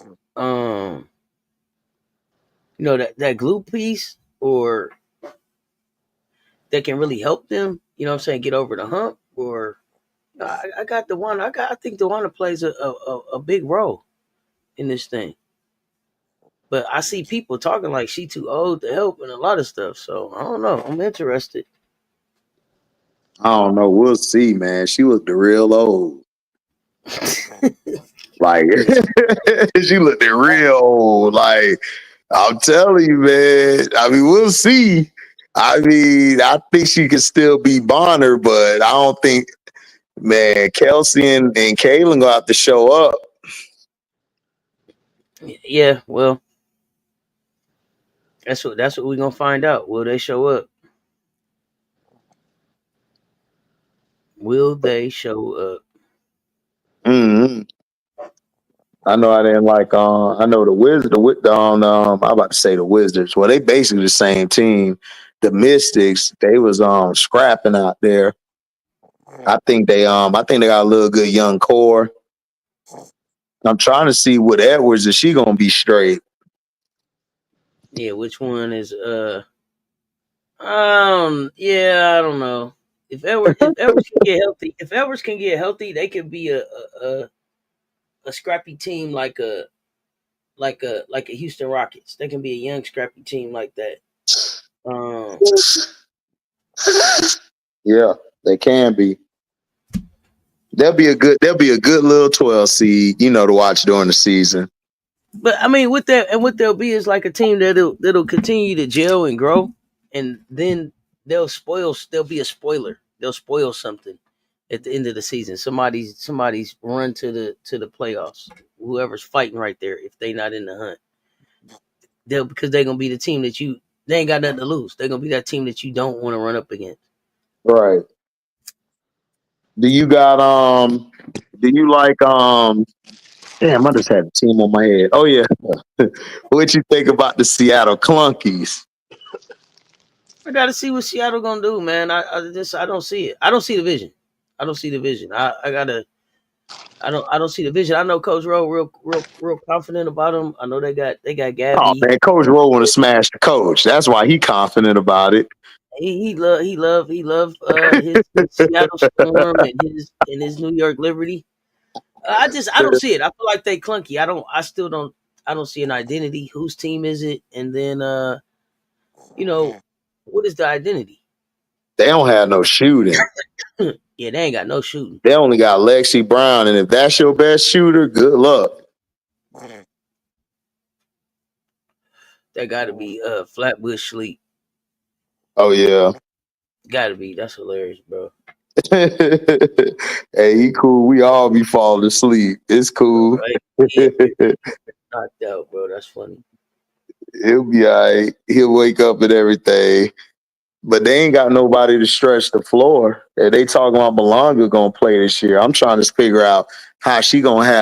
that glue piece, or that can really help them, get over the hump? Or I got DeWanna. I think DeWanna plays a big role in this thing. But I see people talking like she too old to help and a lot of stuff. So I don't know. I'm interested. I don't know. We'll see, man. She looked real old. Like, she looked real old. Like, I'm telling you, man. I mean, we'll see. I mean, I think she could still be Bonner, but I don't think, man, Kelsey and Kaylin gonna have to show up. Yeah, well, that's what we're gonna find out. Will they show up? Will they show up? Mm-hmm. I know I didn't like. I know the Wizards. I'm about to say the Wizards. Well, they basically the same team. The Mystics. They was scrapping out there. I think they got a little good young core. I'm trying to see what Edwards is she gonna be straight. Yeah, which one is yeah, I don't know. If Edwards can get healthy, they could be a scrappy team like a Houston Rockets. They can be a young scrappy team like that. Um Yeah, they can be. They'll be a good little 12 seed, to watch during the season. But I mean, what they'll be is like a team that'll continue to gel and grow, and then they'll be a spoiler. They'll spoil something at the end of the season. Somebody's run to the playoffs. Whoever's fighting right there, if they not in the hunt, because they're gonna be the team that they ain't got nothing to lose. They're gonna be that team that you don't want to run up against. Right. Do you like damn, I just had a team on my head. Oh yeah. What you think about the Seattle Clunkies? I gotta see what Seattle gonna do, man. I don't see it. I don't see the vision. I don't see the vision. I don't see the vision. I know Coach Rowe real confident about him. I know they got Oh Gabby. man, Coach Rowe want to smash the coach. That's why he confident about it. He love his Seattle Storm and his New York Liberty. I don't see it. I feel like they clunky. I don't see an identity. Whose team is it? And then what is the identity? They don't have no shooting. Yeah, they ain't got no shooting. They only got Lexi Brown, and if that's your best shooter, good luck. That gotta be Flatbush Sleep. Oh yeah. Gotta be. That's hilarious, bro. Hey, he cool. We all be falling asleep. It's cool. Right? Yeah, knocked out, bro. That's funny. He'll be all right. He'll wake up and everything. But they ain't got nobody to stretch the floor. They talking about Malonga gonna play this year. I'm trying to figure out how she gonna be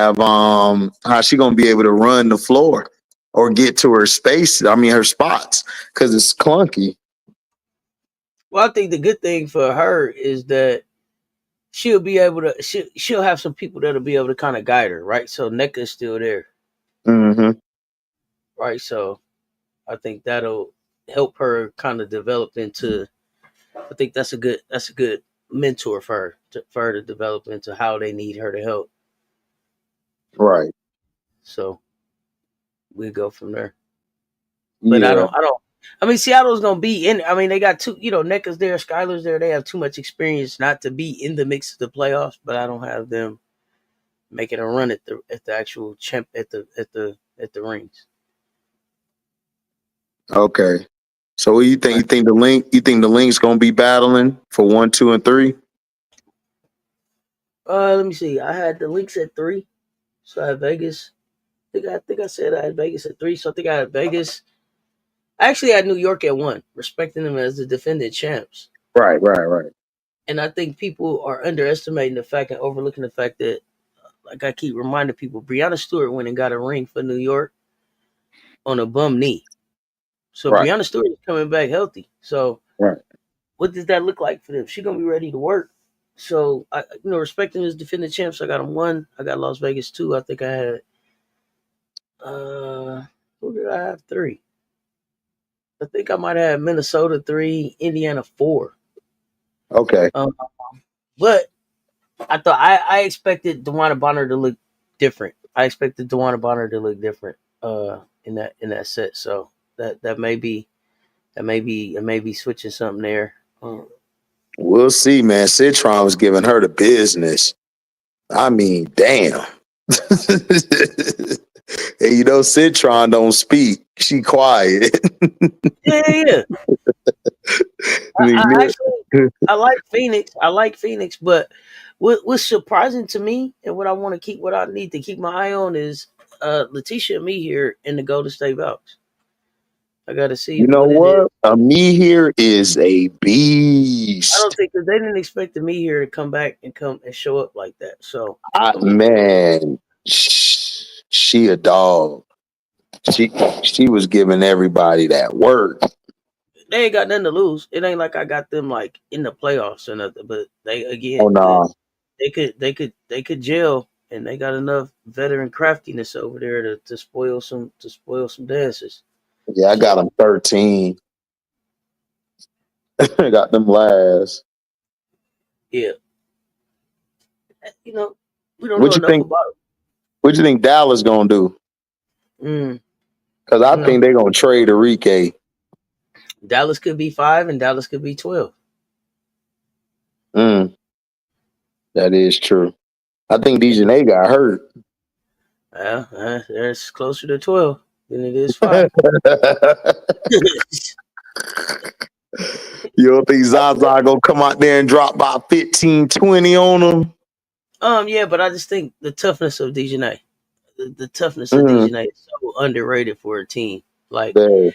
able to run the floor or get to her space. I mean her spots, because it's clunky. Well, I think the good thing for her is that she'll be able to she'll have some people that'll be able to kind of guide her, right? So NECA's still there, Mm-hmm. right? So I think that'll help her kind of develop into. I think that's a good mentor for her to develop into how they need her to help. Right. So we go from there. But Yeah. I mean, Seattle's gonna be in. I mean, they got two. NECA's there, Skylar's there. They have too much experience not to be in the mix of the playoffs. But I don't have them making a run at the actual champ at the rings. Okay. So what do you think? You think the Link's gonna be battling for 1, 2, and 3? Let me see. I had the Lynx at 3, so I had Vegas. I think I said I had Vegas at 3, so I think I had Vegas. I actually had New York at 1, respecting them as the defending champs. Right. And I think people are underestimating the fact and overlooking the fact that, like I keep reminding people, Breanna Stewart went and got a ring for New York on a bum knee. So Right. Breanna Stewart is coming back healthy. So Right. what does that look like for them? She's gonna be ready to work. So I, respecting his defending champs, I got him 1. I got Las Vegas 2. I think I had who did I have 3? I think I might have Minnesota 3, Indiana 4. Okay. But I thought I expected DeWanna Bonner to look different. I expected DeWanna Bonner to look different in that set. So that may be switching something there. We'll see, man. Citron was giving her the business. I mean, damn. And Citron don't speak. She quiet. Yeah. I like Phoenix. But what's surprising to me and what I need to keep my eye on is Letitia and me here in the Golden State Valks. I got to see You know what it is. Me here is a beast. I don't think because they didn't expect me here to come back and show up like that. So man, she a dog. She was giving everybody that work. they ain't got nothing to lose. It ain't like I got them like in the playoffs or nothing. But they again, Oh no, they could gel, and they got enough veteran craftiness over there to spoil some dances. Yeah, I got them 13. I got them last. Yeah, you know, we don't What know you enough think? about it. What you think Dallas gonna do? Because I You know, think they're gonna trade Enrique. Dallas could be 5 and Dallas could be 12. Mm, that is true. I think DJA got hurt. That's closer to 12 than it is 5. You don't think Zaza gonna come out there and drop by 15, 20 on them? Yeah, but I just think the toughness of DJA, the toughness of Mm, DJA is so underrated for a team. Like, yeah,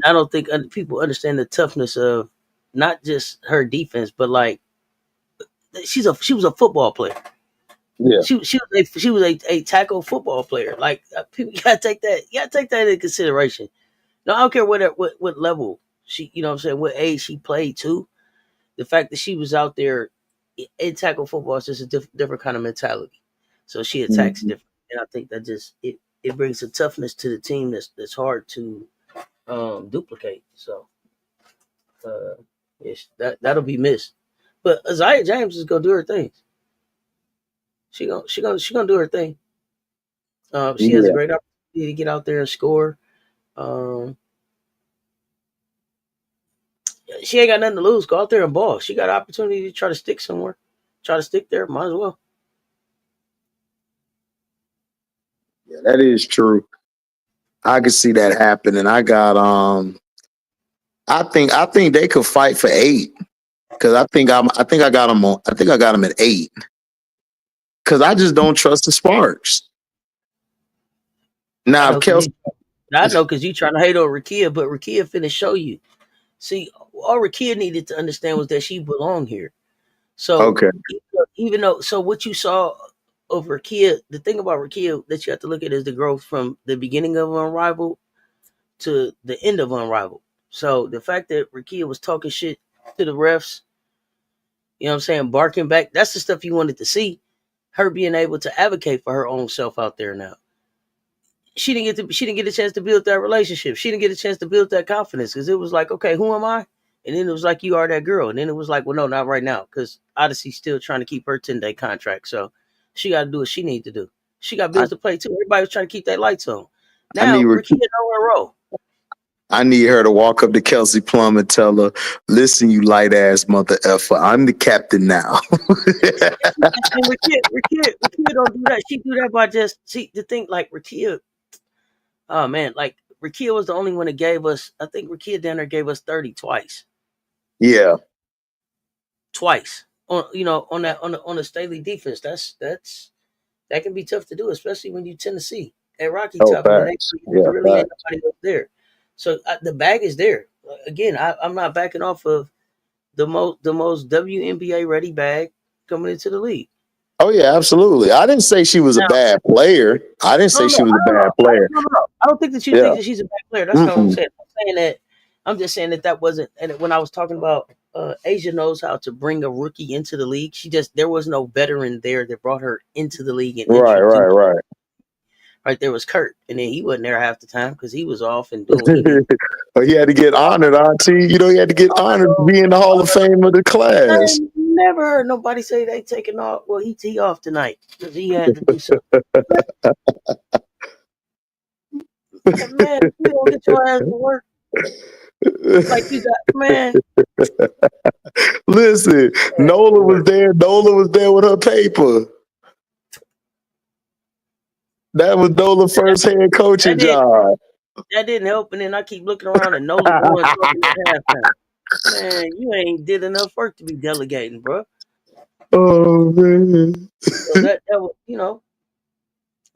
I don't think people understand the toughness of not just her defense, but like she was a football player. yeah. She was a tackle football player. Like, people you gotta take that into consideration. No, I don't care what level she, you know what I'm saying, what age she played to. The fact that she was out there in tackle football is just a different kind of mentality. So she attacks Mhm. different, and I think that just it brings a toughness to the team that's hard to duplicate. So yes, that'll be missed. But Isaiah James is gonna do her thing. She gonna do her thing. She has a Yeah, great opportunity to get out there and score. Um, she ain't got nothing to lose. Go out there and ball. She got an opportunity to try to stick somewhere. Try to stick there. Might as well. yeah, that is true. I could see that happening. I think they could fight for 8. Because I got them at 8. Because I just don't trust the Sparks. I Now if know because Kelsey, you trying to hate on Rakia, but Rakia finna show you. See, all Rakia needed to understand was that she belonged here. So okay. even though, so what you saw of Rakia, the thing about Rakia that you have to look at is the growth from the beginning of Unrivaled to the end of Unrivaled. So the fact that Rakia was talking shit to the refs, you know what I'm saying, barking back, that's the stuff you wanted to see. Her being able to advocate for her own self out there now. She didn't get a chance to build that relationship. She didn't get a chance to build that confidence because it was like, okay, who am I? And then it was like, you are that girl. And then it was like, well, no, not right now, because Odyssey's still trying to keep her 10-day contract. So she got to do what she needs to do. She got I, bills to play too. Everybody was trying to keep that lights on. I need Now Rakia know her role. I need her to walk up to Kelsey Plum and tell her, "Listen, you light ass mother effer, I'm the captain now." And Rakia don't do that. She do that by just see the thing like Rakia. Oh man, like Rakia was the only one that gave us. I think Rakia Danner gave us 30 twice. Yeah. Twice on on the Staley defense. That can be tough to do, especially when you Tennessee at Rocky Oh, Top and then facts. Yeah, really ain't facts. nobody up there. So the bag is there. Again, I'm not backing off of the most WNBA ready bag coming into the league. Oh yeah, absolutely. I didn't say she was a Now, bad player. I didn't say she was a bad player. no. I don't think that you Yeah. think that she's a bad player. That's not what I'm Mm-mm. saying. I'm just saying that wasn't. And when I was talking about Asia knows how to bring a rookie into the league. There was no veteran there that brought her into the league and Right, right, introduced. right. Right there was Kurt, and then he wasn't there half the time because he was off and doing what he needed. But he had to get honored, Auntie. You know, he had to get honored to be in the Hall of Fame of the I class. never heard nobody say they taking off. Well, he off tonight because he had to do something. Man, you don't get your ass to work like you got, man. Listen, Nola was there. Nola was there with her paper. That was Nola's first head coaching That didn't job. that didn't help. And then I keep looking around and Nola going talking at halftime. Man, you ain't did enough work to be delegating, bro. Oh man. So that was,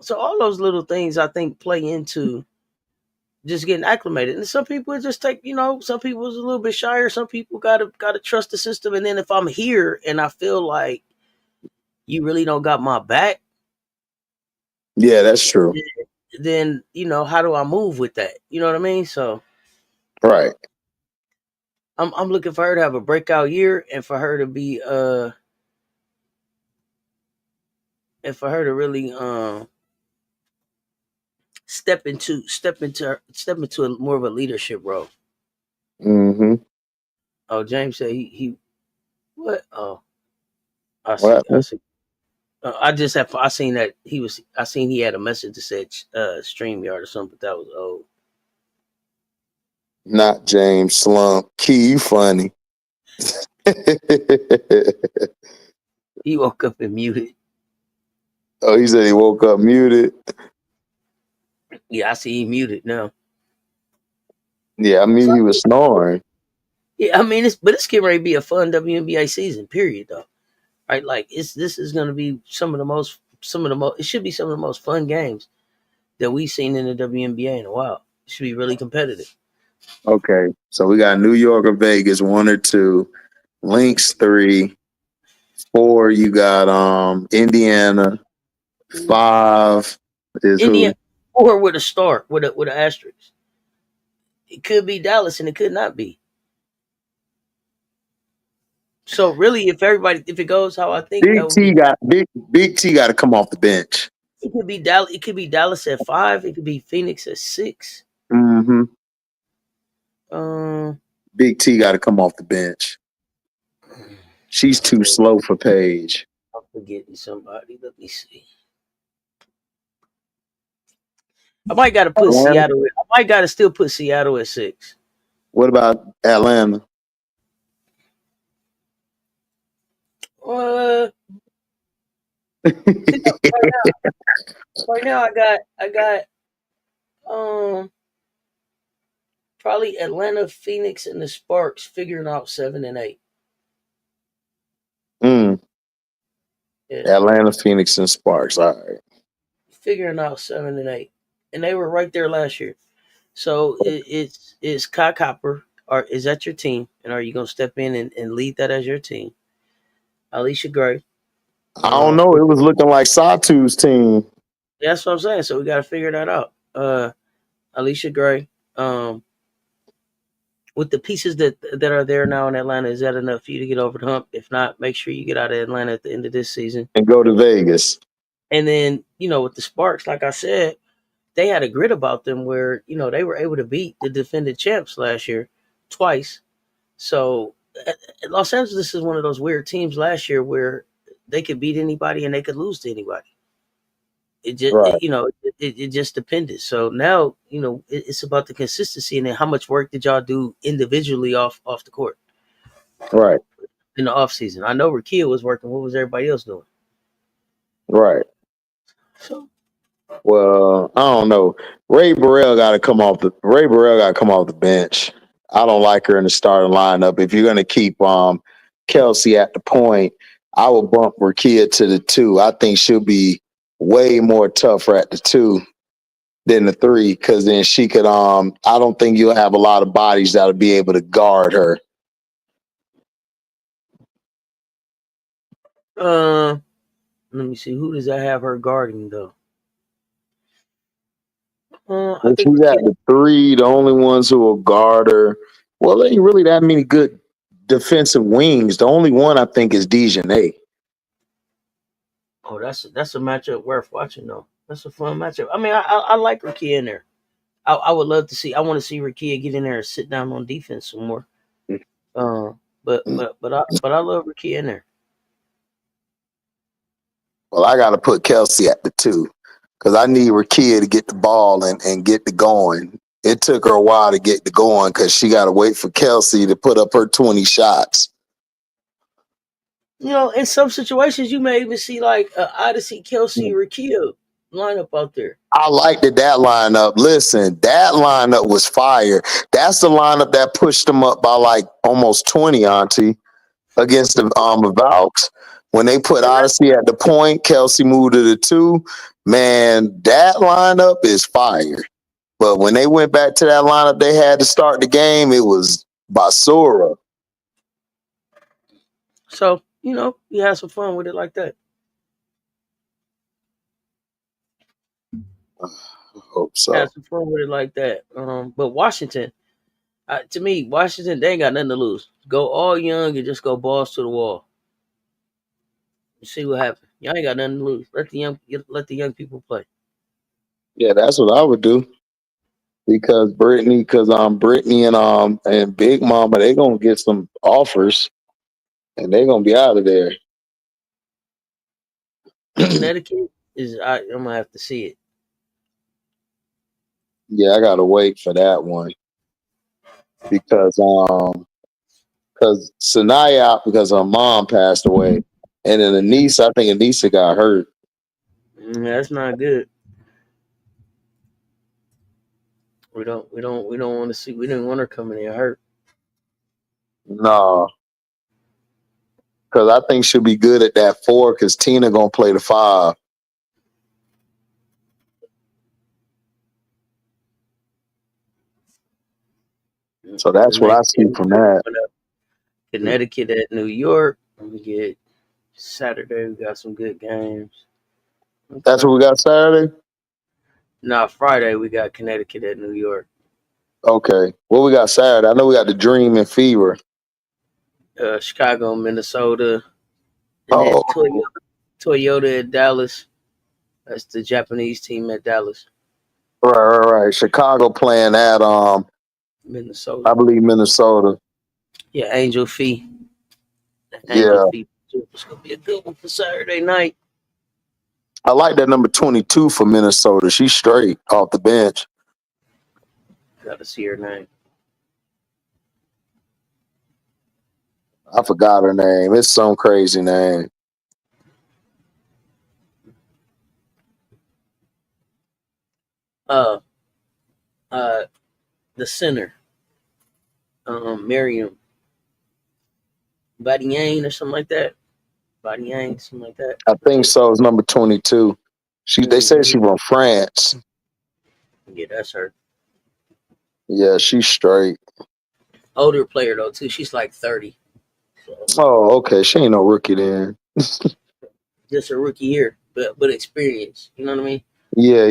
so all those little things I think play into just getting acclimated. And some people just take, some people is a little bit shyer. Some people gotta trust the system. And then if I'm here and I feel like you really don't got my back, Yeah, that's true. then how do I move with that? You know what I mean? So Right. I'm looking for her to have a breakout year and for her to be and for her to really step into more of a leadership role. Mm-hmm. Oh, James said he what? Oh, I What see. happened? I seen he had a message that said StreamYard or something, but that was old. Not James Slump. Key, you funny. He woke up and muted. Oh, he said he woke up muted. Yeah, I see he muted now. Yeah, I mean he was snoring. Yeah, I mean it's getting ready to be a fun WNBA season, period though. Right? Like this is gonna be some of the most it should be some of the most fun games that we've seen in the WNBA in a while. It should be really competitive. Okay, so we got New York or Vegas, 1 or 2. Lynx 3. 4, you got Indiana. 5 is Indiana who? or with a star, with an asterisk. It could be Dallas and it could not be. So really, if it goes how I think, that Big would T be. got Big T got to come off the bench. It could be Dallas. It could be Dallas at 5. It could be Phoenix at 6. Mm-hmm. Um, Big T got to come off the bench. She's too slow for Paige. I'm forgetting somebody. Let me see. I might got to put Atlanta? Seattle. I might got to still put Seattle at 6. What about Atlanta? Right now, I got probably Atlanta, Phoenix, and the Sparks figuring out 7 and 8. Yeah, Atlanta, Phoenix, and Sparks. All right. figuring out 7 and 8, and they were right there last year. So it's Kai Copper, or is that your team? And are you gonna step in and lead that as your team? Alicia Gray. I don't know. It was looking like Satu's team. That's what I'm saying. So we got to figure that out. Alicia Gray. With the pieces that are there now in Atlanta, is that enough for you to get over the hump? If not, make sure you get out of Atlanta at the end of this season and go to Vegas. And then with the Sparks, like I said, they had a grit about them where they were able to beat the defending champs last year twice. So Los Angeles is one of those weird teams last year where they could beat anybody and they could lose to anybody. It just it just depended. So now it's about the consistency and then how much work did y'all do individually off the court, right, in the off season. I know Rakia was working. What was everybody else doing? Right. So, well, I don't know. Ray Burrell got to come off the bench. I don't like her in the starting lineup. If you're going to keep Kelsey at the point, I will bump Rakia to the 2. I think she'll be way more tougher at the 2 than the 3, because then she could I don't think you'll have a lot of bodies that'll be able to guard her. let me see, who does that have her guarding though? I think She's at the 3. The only ones who will guard her, well, there ain't really that many good defensive wings. The only one I think is Dejanay. Oh, that's a matchup worth watching though. That's a fun matchup. I mean, I like Rakia in there. I would love to see. I want to see Rakia get in there and sit down on defense some more. But I love Rakia in there. Well, I got to put Kelsey at the 2 because I need Rakia to get the ball and get the going. It took her a while to get the going because she got to wait for Kelsey to put up her 20 shots. In some situations, you may even see like Odyssey, Kelsey, Rakia lineup out there. I liked that lineup. Listen, that lineup was fire. That's the lineup that pushed them up by like almost 20, Auntie, against the Valks. When they put Odyssey at the point, Kelsey moved to the 2. Man, that lineup is fire. But when they went back to that lineup they had to start the game, it was Basura. So, you have some fun with it like that. I hope so. Have some fun with it like that. But Washington, to me, Washington, they ain't got nothing to lose. Go all young and just go balls to the wall. You see what happens. Y'all ain't got nothing to lose. Let the young people play. Yeah, that's what I would do. Because Brittany and Big Mama, they gonna get some offers and they gonna be out of there. Connecticut I'm gonna have to see it. Yeah, I gotta wait for that one because Sanaya out because her mom passed away, and then I think Anissa got hurt. That's not good. We don't want to see. We didn't want her coming in hurt. No, because I think she'll be good at that 4. Because Tina gonna play the 5. So that's what I see from that. Connecticut at New York. We get Saturday. We got some good games. Okay. That's what we got Saturday. Nah, Friday we got Connecticut at New York. Okay, what we got Saturday? I know we got the Dream and Fever. Chicago, Minnesota, and then Toyota at Dallas. That's the Japanese team at Dallas. Right. Chicago playing at Minnesota. I believe Minnesota. Yeah, Angel Fee. Fee. It's gonna be a good one for Saturday night. I like that number 22 for Minnesota. She's straight off the bench. Gotta see her name. I forgot her name. It's some crazy name. The center. Miriam Badiane or something like that. Something like that. I think so. It's number 22. They said she from France. Yeah, that's her. Yeah, she's straight. Older player though too. She's like 30. So. Oh, okay. She ain't no rookie then. Just a rookie year, but experience. You know what I mean? Yeah.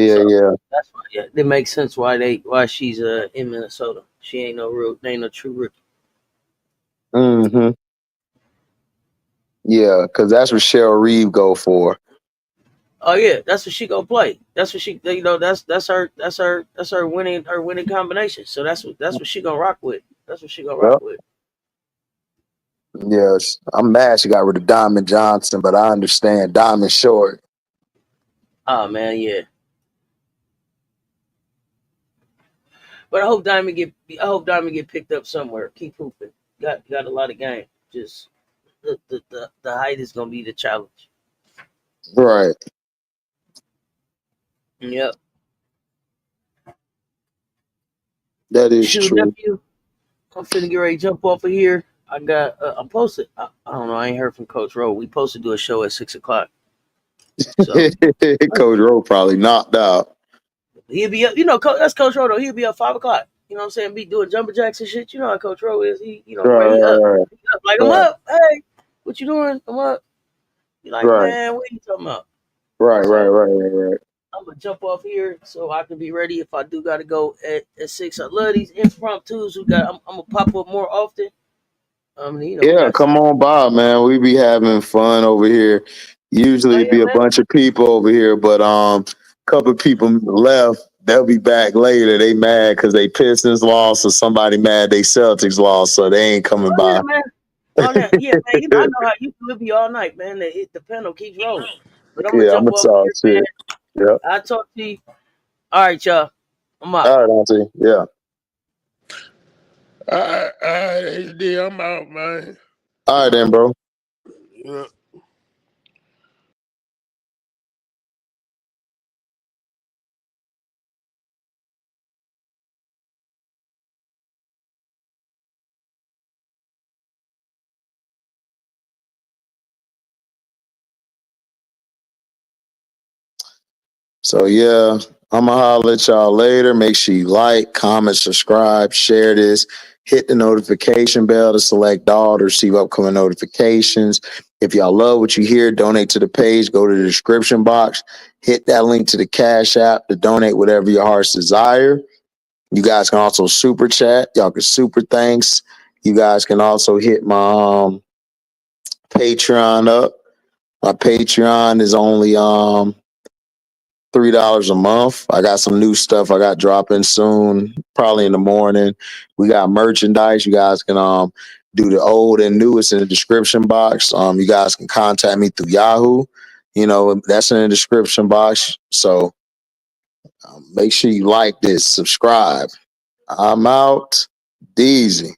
That's why. Yeah, it makes sense why she's in Minnesota. She ain't no true rookie. Mm-hmm. Yeah, because that's what Cheryl Reeve go for. Oh yeah, that's what she gonna play. That's what she, that's her winning combination. So that's what she gonna rock with. That's what she gonna rock with. Yes, I'm mad she got rid of Diamond Johnson, but I understand Diamond short. Oh man, yeah. But I hope Diamond get picked up somewhere. Keep hooping. Got a lot of game. Just the height is gonna be the challenge. Right. Yep. That is true. Nephew, I'm finna get ready to jump off of here. I got I'm posted. I don't know. I ain't heard from Coach Rowe. We supposed to do a show at 6:00. So Coach Rowe probably knocked out. He'll be up. That's Coach Rowe though. He'll be up 5:00. You know what I'm saying? Be doing jumper jacks and shit. You know how Coach Rowe is. He Right. He up. Like, I'm up. Hey, what you doing? I'm up. You like, man, what are you talking about? Right. I'm gonna jump off here so I can be ready if I do gotta go at 6. I love these impromptus. I'm gonna pop up more often. Come on by, man. We be having fun over here. Usually it'd be a bunch of people over here, but couple of people left. They'll be back later. They mad because they Pistons lost, or somebody mad they Celtics lost, so they ain't coming by. Yeah, man. Oh, man. I know how you can live all night, man. The panel keeps rolling. But I'm gonna jump off here, man. Yep. I'll talk to you. All right, y'all. I'm out. All right, Auntie. Yeah. All right, HD, I'm out, man. All right, then, bro. Yeah. So yeah, I'm gonna holler at y'all later. Make sure you like, comment, subscribe, share this, hit the notification bell to select all to receive upcoming notifications. If y'all love what you hear, donate to the page, go to the description box, hit that link to the Cash App to donate whatever your heart's desire. You guys can also super chat. Y'all can super thanks. You guys can also hit my Patreon up. My Patreon is only $3 a month. I got some new stuff I got dropping soon, probably in the morning. We got merchandise. You guys can do the old and newest in the description box. You guys can contact me through Yahoo. You know, that's in the description box. So make sure you like this, subscribe. I'm out. Deezy.